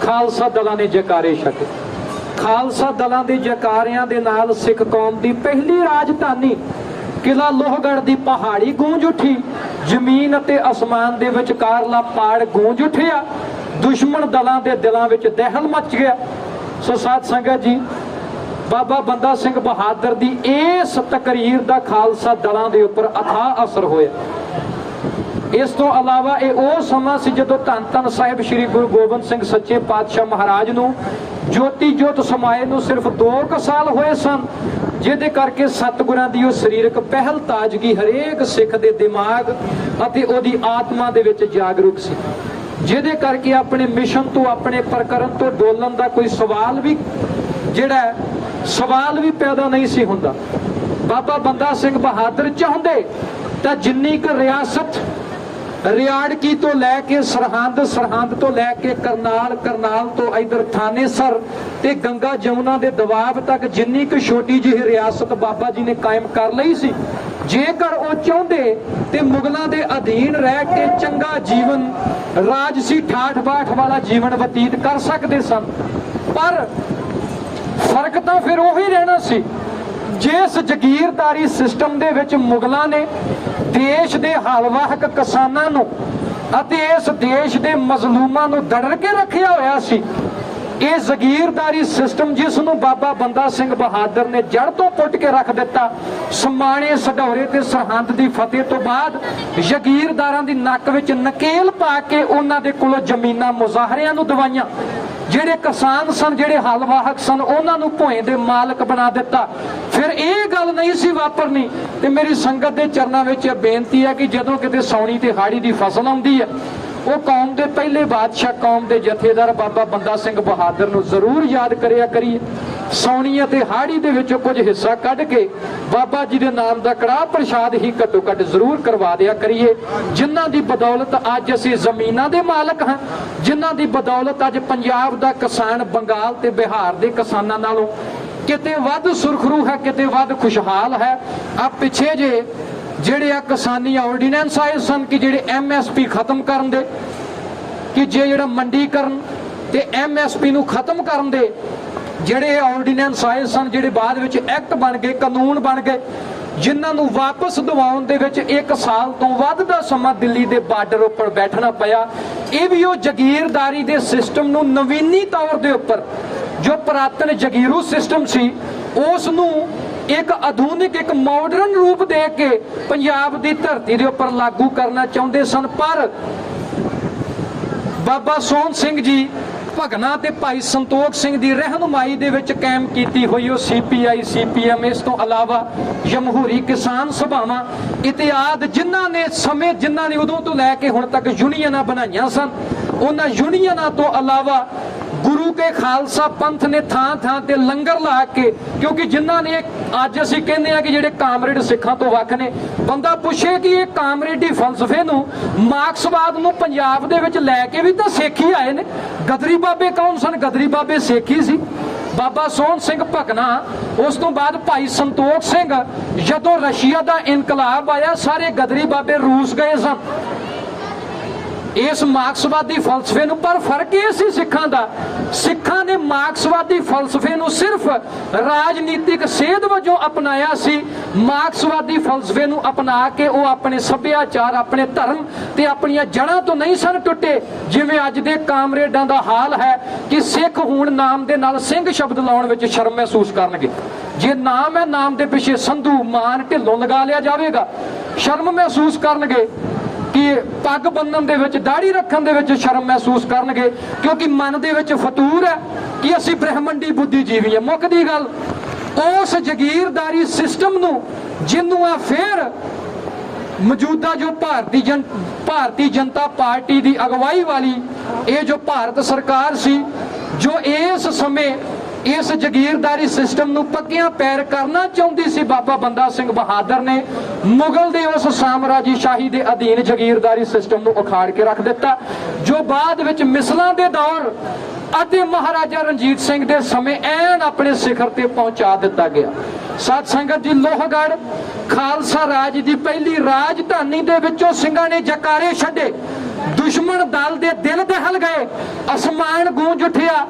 ਖਾਲਸਾ ਦਲਾਂ ਨੇ ਜੈਕਾਰੇ ਛਕੇ। ਖਾਲਸਾ ਦਲਾਂ ਦੇ ਜੈਕਾਰਿਆਂ ਦੇ ਨਾਲ ਸਿੱਖ ਕੌਮ ਦੀ ਪਹਿਲੀ ਰਾਜਧਾਨੀ ਕਿਲਾ ਲੋਹਗੜ੍ਹ ਦੀ ਪਹਾੜੀ ਗੂੰਜ ਉੱਠੀ। ਜ਼ਮੀਨ ਅਤੇ ਅਸਮਾਨ ਦੇ ਵਿਚਕਾਰਲਾ ਪਾੜ ਗੂੰਜ ਉੱਠਿਆ। ਦੁਸ਼ਮਣ ਦਲਾਂ ਦੇ ਦਿਲਾਂ ਵਿੱਚ ਦਹਿਲ ਮਚ ਗਿਆ। ਸੋ ਸਾਧ ਸੰਗਤ ਜੀ, ਬਾਬਾ ਬੰਦਾ ਸਿੰਘ ਬਹਾਦਰ ਦੀ ਇਸ ਤਕਰੀਰ ਦਾ ਖਾਲਸਾ ਦਲਾਂ ਦੇ ਉੱਪਰ ਅਥਾਹ ਅਸਰ ਹੋਇਆ। ਇਸ ਤੋਂ ਇਲਾਵਾ ਇਹ ਉਹ ਸਮਾਂ ਸੀ ਜਦੋਂ ਧੰਨ ਧੰਨ ਸਾਹਿਬ ਸ੍ਰੀ ਗੁਰੂ ਗੋਬਿੰਦ ਸਿੰਘ ਸੱਚੇ ਪਾਤਸ਼ਾਹ ਮਹਾਰਾਜ ਨੂੰ ਜੋਤੀ ਜੋਤ ਸਮਾਏ ਨੂੰ ਸਿਰਫ 2 ਸਾਲ ਹੋਏ ਸਨ, ਜਿਹਦੇ ਕਰਕੇ ਸਤਿਗੁਰਾਂ ਦੀ ਉਹ ਸਰੀਰਕ ਪਹਿਲ ਤਾਜ਼ਗੀ ਹਰੇਕ ਸਿੱਖ ਦੇ ਦਿਮਾਗ ਅਤੇ ਉਹਦੀ ਆਤਮਾ ਦੇ ਵਿੱਚ ਜਾਗਰੂਕ ਸੀ, ਜਿਹਦੇ ਕਰਕੇ ਆਪਣੇ ਮਿਸ਼ਨ ਤੋਂ ਆਪਣੇ ਪ੍ਰਕਰਨ ਤੋਂ ਡੋਲਣ ਦਾ ਕੋਈ ਸਵਾਲ ਵੀ ਪੈਦਾ ਨਹੀਂ ਸੀ ਹੁੰਦਾ। ਬਾਬਾ ਬੰਦਾ ਸਿੰਘ ਬਹਾਦਰ ਚਾਹੁੰਦੇ ਤਾਂ ਜਿੰਨੀ ਕੁ ਰਿਆਸਤ ਰਿਆੜਕੀ ਤੋਂ ਲੈ ਕੇ ਸਰਹੰਦ ਤੋਂ ਲੈ ਕੇ ਕਰਨਾਲ ਤੋਂ ਇਧਰ ਥਾਨੇਸਰ ਤੇ ਗੰਗਾ ਜਮੁਨਾ ਦੇ ਦਬਾਬ ਤੱਕ ਜਿੰਨੀ ਕੁ ਛੋਟੀ ਜਿਹੀ ਰਿਆਸਤ ਬਾਬਾ ਜੀ ਨੇ ਕਾਇਮ ਕਰ ਲਈ ਸੀ, ਜੇਕਰ ਉਹ ਚਾਹੁੰਦੇ ਤੇ ਮੁਗਲਾਂ ਦੇ ਅਧੀਨ ਰਹਿ ਕੇ ਚੰਗਾ ਜੀਵਨ ਰਾਜਸੀ ਠਾਠ ਬਾਠ ਵਾਲਾ ਜੀਵਨ ਬਤੀਤ ਕਰ ਸਕਦੇ ਸਨ। ਪਰ ਫਰਕ ਤਾਂ ਫਿਰ ਉਹੀ ਰਹਿਣਾ ਸੀ, ਜਿਸ ਜ਼ਗੀਰਦਾਰੀ ਸਿਸਟਮ ਦੇ ਵਿੱਚ ਮੁਗਲਾਂ ਨੇ ਦੇਸ਼ ਦੇ ਹਲਵਾਹਕ ਕਿਸਾਨਾਂ ਨੂੰ ਅਤੇ ਇਸ ਦੇਸ਼ ਦੇ ਮਜ਼ਲੂਮਾਂ ਨੂੰ ਦੜੜ ਕੇ ਰੱਖਿਆ ਹੋਇਆ ਸੀ। ਇਹ ਜ਼ਗੀਰਦਾਰੀ ਸਿਸਟਮ ਜਿਸ ਨੂੰ ਬਾਬਾ ਬੰਦਾ ਸਿੰਘ ਬਹਾਦਰ ਨੇ ਜੜ ਤੋਂ ਪੁੱਟ ਕੇ ਰੱਖ ਦਿੱਤਾ। ਸਮਾਣੇ ਸਢੌਰੇ ਤੇ ਸਰਹੰਦ ਦੀ ਫਤਿਹ ਤੋਂ ਬਾਅਦ ਜ਼ਗੀਰਦਾਰਾਂ ਦੀ ਨੱਕ ਵਿੱਚ ਨਕੇਲ ਪਾ ਕੇ ਉਹਨਾਂ ਦੇ ਕੋਲੋਂ ਜ਼ਮੀਨਾਂ ਮੁਜ਼ਾਹਰਿਆਂ ਨੂੰ ਦਵਾਈਆਂ। ਜਿਹੜੇ ਕਿਸਾਨ ਸਨ, ਜਿਹੜੇ ਹਲਵਾਹਕ ਸਨ, ਉਹਨਾਂ ਨੂੰ ਭੋਏ ਦੇ ਮਾਲਕ ਬਣਾ ਦਿੱਤਾ। ਫਿਰ ਇਹ ਗੱਲ ਨਹੀਂ ਸੀ ਵਾਪਰਨੀ। ਤੇ ਮੇਰੀ ਸੰਗਤ ਦੇ ਚਰਨਾਂ ਵਿੱਚ ਬੇਨਤੀ ਹੈ ਕਿ ਜਦੋਂ ਕਿਤੇ ਸਾਉਣੀ ਤੇ ਹਾੜੀ ਦੀ ਫਸਲ ਆਉਂਦੀ ਹੈ, ਉਹ ਕੌਮ ਦੇ ਪਹਿਲੇ ਬਾਦਸ਼ਾਹ ਕੌਮ ਦੇ ਜਥੇਦਾਰ ਬਾਬਾ ਬੰਦਾ ਸਿੰਘ ਬਹਾਦਰ ਨੂੰ ਜ਼ਰੂਰ ਯਾਦ ਕਰਿਆ ਕਰੀਏ। ਸਾਉਣੀ ਅਤੇ ਹਾੜੀ ਦੇ ਵਿੱਚੋਂ ਕੁਝ ਹਿੱਸਾ ਕੱਢ ਕੇ ਬਾਬਾ ਜੀ ਦੇ ਨਾਮ ਦਾ ਕੜਾਹ ਪ੍ਰਸ਼ਾਦ ਹੀ ਘੱਟੋ ਘੱਟ ਜ਼ਰੂਰ ਕਰਵਾ ਦਿਆ ਕਰੀਏ, ਜਿਨ੍ਹਾਂ ਦੀ ਬਦੌਲਤ ਅੱਜ ਅਸੀਂ ਜ਼ਮੀਨਾਂ ਦੇ ਮਾਲਕ ਹਾਂ, ਜਿਨ੍ਹਾਂ ਦੀ ਬਦੌਲਤ ਅੱਜ ਪੰਜਾਬ ਦਾ ਕਿਸਾਨ ਬੰਗਾਲ ਤੇ ਬਿਹਾਰ ਦੇ ਕਿਸਾਨਾਂ ਨਾਲੋਂ ਕਿਤੇ ਵੱਧ ਸੁਰਖਰੂ ਹੈ, ਕਿਤੇ ਵੱਧ ਖੁਸ਼ਹਾਲ ਹੈ। ਆ ਪਿੱਛੇ ਜੇ ਜਿਹੜੇ ਆ ਕਿਸਾਨੀ ਆਰਡੀਨੈਂਸ ਆਏ ਸਨ ਕਿ ਜਿਹੜੇ MSP ਖਤਮ ਕਰਨ ਦੇ, ਕਿ ਜਿਹੜਾ ਮੰਡੀਕਰਨ ਤੇ MSP ਨੂੰ ਖਤਮ ਕਰਨ ਦੇ ਜਿਹੜੇ ਆਰਡੀਨੈਂਸ ਆਏ ਸਨ, ਜਿਹੜੇ ਬਾਅਦ ਵਿੱਚ ਐਕਟ ਬਣ ਗਏ, ਕਾਨੂੰਨ ਬਣ ਗਏ, ਜਿਨ੍ਹਾਂ ਨੂੰ ਵਾਪਸ ਦਿਵਾਉਣ ਦੇ ਵਿੱਚ 1 ਸਾਲ ਤੋਂ ਵੱਧ ਦਾ ਸਮਾਂ ਦਿੱਲੀ ਦੇ ਬਾਰਡਰ ਉੱਪਰ ਬੈਠਣਾ ਪਿਆ। ਇਹ ਵੀ ਉਹ ਜ਼ਗੀਰਦਾਰੀ ਦੇ ਸਿਸਟਮ ਨੂੰ ਨਵੀਨੀ ਤੌਰ ਦੇ ਉੱਪਰ, ਜੋ ਪੁਰਾਤਨ ਜਗੀਰੂ ਸਿਸਟਮ ਸੀ, ਉਸ ਨੂੰ ਇੱਕ ਆਧੁਨਿਕ, ਇੱਕ ਮਾਡਰਨ ਰੂਪ ਦੇ ਕੇ ਪੰਜਾਬ ਦੀ ਧਰਤੀ ਦੇ ਉੱਪਰ ਲਾਗੂ ਕਰਨਾ ਚਾਹੁੰਦੇ ਸਨ। ਪਰ ਬਾਬਾ ਸੋਹਣ ਸਿੰਘ ਜੀ ਭਗਨਾ ਤੇ ਭਾਈ ਸੰਤੋਖ ਸਿੰਘ ਦੀ ਰਹਿਨੁਮਾਈ ਦੇ ਵਿੱਚ ਕਾਇਮ ਕੀਤੀ ਹੋਈ ਉਹ CPI CPM, ਇਸ ਤੋਂ ਇਲਾਵਾ ਜਮਹੂਰੀ ਕਿਸਾਨ ਸਭਾਵਾਂ ਇਤਿਆਦ, ਜਿਨ੍ਹਾਂ ਨੇ ਉਦੋਂ ਤੋਂ ਲੈ ਕੇ ਹੁਣ ਤੱਕ ਯੂਨੀਅਨਾਂ ਬਣਾਈਆਂ ਸਨ, ਉਹਨਾਂ ਯੂਨੀਅਨਾਂ ਤੋਂ ਇਲਾਵਾ ਗੁਰੂ ਕੇ ਖਾਲਸਾ ਪੰਥ ਨੇ ਥਾਂ ਥਾਂ ਤੇ ਲੰਗਰ ਲਾ ਕੇ, ਕਿਉਂਕਿ ਜਿਨ੍ਹਾਂ ਨੇ ਅੱਜ ਅਸੀਂ ਕਹਿੰਦੇ ਆ ਕਿ ਜਿਹੜੇ ਕਾਮਰੇਡ ਸਿੱਖਾਂ ਤੋਂ ਵੱਖ ਨੇ, ਬੰਦਾ ਪੁੱਛੇ ਕਿ ਇਹ ਕਾਮਰੇਡੀ ਫਲਸਫੇ ਨੂੰ, ਮਾਰਕਸਵਾਦ ਨੂੰ ਪੰਜਾਬ ਦੇ ਵਿੱਚ ਲੈ ਕੇ ਵੀ ਤਾਂ ਸਿੱਖ ਹੀ ਆਏ ਨੇ। ਗਦਰੀ ਬਾਬੇ ਕੌਣ ਸਨ? ਗਦਰੀ ਬਾਬੇ ਸਿੱਖ ਹੀ ਸੀ। ਬਾਬਾ ਸੋਹਣ ਸਿੰਘ ਭਕਨਾ, ਉਸ ਤੋਂ ਬਾਅਦ ਭਾਈ ਸੰਤੋਖ ਸਿੰਘ, ਜਦੋਂ ਰਸ਼ੀਆ ਦਾ ਇਨਕਲਾਬ ਆਇਆ ਸਾਰੇ ਗਦਰੀ ਬਾਬੇ ਰੂਸ ਗਏ ਸਨ ਇਸ ਮਾਰਕਸਵਾਦੀ ਫਲਸਫੇ ਨੂੰ। ਪਰ ਫਰਕ ਇਹ ਸੀ ਸਿੱਖਾਂ ਦਾ, ਸਿੱਖਾਂ ਨੇ ਮਾਰਕਸਵਾਦੀ ਫਲਸਫੇ ਨੂੰ ਸਿਰਫ ਰਾਜਨੀਤਿਕ ਸੇਧ ਵਜੋਂ ਅਪਣਾਇਆ ਸੀ। ਮਾਰਕਸਵਾਦੀ ਫਲਸਫੇ ਨੂੰ ਅਪਣਾ ਕੇ ਉਹ ਆਪਣੇ ਸੱਭਿਆਚਾਰ, ਆਪਣੇ ਧਰਮ ਤੇ ਆਪਣੀਆਂ ਜੜ੍ਹਾਂ ਤੋਂ ਨਹੀਂ ਸਨ ਟੁੱਟੇ, ਜਿਵੇਂ ਅੱਜ ਦੇ ਕਾਮਰੇਡਾਂ ਦਾ ਹਾਲ ਹੈ ਕਿ ਸਿੱਖ ਹੋਣ ਨਾਮ ਦੇ ਨਾਲ ਸਿੰਘ ਸ਼ਬਦ ਲਾਉਣ ਵਿੱਚ ਸ਼ਰਮ ਮਹਿਸੂਸ ਕਰਨਗੇ। ਜੇ ਨਾਮ ਹੈ, ਨਾਮ ਦੇ ਪਿੱਛੇ ਸੰਧੂ, ਮਾਨ, ਢਿੱਲੋਂ ਲਗਾ ਲਿਆ ਜਾਵੇਗਾ, ਸ਼ਰਮ ਮਹਿਸੂਸ ਕਰਨਗੇ। ਕਿ ਪੱਗ ਬੰਨਣ ਦੇ ਵਿੱਚ, ਦਾੜੀ ਰੱਖਣ ਦੇ ਵਿੱਚ ਸ਼ਰਮ ਮਹਿਸੂਸ ਕਰਨਗੇ, ਕਿਉਂਕਿ ਮਨ ਦੇ ਵਿੱਚ ਫਤੂਰ ਹੈ ਕਿ ਅਸੀਂ ਬ੍ਰਹਮੰਡੀ ਬੁੱਧੀਜੀਵੀ ਹਾਂ। ਮੁੱਕਦੀ ਗੱਲ, ਉਸ ਜ਼ਗੀਰਦਾਰੀ ਸਿਸਟਮ ਨੂੰ, ਜਿਹਨੂੰ ਆ ਫੇਰ ਮੌਜੂਦਾ ਜੋ ਭਾਰਤੀ ਜਨਤਾ ਪਾਰਟੀ ਦੀ ਅਗਵਾਈ ਵਾਲੀ ਇਹ ਜੋ ਭਾਰਤ ਸਰਕਾਰ ਸੀ, ਜੋ ਇਸ ਸਮੇਂ ਇਸ ਜ਼ਗੀਰਦਾਰੀ ਸਿਸਟਮ ਨੂੰ ਪੱਕਿਆਂ ਪੈਰ ਕਰਨਾ ਚਾਹੁੰਦੀ ਸੀ ਬਾਬਾ ਬੰਦਾ ਸਿੰਘ ਬਹਾਦਰ ਨੇ ਮੁਗਲ ਦੇ ਉਸ ਸਾਮਰਾਜੀ ਸ਼ਾਹੀ ਦੇ ਅਧੀਨ ਜ਼ਗੀਰਦਾਰੀ ਸਿਸਟਮ ਨੂੰ ਉਖਾੜ ਕੇ ਰੱਖ ਦਿੱਤਾ, ਜੋ ਬਾਅਦ ਵਿੱਚ ਮਿਸਲਾਂ ਦੇ ਦੌਰ ਅਤੇ ਮਹਾਰਾਜਾ ਰਣਜੀਤ ਸਿੰਘ ਦੇ ਸਮੇਂ ਐਨ ਆਪਣੇ ਸਿਖਰ ਤੇ ਪਹੁੰਚਾ ਦਿੱਤਾ ਗਿਆ। ਸਾਧ ਸੰਗਤ ਜੀ, ਲੋਹਗੜ੍ਹ ਖਾਲਸਾ ਰਾਜ ਦੀ ਪਹਿਲੀ ਰਾਜਧਾਨੀ ਦੇ ਵਿੱਚੋਂ ਸਿੰਘਾਂ ਨੇ ਜਕਾਰੇ ਛੱਡੇ, ਦੁਸ਼ਮਣ ਦਲ ਦੇ ਦਿਲ ਦਹਿਲ ਗਏ, ਅਸਮਾਨ ਗੂੰਜ ਉੱਠਿਆ।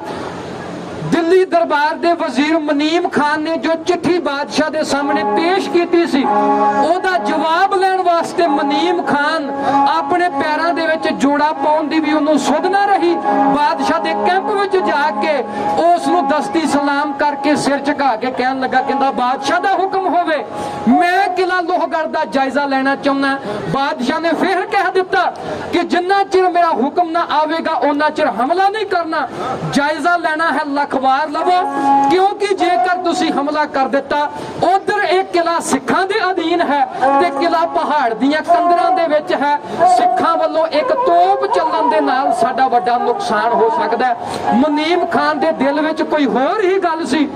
ਦਿੱਲੀ ਦਰਬਾਰ ਦੇ ਵਜ਼ੀਰ ਮਨੀਮ ਖਾਨ ਨੇ ਜੋ ਚਿੱਠੀ ਬਾਦਸ਼ਾਹ ਦੇ ਸਾਹਮਣੇ ਪੇਸ਼ ਕੀਤੀ ਸੀ, ਉਹਦਾ ਜਵਾਬ ਲੈਣ ਵਾਸਤੇ ਮਨੀਮ ਖਾਨ ਆਪਣੇ ਪੈਰਾਂ ਦੇ ਵਿੱਚ ਜੋੜਾ ਪਾਉਣ ਦੀ ਵੀ ਉਹਨੂੰ ਸੁੱਧ ਨਾ ਰਹੀ। ਬਾਦਸ਼ਾਹ ਦੇ ਕੈਂਪ ਵਿੱਚ ਜਾ ਕੇ ਉਸ ਨੂੰ ਦਸਤੀ ਸਲਾਮ ਕਰਕੇ ਸਿਰ ਝੁਕਾ ਕੇ ਕਹਿਣ ਲੱਗਾ, ਕਹਿੰਦਾ ਬਾਦਸ਼ਾਹ ਦਾ ਹੁਕਮ ਹੋਵੇ, ਮੈਂ ਕਿਲਾ ਲੋਹਗੜ੍ਹ ਦਾ ਜਾਇਜ਼ਾ ਲੈਣਾ ਚਾਹੁੰਦਾ। ਬਾਦਸ਼ਾਹ ਨੇ ਫਿਰ ਕਹਿ ਦਿੱਤਾ ਕਿ ਜਿੰਨਾ ਚਿਰ ਮੇਰਾ ਹੁਕਮ ਨਾ ਆਵੇਗਾ ਉਹਨਾਂ ਚਿਰ ਹਮਲਾ ਨਹੀਂ ਕਰਨਾ, ਜਾਇਜ਼ਾ ਲੈਣਾ ਹੈ ਲੱਖ ਵਾਰ ਲਵੋ, ਕਿਉਂਕਿ ਜੇਕਰ ਤੁਸੀਂ ਹਮਲਾ ਕਰ ਦਿੱਤਾ, ਉਧਰ ਇਹ ਕਿਲਾ ਸਿੱਖਾਂ ਦੇ ਅਧੀਨ ਹੈ ਤੇ ਕਿਲਾ ਪਹਾੜ ਦੀਆਂ ਕੰਦਰਾਂ ਦੇ ਵਿੱਚ ਹੈ, ਸਿੱਖਾਂ ਵੱਲੋਂ ਇੱਕ ਤੋਪ ਚੱਲਣ ਦੇ ਨਾਲ ਸਾਡਾ ਵੱਡਾ ਨੁਕਸਾਨ ਹੋ ਸਕਦਾ ਹੈ। ਮਨੀਮ ਖਾਨ ਦੇ ਦਿਲ ਵਿੱਚ ਕੋਈ ਹੋਰ ਹੀ ਗੱਲ ਸੀ।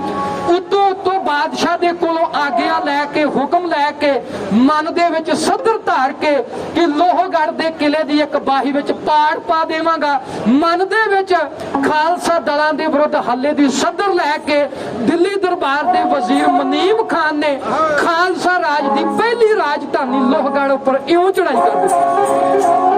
ਉਤੋਂ ਬਾਦਸ਼ਾਹ ਦੇ ਕੋਲੋਂ ਆਗਿਆ ਲੈ ਕੇ, ਹੁਕਮ ਲੈ ਕੇ, ਮਨ ਦੇ ਵਿੱਚ ਸੱਧਰ ਧਾਰ ਕੇ ਕਿ ਲੋਹਗੜ੍ਹ ਦੇ ਕਿਲੇ ਦੀ ਇੱਕ ਬਾਹੀ ਵਿੱਚ ਪਾੜ ਪਾ ਦੇਵਾਂਗਾ, ਮਨ ਦੇ ਵਿੱਚ ਖਾਲਸਾ ਦਲਾਂ ਦੇ ਵਿਰੁੱਧ ਹੱਲੇ ਦੀ ਸੱਧਰ ਲੈ ਕੇ ਦਿੱਲੀ ਦਰਬਾਰ ਦੇ ਵਜ਼ੀਰ ਮਨੀਮ ਖਾਨ ਨੇ ਖਾਲਸਾ ਰਾਜ ਦੀ ਪਹਿਲੀ ਰਾਜਧਾਨੀ ਲੋਹਗੜ੍ਹ ਉੱਪਰ ਇਉਂ ਚੜਾਈ ਕਰ ਦਿੱਤੀ।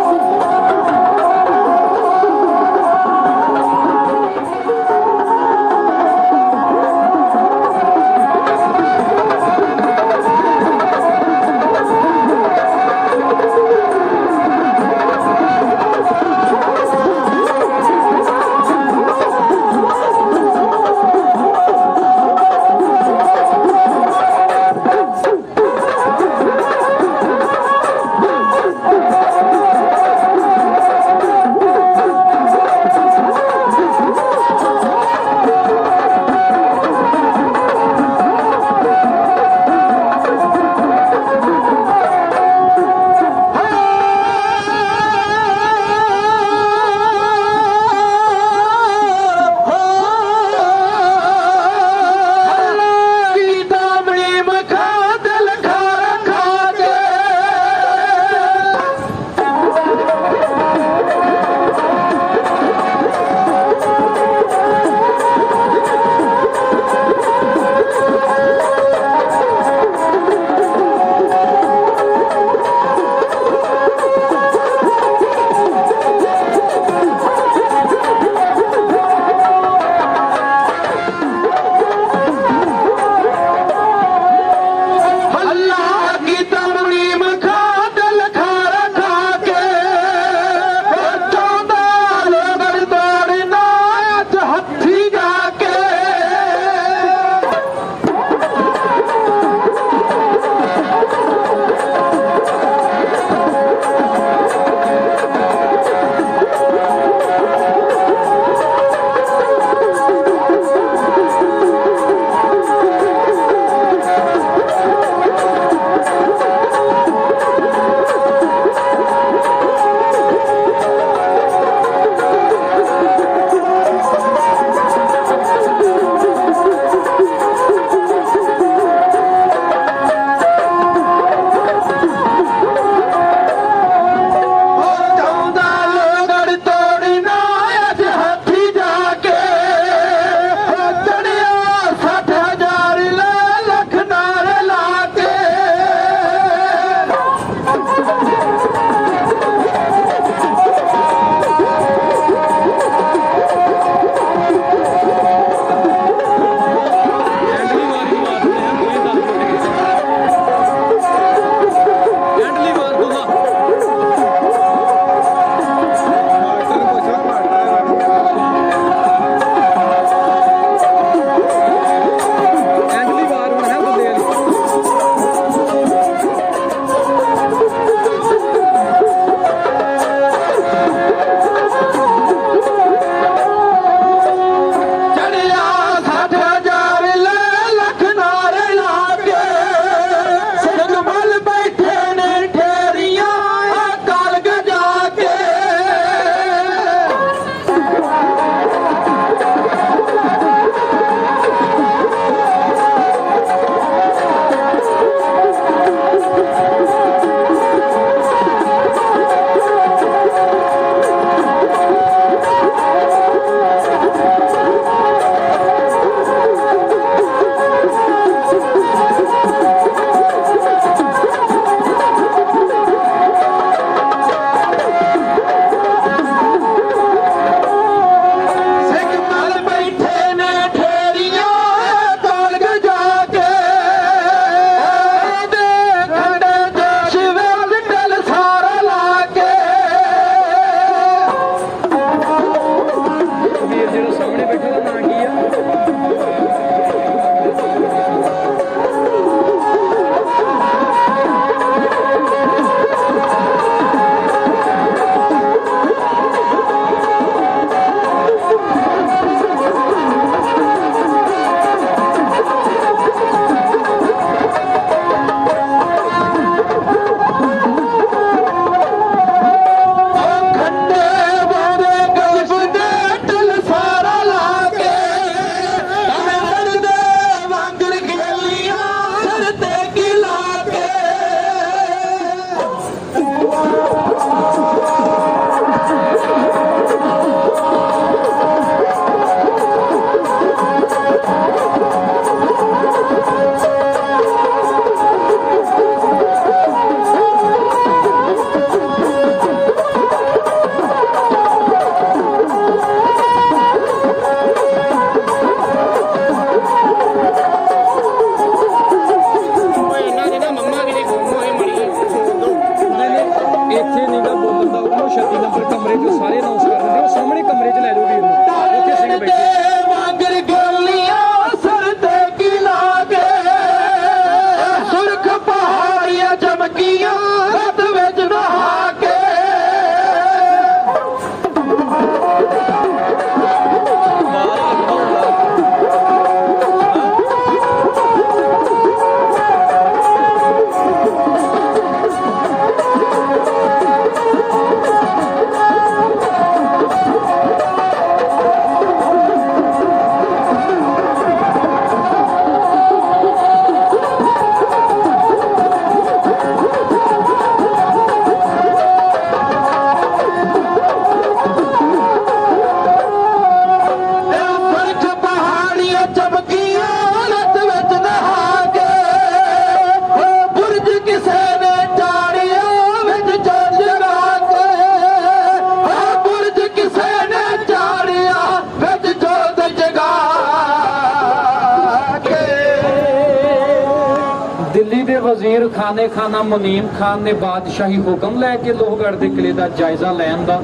ਫਲਾਣੇ ਖਾਨਾ ਮੁਨੀਮ ਖਾਨ ਨੇ ਬਾਦਸ਼ਾਹੀ ਹੁਕਮ ਲੈ ਕੇ ਲੋਹਗੜ੍ਹ ਦੇ ਕਿਲੇ ਦਾ ਜਾਇਜ਼ਾ ਲੈਣ ਦਾ,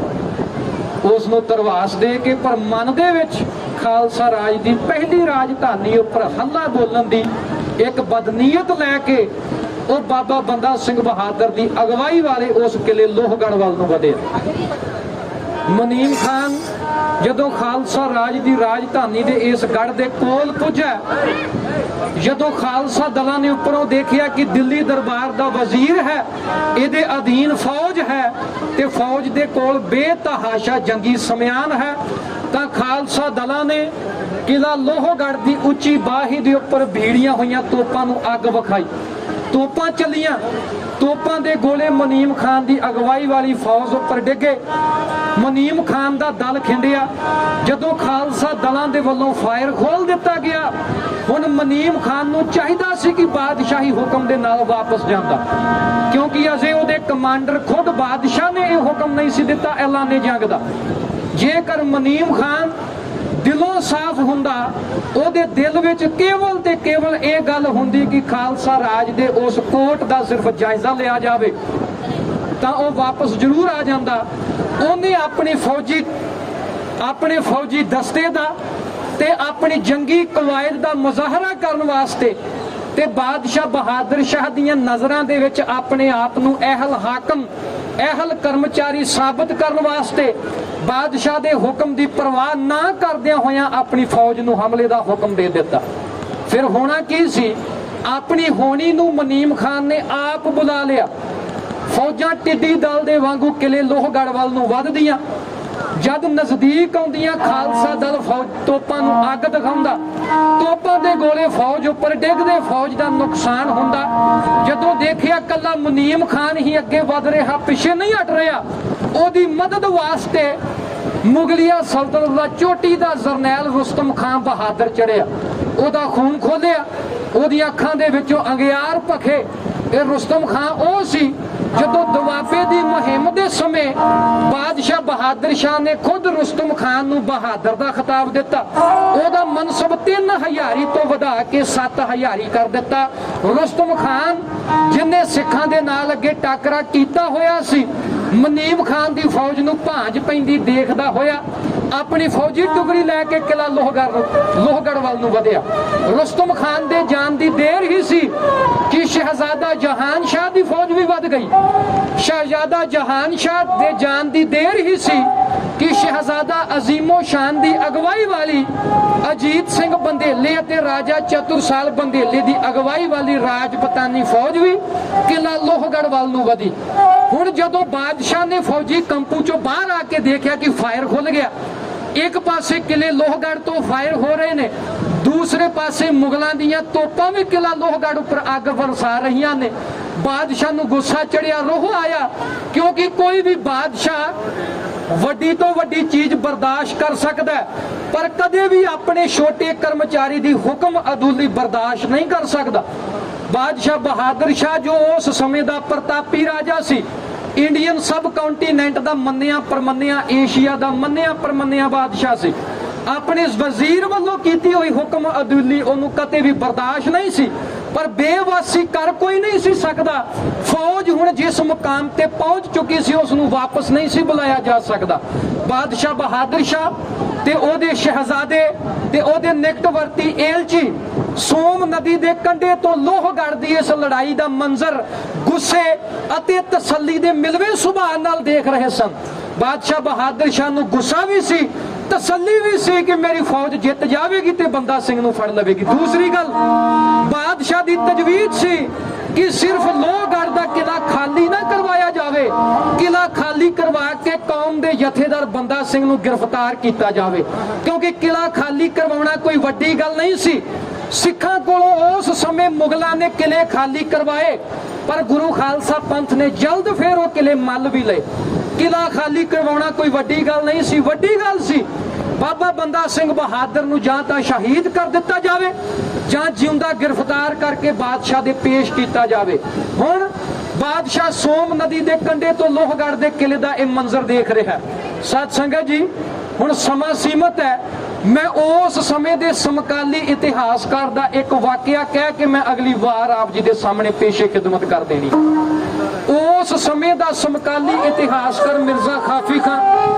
ਉਸ ਨੂੰ ਧਰਵਾਸ ਦੇ ਕੇ, ਪਰ ਮਨ ਦੇ ਵਿੱਚ ਖਾਲਸਾ ਰਾਜ ਦੀ ਪਹਿਲੀ ਰਾਜਧਾਨੀ ਉੱਪਰ ਹੱਲਾ ਬੋਲਣ ਦੀ ਇੱਕ ਬਦਨੀਅਤ ਲੈ ਕੇ ਉਹ ਬਾਬਾ ਬੰਦਾ ਸਿੰਘ ਬਹਾਦਰ ਦੀ ਅਗਵਾਈ ਵਾਲੇ ਉਸ ਕਿਲੇ ਲੋਹਗੜ੍ਹ ਵੱਲ ਨੂੰ ਵਧਿਆ। ਮੁਨੀਮ ਖਾਨ ਜਦੋਂ ਖਾਲਸਾ ਰਾਜ ਦੀ ਰਾਜਧਾਨੀ ਦੇ ਇਸ ਗੜ੍ਹ ਦੇ ਕੋਲ ਪੁੱਜਾ, ਜਦੋਂ ਖਾਲਸਾ ਦਲਾਂ ਨੇ ਉੱਪਰੋਂ ਦੇਖਿਆ ਕਿ ਦਿੱਲੀ ਦਰਬਾਰ ਦਾ ਵਜ਼ੀਰ ਹੈ, ਇਹਦੇ ਅਧੀਨ ਫੌਜ ਹੈ ਤੇ ਫੌਜ ਦੇ ਕੋਲ ਬੇਤਹਾਸ਼ਾ ਜੰਗੀ ਸਮਿਆਨ ਹੈ, ਤਾਂ ਖਾਲਸਾ ਦਲਾਂ ਨੇ ਕਿਲਾ ਲੋਹਗੜ੍ਹ ਦੀ ਉੱਚੀ ਬਾਹੀ ਦੇ ਉੱਪਰ ਭੀੜੀਆਂ ਹੋਈਆਂ ਤੋਪਾਂ ਨੂੰ ਅੱਗ ਵਿਖਾਈ। ਤੋਪਾਂ ਚੱਲੀਆਂ, ਤੋਪਾਂ ਦੇ ਗੋਲੇ ਮੁਨੀਮ ਖਾਨ ਦੀ ਅਗਵਾਈ ਵਾਲੀ ਫੌਜ ਉੱਪਰ ਡਿੱਗੇ। ਮੁਨੀਮ ਖਾਨ ਦਾ ਦਲ ਖਿੰਡਿਆ। ਜਦੋਂ ਖਾਲਸਾ ਦਲਾਂ ਦੇ ਵੱਲੋਂ ਫਾਇਰ ਖੋਲ ਦਿੱਤਾ ਗਿਆ, ਹੁਣ ਮੁਨੀਮ ਖਾਨ ਨੂੰ ਚਾਹੀਦਾ ਸੀ ਕਿ ਬਾਦਸ਼ਾਹੀ ਹੁਕਮ ਦੇ ਨਾਲ ਵਾਪਸ ਜਾਂਦਾ, ਕਿਉਂਕਿ ਅਜੇ ਉਹਦੇ ਕਮਾਂਡਰ ਖੁਦ ਬਾਦਸ਼ਾਹ ਨੇ ਇਹ ਹੁਕਮ ਨਹੀਂ ਸੀ ਦਿੱਤਾ ਐਲਾਨੇ ਜੰਗ ਦਾ। ਜੇਕਰ ਮੁਨੀਮ ਖਾਨ ਦਿਲੋਂ ਸਾਫ਼ ਹੁੰਦਾ, ਉਹਦੇ ਦਿਲ ਵਿੱਚ ਕੇਵਲ ਤੇ ਕੇਵਲ ਇਹ ਗੱਲ ਹੁੰਦੀ ਕਿ ਖਾਲਸਾ ਰਾਜ ਦੇ ਉਸ ਕੋਟ ਦਾ ਸਿਰਫ ਜਾਇਜ਼ਾ ਲਿਆ ਜਾਵੇ, ਤਾਂ ਉਹ ਵਾਪਸ ਜ਼ਰੂਰ ਆ ਜਾਂਦਾ। ਉਹਨੇ ਆਪਣੇ ਫੌਜੀ ਦਸਤੇ ਦਾ ਤੇ ਆਪਣੀ ਜੰਗੀ ਕਵਾਇਦ ਦਾ ਮੁਜ਼ਾਹਰਾ ਕਰਨ ਵਾਸਤੇ ਤੇ ਬਾਦਸ਼ਾਹ ਬਹਾਦਰ ਸ਼ਾਹ ਦੀਆਂ ਨਜ਼ਰਾਂ ਦੇ ਵਿੱਚ ਆਪਣੇ ਆਪ ਨੂੰ ਅਹਿਲ ਹਾਕਮ, ਅਹਿਲ ਕਰਮਚਾਰੀ ਸਾਬਤ ਕਰਨ ਵਾਸਤੇ ਬਾਦਸ਼ਾਹ ਦੇ ਹੁਕਮ ਦੀ ਪਰਵਾਹ ਨਾ ਕਰਦਿਆਂ ਹੋਇਆਂ ਆਪਣੀ ਫੌਜ ਨੂੰ ਹਮਲੇ ਦਾ ਹੁਕਮ ਦੇ ਦਿੱਤਾ। ਫਿਰ ਹੋਣਾ ਕੀ ਸੀ, ਆਪਣੀ ਹੋਣੀ ਨੂੰ ਮੁਨੀਮ ਖਾਨ ਨੇ ਆਪ ਬੁਲਾ ਲਿਆ। ਫੌਜਾਂ ਟਿੱਡੀ ਦਲ ਦੇ ਵਾਂਗੂ ਕਿਲੇ ਲੋਹਗੜ੍ਹ ਵੱਲ ਨੂੰ ਵੱਧਦੀਆਂ। ਜਦ ਨਜ਼ਦੀਕ ਆਉਂਦੀਆਂ, ਖਾਲਸਾ ਦਲ ਫੌਜ ਤੋਪਾਂ ਨੂੰ ਅੱਗ ਦਿਖਾਉਂਦਾ, ਤੋਪਾਂ ਦੇ ਗੋਲੇ ਫੌਜ ਉੱਪਰ ਡਿੱਗਦੇ, ਫੌਜ ਦਾ ਨੁਕਸਾਨ ਹੁੰਦਾ। ਜਦੋਂ ਦੇਖਿਆ ਕੱਲਾ ਮੁਨੀਮ ਖਾਨ ਹੀ ਅੱਗੇ ਵੱਧ ਰਿਹਾ, ਪਿੱਛੇ ਨਹੀਂ ਹਟ ਰਿਹਾ, ਉਹਦੀ ਮਦਦ ਵਾਸਤੇ ਮੁਗਲਿਆ ਸਲਤਨਤ ਦਾ ਚੋਟੀ ਦਾ ਜਰਨੈਲ ਰੁਸਤਮ ਖਾਨ ਬਹਾਦਰ ਚੜਿਆ। ਉਹਦਾ ਖੂਨ ਖੋਲਿਆ, ਉਹਦੀਆਂ ਅੱਖਾਂ ਦੇ ਵਿੱਚੋਂ ਅੰਗਿਆਰ ਭਖੇ। ਇਹ ਰੁਸਤਮ ਖਾਨ ਉਹ ਸੀ ਜਦੋਂ ਦੁਆਬੇ ਦੀ ਮੁਹਿੰਮ ਦੇ ਸਮੇਂ ਬਾਦਸ਼ਾਹ ਬਹਾਦਰ ਸ਼ਾਹ ਨੇ ਖੁਦ ਰੁਸਤਮ ਖਾਨ ਨੂੰ ਬਹਾਦਰ ਦਾ ਖਿਤਾਬ ਦਿੱਤਾ। ਉਹਦਾ ਮਨਸਬ 3000 ਤੋਂ ਵਧਾ ਕੇ 7000 ਕਰ ਦਿੱਤਾ। ਰੁਸਤਮ ਖਾਨ ਜਿਨੇ ਸਿੱਖਾਂ ਦੇ ਨਾਲ ਅੱਗੇ ਟਾਕਰਾ ਕੀਤਾ ਹੋਇਆ ਸੀ, ਮੁਨੀਮ ਖਾਨ ਦੀ ਫੌਜ ਨੂੰ ਭਾਂਜ ਪੈਂਦੀ ਦੇਖਦਾ ਹੋਇਆ ਆਪਣੀ ਫੌਜੀ ਟੁਕੜੀ ਲੈ ਕੇ ਕਿਲਾ ਲੋਹਗੜ੍ਹ ਵੱਲ ਨੂੰ ਵਧਿਆ। ਰੁਸਤਮ ਖਾਨ ਦੇ ਜਾਣ ਦੀ ਦੇਰ ਹੀ ਸੀ ਕਿ ਸ਼ਹਿਜ਼ਾਦਾ ਜਹਾਨ ਸ਼ਾਹ ਦੀ ਫੌਜ ਵੀ ਵੱਧ ਗਈ। ਸ਼ਹਿਜ਼ਾਦਾ ਜਹਾਨ ਸ਼ਾਹ ਦੇ ਜਾਣ ਦੀ ਦੇਰ ਹੀ ਸੀ ਕਿ ਸ਼ਹਿਜ਼ਾਦਾ ਅਜ਼ੀਮੋ ਸ਼ਾਨ ਦੀ ਅਗਵਾਈ ਵਾਲੀ ਅਜੀਤ ਸਿੰਘ ਬੰਦੇਲੇ ਅਤੇ ਰਾਜਾ ਚਤੁਰਸਾਲ ਬੰਦੇਲੇ ਦੀ ਅਗਵਾਈ ਵਾਲੀ ਰਾਜਪਤਾਨੀ ਫੌਜ ਵੀ ਕਿਲਾ ਲੋਹਗੜ੍ਹ ਵੱਲ ਨੂੰ ਵਧੀ। ਹੁਣ ਜਦੋਂ ਬਾਦਸ਼ਾਹ ਨੇ ਫੌਜੀ ਕੰਪੂ ਚੋਂ ਬਾਹਰ ਆ ਕੇ ਦੇਖਿਆ ਕਿ ਫਾਇਰ ਖੁੱਲ ਗਿਆ, ਇੱਕ ਪਾਸੇ ਕਿਲੇ ਲੋਹਗੜ੍ਹ ਤੋਂ ਫਾਇਰ ਹੋ ਰਹੇ ਨੇ, ਦੂਸਰੇ ਪਾਸੇ ਮੁਗਲਾਂ ਦੀਆਂ ਤੋਪਾਂ ਵੀ ਕਿਲਾ ਲੋਹਗੜ੍ਹ ਉੱਪਰ ਅੱਗ ਵਰਸਾ ਰਹੀਆਂ ਨੇ। ਬਾਦਸ਼ਾਹ ਨੂੰ ਗੁੱਸਾ ਚੜਿਆ, ਰੋਹ ਆਇਆ, ਕਿਉਂਕਿ ਕੋਈ ਵੀ ਬਾਦਸ਼ਾਹ ਵੱਡੀ ਤੋਂ ਵੱਡੀ ਚੀਜ਼ ਬਰਦਾਸ਼ਤ ਕਰ ਸਕਦਾ, ਪਰ ਕਦੇ ਵੀ ਆਪਣੇ ਛੋਟੇ ਕਰਮਚਾਰੀ ਦੀ ਹੁਕਮ ਅਦੂਲੀ ਬਰਦਾਸ਼ਤ ਨਹੀਂ ਕਰ ਸਕਦਾ। ਬਾਦਸ਼ਾਹ ਬਹਾਦਰ ਸ਼ਾਹ ਜੋ ਉਸ ਸਮੇਂ ਦਾ ਪ੍ਰਤਾਪੀ ਰਾਜਾ ਸੀ, ਇੰਡੀਅਨ ਸਬ ਕੰਟੀਨੈਂਟ ਦਾ ਮੰਨਿਆ ਪਰਮੰਨਿਆ, ਏਸ਼ੀਆ ਦਾ ਮੰਨਿਆ ਪਰਮੰਨਿਆ ਬਾਦਸ਼ਾਹ ਸੀ, ਆਪਣੇ ਵਜ਼ੀਰ ਵੱਲੋਂ ਕੀਤੀ ਹੋਈ ਹੁਕਮ ਅਦੂਲੀ ਉਹਨੂੰ ਕਦੇ ਵੀ ਬਰਦਾਸ਼ਤ ਨਹੀਂ ਸੀ, ਪਰ ਬੇਵਾਸੀ ਕਰ ਕੋਈ ਨਹੀਂ ਸੀ ਸਕਦਾ। ਫੌਜ ਹੁਣ ਜਿਸ ਮੁਕਾਮ ਤੇ ਪਹੁੰਚ ਚੁੱਕੀ ਸੀ, ਉਸ ਨੂੰ ਵਾਪਸ ਨਹੀਂ ਸੀ ਬੁਲਾਇਆ ਜਾ ਸਕਦਾ। ਬਾਦਸ਼ਾਹ ਬਹਾਦਰ ਸ਼ਾਹ ਤੇ ਉਹਦੇ ਸ਼ਹਿਜ਼ਾਦੇ ਤੇ ਉਹਦੇ ਨਿਕਟਵਰਤੀ ਏਲਚੀ ਸੋਮ ਨਦੀ ਦੇ ਕੰਢੇ ਤੋਂ ਲੋਹਗੜ੍ਹ ਦੀ ਇਸ ਲੜਾਈ ਦਾ ਮੰਜ਼ਰ ਗੁੱਸੇ ਅਤੇ ਤਸੱਲੀ ਦੇ ਮਿਲਵੇਂ ਸੁਭਾਅ ਨਾਲ ਦੇਖ ਰਹੇ ਸਨ। ਬਾਦਸ਼ਾਹ ਬਹਾਦਰ ਸ਼ਾਹ ਨੂੰ ਗੁੱਸਾ ਵੀ ਸੀ, ਤਸੱਲੀ ਵੀ ਸੀ ਕਿ ਮੇਰੀ ਫੌਜ ਜਿੱਤ ਜਾਵੇਗੀ ਤੇ ਬੰਦਾ ਸਿੰਘ ਨੂੰ ਫੜ ਲਵੇਗੀ। ਦੂਸਰੀ ਗੱਲ, ਬਾਦਸ਼ਾਹ ਦੀ ਤਜਵੀਜ਼ ਸੀ ਕਿ ਸਿਰਫ ਲੋਹਗੜ੍ਹ ਦਾ ਕਿਲਾ ਖਾਲੀ ਨਾ ਕਰਵਾਇਆ ਜਾਵੇ, ਕਿਲਾ ਖਾਲੀ ਕਰਵਾ ਕੇ ਕੌਮ ਦੇ ਜਥੇਦਾਰ ਬੰਦਾ ਸਿੰਘ ਨੂੰ ਗ੍ਰਿਫਤਾਰ ਕੀਤਾ ਜਾਵੇ, ਕਿਉਂਕਿ ਕਿਲਾ ਖਾਲੀ ਕਰਵਾਉਣਾ ਕੋਈ ਵੱਡੀ ਗੱਲ ਨਹੀਂ ਸੀ। ਸਿੱਖਾਂ ਕੋਲੋਂ ਉਸ ਸਮੇਂ ਮੁਗਲਾਂ ਨੇ ਕਿਲੇ ਖਾਲੀ ਕਰਵਾਏ, ਪਰ ਗੁਰੂ ਖਾਲਸਾ ਪੰਥ ਨੇ ਜਲਦ ਫਿਰ ਉਹ ਕਿਲੇ ਮੱਲ ਵੀ ਲਏ। ਕਿਲਾ ਖਾਲੀ ਕਰਵਾਉਣਾ ਕੋਈ ਵੱਡੀ ਗੱਲ ਨਹੀਂ ਸੀ, ਵੱਡੀ ਗੱਲ ਸੀ ਬਾਬਾ ਬੰਦਾ ਸਿੰਘ ਬਹਾਦਰ ਨੂੰ ਜਾਂ ਤਾਂ ਸ਼ਹੀਦ ਕਰ ਦਿੱਤਾ ਜਾਵੇ ਜਾਂ ਜਿਉਂਦਾ ਗ੍ਰਿਫਤਾਰ ਕਰਕੇ ਬਾਦਸ਼ਾਹ ਦੇ ਪੇਸ਼ ਕੀਤਾ ਜਾਵੇ। ਹੁਣ ਬਾਦਸ਼ਾਹ ਸੋਮ ਨਦੀ ਦੇ ਕੰਢੇ ਤੋਂ ਲੋਹਗੜ੍ਹ ਦੇ ਕਿਲੇ ਦਾ ਇਹ ਮੰਜ਼ਰ ਦੇਖ ਰਿਹਾ। ਸਤ ਸੰਗਤ ਜੀ, ਹੁਣ ਸਮਾਂ ਸੀਮਤ ਹੈ, ਮੈਂ ਉਸ ਸਮੇਂ ਦੇ ਸਮਕਾਲੀ ਇਤਿਹਾਸਕਾਰ ਦਾ ਇੱਕ ਵਾਕਿਆ ਕਹਿ ਕੇ ਮੈਂ ਅਗਲੀ ਵਾਰ ਆਪ ਜੀ ਦੇ ਸਾਹਮਣੇ ਪੇਸ਼ੇ ਖਿਦਮਤ ਕਰ ਦੇਣੀ। ਉਸ ਸਮੇਂ ਦਾ ਸਮਕਾਲੀ ਇਤਿਹਾਸਕਾਰ ਮਿਰਜ਼ਾ ਕਾਫੀ ਖਾਨ,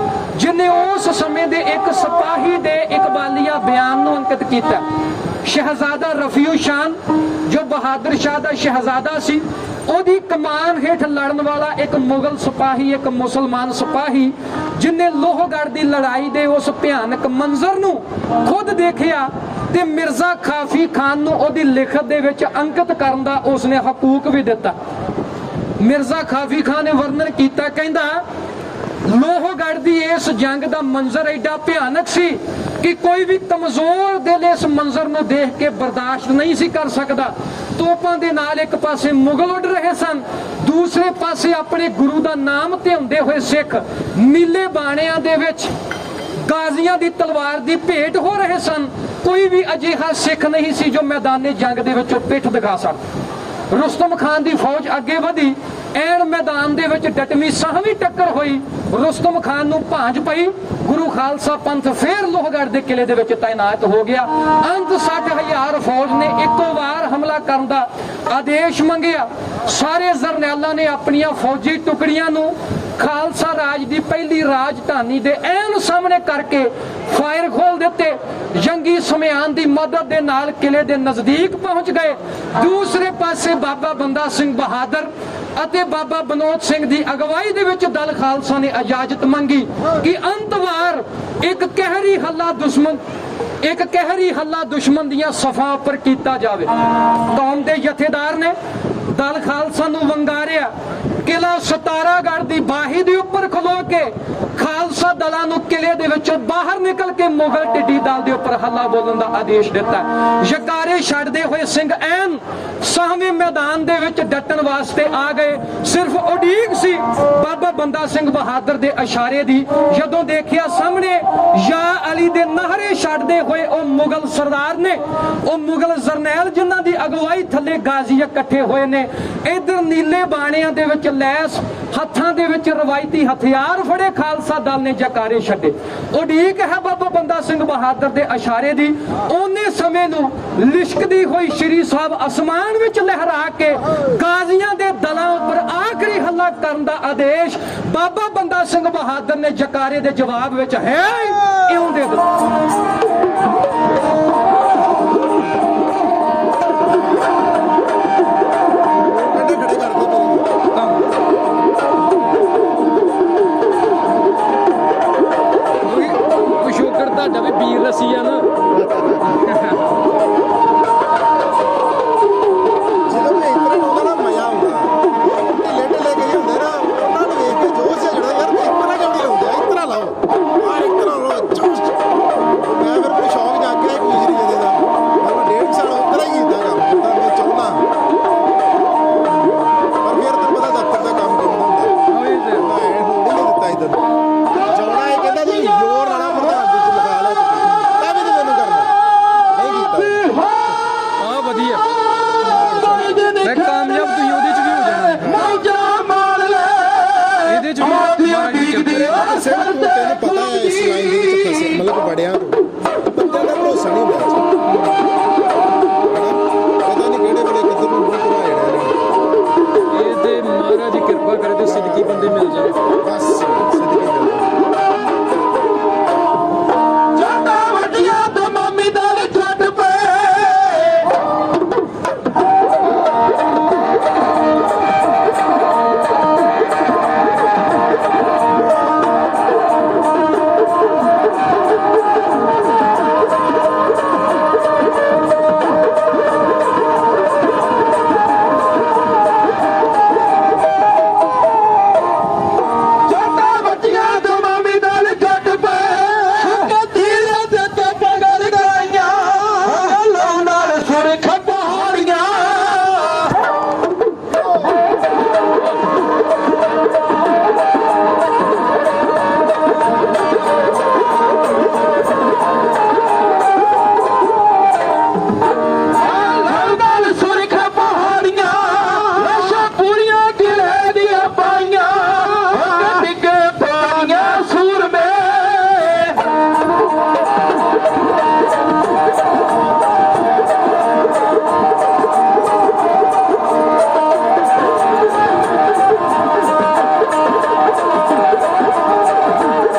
ਜਿਨੇ ਉਸ ਸਮੇਂ ਦੇ ਇੱਕ ਸਿਪਾਹੀ ਦੇ ਇਕਬਾਲੀਆ ਬਿਆਨ ਨੂੰ ਅੰਕਿਤ ਕੀਤਾ। ਸ਼ਹਿਜ਼ਾਦਾ ਰਫੀਉ ਸ਼ਾਨ ਜੋ ਬਹਾਦਰ ਸ਼ਾਹ ਦਾ ਸ਼ਹਿਜ਼ਾਦਾ ਸੀ, ਉਹਦੀ ਕਮਾਨ ਹੇਠ ਲੜਨ ਵਾਲਾ ਇੱਕ ਮੁਗਲ ਸਿਪਾਹੀ, ਇੱਕ ਮੁਸਲਮਾਨ ਸਿਪਾਹੀ, ਜਿਨੇ ਲੋਹਗੜ੍ਹ ਦੀ ਲੜਾਈ ਦੇ ਉਸ ਭਿਆਨਕ ਮੰਜ਼ਰ ਨੂੰ ਖੁਦ ਦੇਖਿਆ ਤੇ ਮਿਰਜ਼ਾ ਕਾਫੀ ਖਾਨ ਨੂੰ ਉਹਦੀ ਲਿਖਤ ਦੇ ਵਿੱਚ ਅੰਕਿਤ ਕਰਨ ਦਾ ਉਸਨੇ ਹਕੂਕ ਵੀ ਦਿੱਤਾ। ਮਿਰਜ਼ਾ ਕਾਫੀ ਖਾਨ ਨੇ ਵਰਣਨ ਕੀਤਾ, ਕਹਿੰਦਾ ਲੋਹਗੜ੍ਹ ਦੀ ਇਸ ਜੰਗ ਦਾ ਮੰਜ਼ਰ ਐਡਾ ਭਿਆਨਕ ਸੀ ਕਿ ਕੋਈ ਵੀ ਕਮਜ਼ੋਰ ਦਿਲ ਇਸ ਮੰਜ਼ਰ ਨੂੰ ਦੇਖ ਕੇ ਬਰਦਾਸ਼ਤ ਨਹੀਂ ਸੀ ਕਰ ਸਕਦਾ। ਤੋਪਾਂ ਦੇ ਨਾਲ ਇੱਕ ਪਾਸੇ ਮੁਗਲ ਉੱਡ ਰਹੇ ਸਨ, ਦੂਸਰੇ ਪਾਸੇ ਆਪਣੇ ਗੁਰੂ ਦਾ ਨਾਮ ਧਿਆਉਂਦੇ ਹੋਏ ਸਿੱਖ ਨੀਲੇ ਬਾਣਿਆਂ ਦੇ ਵਿੱਚ ਗਾਜ਼ੀਆਂ ਦੀ ਤਲਵਾਰ ਦੀ ਭੇਟ ਹੋ ਰਹੇ ਸਨ। ਕੋਈ ਵੀ ਅਜਿਹਾ ਸਿੱਖ ਨਹੀਂ ਸੀ ਜੋ ਮੈਦਾਨੇ ਜੰਗ ਦੇ ਵਿੱਚੋਂ ਪਿੱਠ ਦਿਖਾ ਸਕਦਾ। ਰੁਸਤਮ ਖਾਨ ਦੀ ਫੌਜ ਅੱਗੇ ਵਧੀ, ਐਨ ਮੈਦਾਨ ਦੇ ਵਿੱਚ ਡਟਵੀਂ ਸਾਹਵੀਂ ਟੱਕਰ ਹੋਈ। ਰੁਸਤਮ ਖਾਨ ਨੂੰ ਭਾਂਜ ਪਈ, ਗੁਰੂ ਖਾਲਸਾ ਪੰਥ ਫੇਰ ਲੋਹਗੜ੍ਹ ਦੇ ਕਿਲੇ ਦੇ ਵਿੱਚ ਤਾਇਨਾਤ ਹੋ ਗਿਆ। ਅੰਤ 60,000 ਫੌਜ ਨੇ ਇੱਕੋ ਵਾਰ ਹਮਲਾ ਕਰਨ ਦਾ ਆਦੇਸ਼ ਮੰਗਿਆ। ਸਾਰੇ ਜਰਨੈਲਾਂ ਨੇ ਆਪਣੀਆਂ ਫੌਜੀ ਟੁਕੜੀਆਂ ਨੂੰ ਖਾਲਸਾ ਰਾਜ ਦੀ ਪਹਿਲੀ ਰਾਜਧਾਨੀ ਦੇ ਐਨ ਸਾਹਮਣੇ ਕਰਕੇ ਫਾਇਰ ਖੋਲ ਦਿੱਤੇ। ਜੰਗੀ ਸਮਿਆਨ ਦੀ ਮਦਦ ਦੇ ਨਾਲ ਕਿਲੇ ਦੇ ਨਜ਼ਦੀਕ ਪਹੁੰਚ ਗਏ। ਦੂਸਰੇ ਪਾਸੇ ਬਾਬਾ ਬੰਦਾ ਸਿੰਘ ਬਹਾਦਰ ਅਤੇ ਬਾਬਾ ਬਨੋਦ ਸਿੰਘ ਦੀ ਅਗਵਾਈ ਦੇ ਵਿੱਚ ਦਲ ਖਾਲਸਾ ਨੇ ਇਜਾਜ਼ਤ ਮੰਗੀ ਕਿ ਅੰਤਵਾਰ ਇੱਕ ਕਹਿਰੀ ਹੱਲਾ ਦੁਸ਼ਮਣ ਦੀਆਂ ਸਫਾਂ ਉੱਪਰ ਕੀਤਾ ਜਾਵੇ। ਕੌਮ ਦੇ ਜਥੇਦਾਰ ਨੇ ਦਲ ਖਾਲਸਾ ਨੂੰ ਵੰਗਾਰਿਆ। ਕਿਲਾ ਸਤਾਰਾਗੜ੍ਹ ਦੀ ਬਾਹੀ ਦੇ ਉੱਪਰ ਖਲੋ ਕੇ ਖਾਲਸਾ ਦਲਾਂ ਨੂੰ ਕਿਲੇ ਦੇ ਵਿੱਚੋਂ ਬਾਹਰ ਨਿਕਲ ਕੇ ਮੁਗਲ ਟਿੱਡੀ ਦਲ ਦੇ ਉੱਪਰ ਹੱਲਾ ਬੋਲਣ ਦਾ ਆਦੇਸ਼ ਦਿੱਤਾ। ਯਕਾਰੇ ਛੱਡਦੇ ਹੋਏ ਸਿੰਘ ਐਨ ਸਾਹਵੇਂ ਮੈਦਾਨ ਦੇ ਵਿੱਚ ਡਟਣ ਵਾਸਤੇ ਆ ਗਏ। ਸਿਰਫ ਉਡੀਕ ਸੀ ਬਾਬਾ ਬੰਦਾ ਸਿੰਘ ਬਹਾਦਰ ਦੇ ਇਸ਼ਾਰੇ ਦੀ। ਜਦੋਂ ਦੇਖਿਆ ਸਾਹਮਣੇ ਯਾ ਅਲੀ ਦੇ ਨਾਹਰੇ ਛੱਡਦੇ ਹੋਏ ਉਹ ਮੁਗਲ ਸਰਦਾਰ ਨੇ, ਉਹ ਮੁਗਲ ਜਰਨੈਲ ਜਿਨ੍ਹਾਂ ਦੀ ਅਗਵਾਈ ਥੱਲੇ ਗਾਜ਼ੀ ਇਕੱਠੇ ਹੋਏ ਨੇ, ਇਧਰ ਨੀਲੇ ਬਾਣਿਆਂ ਦੇ ਵਿੱਚ ਲੈਸ, ਹੱਥਾਂ ਦੇ ਵਿੱਚ ਰਵਾਇਤੀ ਹਥਿਆਰ ਫੜੇ ਖਾਲਸਾ ਦਲ ਨੇ ਜਕਾਰੇ ਛੱਡੇ। ਉਡੀਕ ਹੈ ਬਾਬਾ ਬੰਦਾ ਸਿੰਘ ਬਹਾਦਰ ਦੇ ਇਸ਼ਾਰੇ ਦੀ। ਉਹਨੇ ਸਮੇਂ ਨੂੰ ਲਿਸ਼ਕਦੀ ਹੋਈ ਸ਼੍ਰੀ ਸਾਹਿਬ ਅਸਮਾਨ ਵਿੱਚ ਲਹਿਰਾ ਕੇ ਗਾਜ਼ੀਆਂ ਦੇ ਦਲਾਂ ਉੱਪਰ ਆਖਰੀ ਹੱਲਾ ਕਰਨ ਦਾ ਆਦੇਸ਼ ਬਾਬਾ ਬੰਦਾ ਸਿੰਘ ਬਹਾਦਰ ਨੇ ਜਕਾਰੇ ਦੇ ਜਵਾਬ ਵਿੱਚ ਹੈ ਇਉਂ ਦੇ ਦਿੱਤਾ। ਪਿਛੋਕੜ ਤੁਹਾਡਾ ਵੀ ਵੀਰ ਰਸੀ ਆ ਨਾ।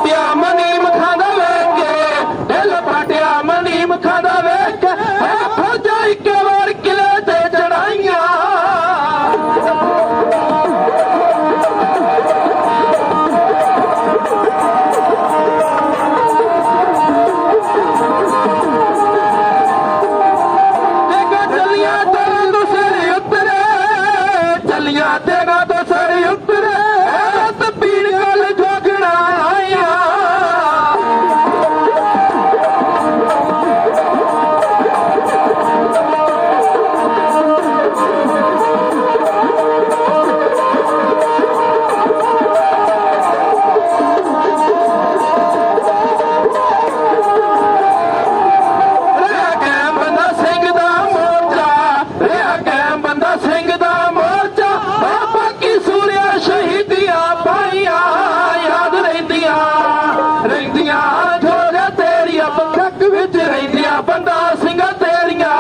ਪਾਟਿਆ ਮਨੀਮ ਖਾਂਦਾ ਵੇਖ ਕੇ, ਦਿਲ ਪਾਟਿਆ ਮਨੀਮ ਖਾਂਦਾ ਵੇਖ ਕੇ, ਫੌਜਾਂ ਇੱਕ ਵਾਰ ਕਿਲੇ ਤੇ ਚੜਾਈਆਂ। ਤੇਰਾ ਤੋਂ ਸਿਰ ਉਤਰੇ ਤੇ ਪੀੜ ਗਲ ਜੋਗਣਾ ਆਇਆ। ਰਿਹਾ ਕੈਮ ਬੰਦਾ ਸਿੰਘ ਦਾ ਮੋਰਚਾ, ਰਿਹਾ ਕੈਮ ਬੰਦਾ ਸਿੰਘ ਦਾ ਮੋਰਚਾ, ਬਾਕੀ ਸੂਰਿਆ ਸ਼ਹੀਦੀਆਂ ਪਾਈਆਂ ਯਾਦ ਰਹਿੰਦੀਆਂ ਰਹਿੰਦੀਆਂ, ਜੋਰਾ ਤੇਰੀਆਂ ਪੱਖਕ ਵਿੱਚ ਰਹਿੰਦੀਆਂ ਬੰਦਾ ਸਿੰਘਾਂ ਤੇਰੀਆਂ।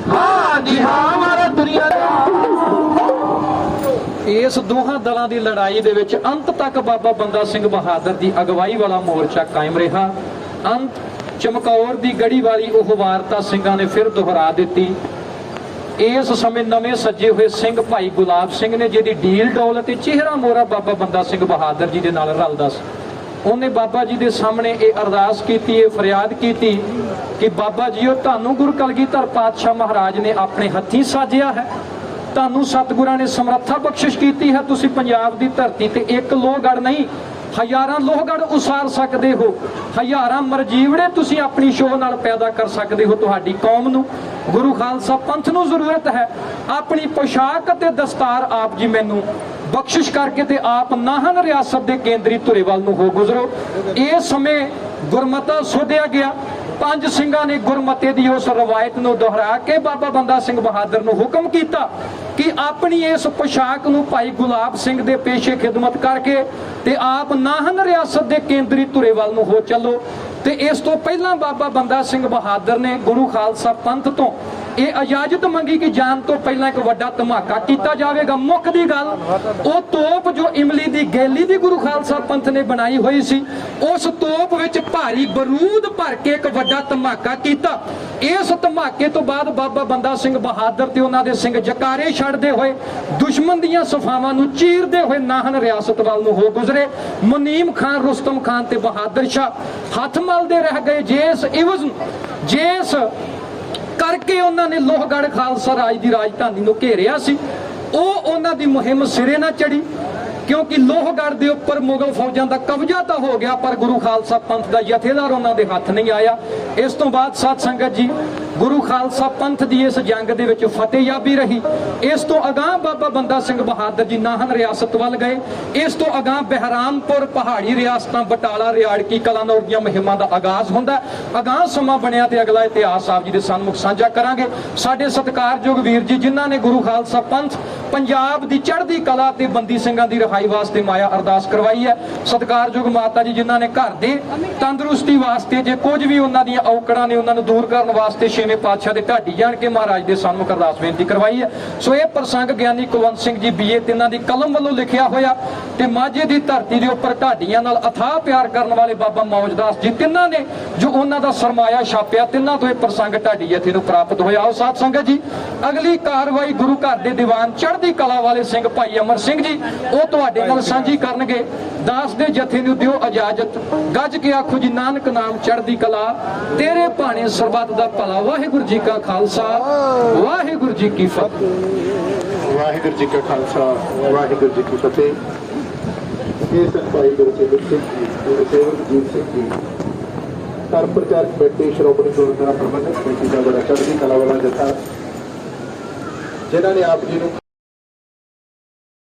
ਹਾਂ ਜੀ ਹਾਂ ਮਾਰਾ ਦੁਨੀਆ ਇਸ ਦੋਹਾਂ ਦਲਾਂ ਦੀ ਲੜਾਈ ਦੇ ਵਿੱਚ ਅੰਤ ਤੱਕ ਬਾਬਾ ਬੰਦਾ ਸਿੰਘ ਬਹਾਦਰ ਦੀ ਅਗਵਾਈ ਵਾਲਾ ਮੋਰਚਾ ਕਾਇਮ ਰਿਹਾ। ਅੰਤ ਚਮਕੌਰ ਦੀ ਗੜੀ ਵਾਲੀ ਉਹ ਵਾਰਤਾ ਸਿੰਘਾਂ ਨੇ ਫਿਰ ਦੁਹਰਾ ਦਿੱਤੀ। ਇਸ ਸਮੇਂ ਨਵੇਂ ਸੱਜੇ ਹੋਏ ਸਿੰਘ ਭਾਈ ਗੁਲਾਬ ਸਿੰਘ ਨੇ, ਜਿਹਦੀ ਡੀਲ ਡੋਲ ਅਤੇ ਚਿਹਰਾ ਮੋਹਰਾ ਬਾਬਾ ਬੰਦਾ ਸਿੰਘ ਬਹਾਦਰ ਜੀ ਦੇ ਨਾਲ ਰਲਦਾ ਸੀ, ਉਹਨੇ ਬਾਬਾ ਜੀ ਦੇ ਸਾਹਮਣੇ ਇਹ ਅਰਦਾਸ ਕੀਤੀ, ਇਹ ਫਰਿਆਦ ਕੀਤੀ ਕਿ ਬਾਬਾ ਜੀਓ, ਤੁਹਾਨੂੰ ਗੁਰੂ ਕਲਗੀਧਰ ਪਾਤਸ਼ਾਹ ਮਹਾਰਾਜ ਨੇ ਆਪਣੇ ਹੱਥੀਂ ਸਾਜਿਆ ਹੈ, ਤੁਹਾਨੂੰ ਸਤਿਗੁਰਾਂ ਨੇ ਸਮਰੱਥਾ ਬਖਸ਼ਿਸ਼ ਕੀਤੀ ਹੈ। ਤੁਸੀਂ ਪੰਜਾਬ ਦੀ ਧਰਤੀ ਤੇ ਇੱਕ ਲੋਹਗੜ੍ਹ ਨਹੀਂ, ਹਜ਼ਾਰਾਂ ਲੋਹਗੜ੍ਹ ਉਸਾਰ ਸਕਦੇ ਹੋ, ਹਜ਼ਾਰਾਂ ਮਰਜੀਵੜੇ ਤੁਸੀਂ ਆਪਣੀ ਸ਼ੋਹ ਨਾਲ ਪੈਦਾ ਕਰ ਸਕਦੇ ਹੋ। ਤੁਹਾਡੀ ਕੌਮ ਨੂੰ, ਗੁਰੂ ਖਾਲਸਾ ਪੰਥ ਨੂੰ ਜ਼ਰੂਰਤ ਹੈ ਆਪਣੀ ਪੋਸ਼ਾਕ ਅਤੇ ਦਸਤਾਰ ਆਪ ਜੀ ਮੈਨੂੰ ਬਖਸ਼ਿਸ਼ ਕਰਕੇ ਤੇ ਆਪ ਨਾਹਨ ਰਿਆਸਤ ਦੇ ਕੇਂਦਰੀ ਧੁਰੇ ਵੱਲ ਨੂੰ ਹੋ ਗੁਜ਼ਰੋ। ਇਸ ਸਮੇਂ ਗੁਰਮਤਾ ਸੋਧਿਆ ਗਿਆ। ਪੰਜ ਸਿੰਘਾਂ ਨੇ ਗੁਰਮਤੇ ਦੀ ਉਸ ਰਵਾਇਤ ਨੂੰ ਦੁਹਰਾ ਕੇ ਬਾਬਾ ਬੰਦਾ ਸਿੰਘ ਬਹਾਦਰ ਨੂੰ ਹੁਕਮ ਕੀਤਾ ਕਿ ਆਪਣੀ ਇਸ ਪੋਸ਼ਾਕ ਨੂੰ ਭਾਈ ਗੁਲਾਬ ਸਿੰਘ ਦੇ ਪੇਸ਼ੇ ਖਿਦਮਤ ਕਰਕੇ ਤੇ ਆਪ ਨਾਹਨ ਰਿਆਸਤ ਦੇ ਕੇਂਦਰੀ ਧੁਰੇ ਵੱਲ ਨੂੰ ਹੋ ਚੱਲੋ। ਤੇ ਇਸ ਤੋਂ ਪਹਿਲਾਂ ਬਾਬਾ ਬੰਦਾ ਸਿੰਘ ਬਹਾਦਰ ਨੇ ਗੁਰੂ ਖਾਲਸਾ ਪੰਥ ਤੋਂ ਇਹ ਇਜਾਜ਼ਤ ਮੰਗੀ ਕਿ ਜਾਣ ਤੋਂ ਪਹਿਲਾਂ ਇੱਕ ਵੱਡਾ ਧਮਾਕਾ ਕੀਤਾ ਜਾਵੇਗਾ। ਮੁੱਖ ਦੀ ਗੱਲ, ਉਹ ਤੋਪ ਜੋ ਇਮਲੀ ਦੀ ਗੈਲੀ ਦੀ ਗੁਰੂ ਖਾਲਸਾ ਪੰਥ ਨੇ ਬਣਾਈ ਹੋਈ ਸੀ, ਉਸ ਤੋਪ ਵਿੱਚ ਭਾਰੀ ਬਰੂਦ ਭਰ ਕੇ ਇੱਕ ਵੱਡਾ ਧਮਾਕਾ ਕੀਤਾ। ਇਸ ਧਮਾਕੇ ਤੋਂ ਬਾਅਦ ਬਾਬਾ ਬੰਦਾ ਸਿੰਘ ਬਹਾਦਰ ਤੇ ਉਹਨਾਂ ਦੇ ਸਿੰਘ ਜਕਾਰੇ ਛੱਡਦੇ ਹੋਏ ਦੁਸ਼ਮਣ ਦੀਆਂ ਸਫਾਵਾਂ ਨੂੰ ਚੀਰਦੇ ਹੋਏ ਨਾਹਨ ਰਿਆਸਤ ਵੱਲ ਨੂੰ ਹੋ ਗੁਜ਼ਰੇ। ਮੁਨੀਮ ਖਾਨ, ਰੁਸਤਮ ਖਾਨ ਤੇ ਬਹਾਦਰ ਸ਼ਾਹ ਹੱਥ ਮਲਦੇ ਰਹਿ ਗਏ। ਜਿਸ ਕਰਕੇ ਉਹਨਾਂ ਨੇ ਲੋਹਗੜ੍ਹ ਖਾਲਸਾ ਰਾਜ ਦੀ ਰਾਜਧਾਨੀ ਨੂੰ ਘੇਰਿਆ ਸੀ, ਉਹ ਉਹਨਾਂ ਦੀ ਮੁਹਿੰਮ ਸਿਰੇ ਨਾ ਚੜੀ, ਕਿਉਂਕਿ ਲੋਹਗੜ੍ਹ ਦੇ ਉੱਪਰ ਮੁਗਲ ਫੌਜਾਂ ਦਾ ਕਬਜ਼ਾ ਤਾਂ ਹੋ ਗਿਆ, ਪਰ ਗੁਰੂ ਖਾਲਸਾ ਪੰਥ ਦਾ ਜਥੇਦਾਰ ਉਹਨਾਂ ਦੇ ਹੱਥ ਨਹੀਂ ਆਇਆ। ਇਸ ਤੋਂ ਬਾਅਦ ਸਾਧ ਸੰਗਤ ਜੀ, ਗੁਰੂ ਖਾਲਸਾ ਪੰਥ ਦੀ ਇਸ ਜੰਗ ਦੇ ਵਿੱਚ ਫਤਿਹਯਾਬੀ ਰਹੀ। ਇਸ ਤੋਂ ਅਗਾਂਹ ਬਾਬਾ ਬੰਦਾ ਸਿੰਘ ਬਹਾਦਰ ਜੀ ਨਾਹਨ ਰਿਆਸਤ ਵੱਲ ਗਏ। ਇਸ ਤੋਂ ਅਗਾਂਹ ਬਹਿਰਾਮਪੁਰ, ਪਹਾੜੀ ਰਿਆਸਤਾਂ, ਬਟਾਲਾ, ਰਿਆੜਕੀ, ਕਲਾਨੌਰ ਦੀਆਂ ਮੁਹਿੰਮਾਂ ਦਾ ਆਗਾਜ਼ ਹੁੰਦਾ। ਅਗਾਂਹ ਸਮਾਂ ਬਣਿਆ ਤੇ ਅਗਲਾ ਇਤਿਹਾਸ ਆਪ ਜੀ ਦੇ ਸਨਮੁਖ ਸਾਂਝਾ ਕਰਾਂਗੇ। ਸਾਡੇ ਸਤਿਕਾਰਯੋਗ ਵੀਰ ਜੀ, ਜਿਨ੍ਹਾਂ ਨੇ ਗੁਰੂ ਖਾਲਸਾ ਪੰਥ, ਪੰਜਾਬ ਦੀ ਚੜ੍ਹਦੀ ਕਲਾ ਤੇ ਬੰਦੀ ਸਿੰਘਾਂ ਦੀ ਰਿਹਾਈ ਵਾਸਤੇ ਮਾਇਆ ਅਰਦਾਸ ਕਰਵਾਈ ਹੈ। ਸਤਿਕਾਰਯੋਗ ਮਾਤਾ ਜੀ, ਜਿਨ੍ਹਾਂ ਨੇ ਘਰ ਦੇ ਤੰਦਰੁਸਤੀ ਵਾਸਤੇ ਜੇ ਕੁਝ ਵੀ ਉਹਨਾਂ ਦੀਆਂ ਔਕੜਾਂ ਨੇ ਉਹਨਾਂ ਨੂੰ ਦੂਰ ਕਰਨ ਵਾਸਤੇ ਛੇਵੇਂ ਪਾਤਸ਼ਾਹ ਦੇ ਢਾਡੀ ਜਾਣ ਕੇ ਮਹਾਰਾਜ ਦੇ ਸਾਹਮਣੇ ਅਰਦਾਸ ਬੇਨਤੀ ਕਰਵਾਈ ਹੈ। ਸੋ ਇਹ ਪ੍ਰਸੰਗ ਗਿਆਨੀ ਕੁਲਵੰਤ ਸਿੰਘ ਜੀ BA ਤਿੰਨਾਂ ਦੀ ਕਲਮ ਵੱਲੋਂ ਲਿਖਿਆ ਹੋਇਆ ਤੇ ਮਾਝੇ ਦੀ ਧਰਤੀ ਦੇ ਉੱਪਰ ਢਾਡੀਆਂ ਨਾਲ ਅਥਾਹ ਪਿਆਰ ਕਰਨ ਵਾਲੇ ਬਾਬਾ ਮੌਜਦਾਸ ਜੀ ਤਿੰਨਾਂ ਨੇ ਜੋ ਉਹਨਾਂ ਦਾ ਸਰਮਾਇਆ ਛਾਪਿਆ, ਤਿੰਨਾਂ ਤੋਂ ਇਹ ਪ੍ਰਸੰਗ ਢਾਡੀ ਜਥੇ ਨੂੰ ਪ੍ਰਾਪਤ ਹੋਇਆ। ਆਓ ਸਾਧ ਸੰਗਤ ਜੀ, ਅਗਲੀ ਕਾਰਵਾਈ ਗੁਰੂ ਘਰ ਦੇ ਦੀਵਾਨ ਚੜ੍ਹਦੀ ਕਲਾ ਵਾਲੇ ਸਿੰਘ ਭਾਈ ਅਮਰ ਸਿੰਘ ਜੀ ਉਹ ਤੁਹਾਡੇ ਨਾਲ ਸਾਂਝੀ ਕਰਨਗੇ। ਦਾਸ ਦੇ ਜਥੇ ਨੂੰ ਦਿਓ ਇਜਾਜ਼ਤ, ਗੱਜ ਕੇ ਆਖੋ ਜੀ ਨਾਨਕ ਨਾਮ ਚੜ੍ਹਦੀ ਕਲਾ, ਤੇਰੇ ਭਾਣੇ ਸਰਬੱਤ ਦਾ ਭਲਾ। ਵਾਹਿਗੁਰੂ ਜੀ ਕਾ ਖਾਲਸਾ, ਵਾਹਿਗੁਰੂ ਜੀ ਕੀ ਫਤਿਹ। ਵਾਹਿਗੁਰੂ ਜੀ ਕਾ ਖਾਲਸਾ, ਵਾਹਿਗੁਰੂ ਜੀ ਕੀ ਫਤਿਹ। ਇਹ ਸਨ ਭਾਈ ਗੁਰਸੇਵਕ ਸਿੰਘ ਜੀ, ਗੁਰਸੇਵਕ ਜੀਤ ਸਿੰਘ ਜੀ, ਧਰਮ ਪ੍ਰਚਾਰ ਕਮੇਟੀ, ਸ਼੍ਰੋਮਣੀ ਗੁਰਦੁਆਰਾ ਪ੍ਰਬੰਧਕ ਕਮੇਟੀ ਦਾ ਬੜਾ ਚੜ੍ਹਦੀ ਕਲਾ ਵਾਲਾ ਜਥਾ, ਜਿਨ੍ਹਾਂ ਨੇ ਆਪ ਜੀ ਨੂੰ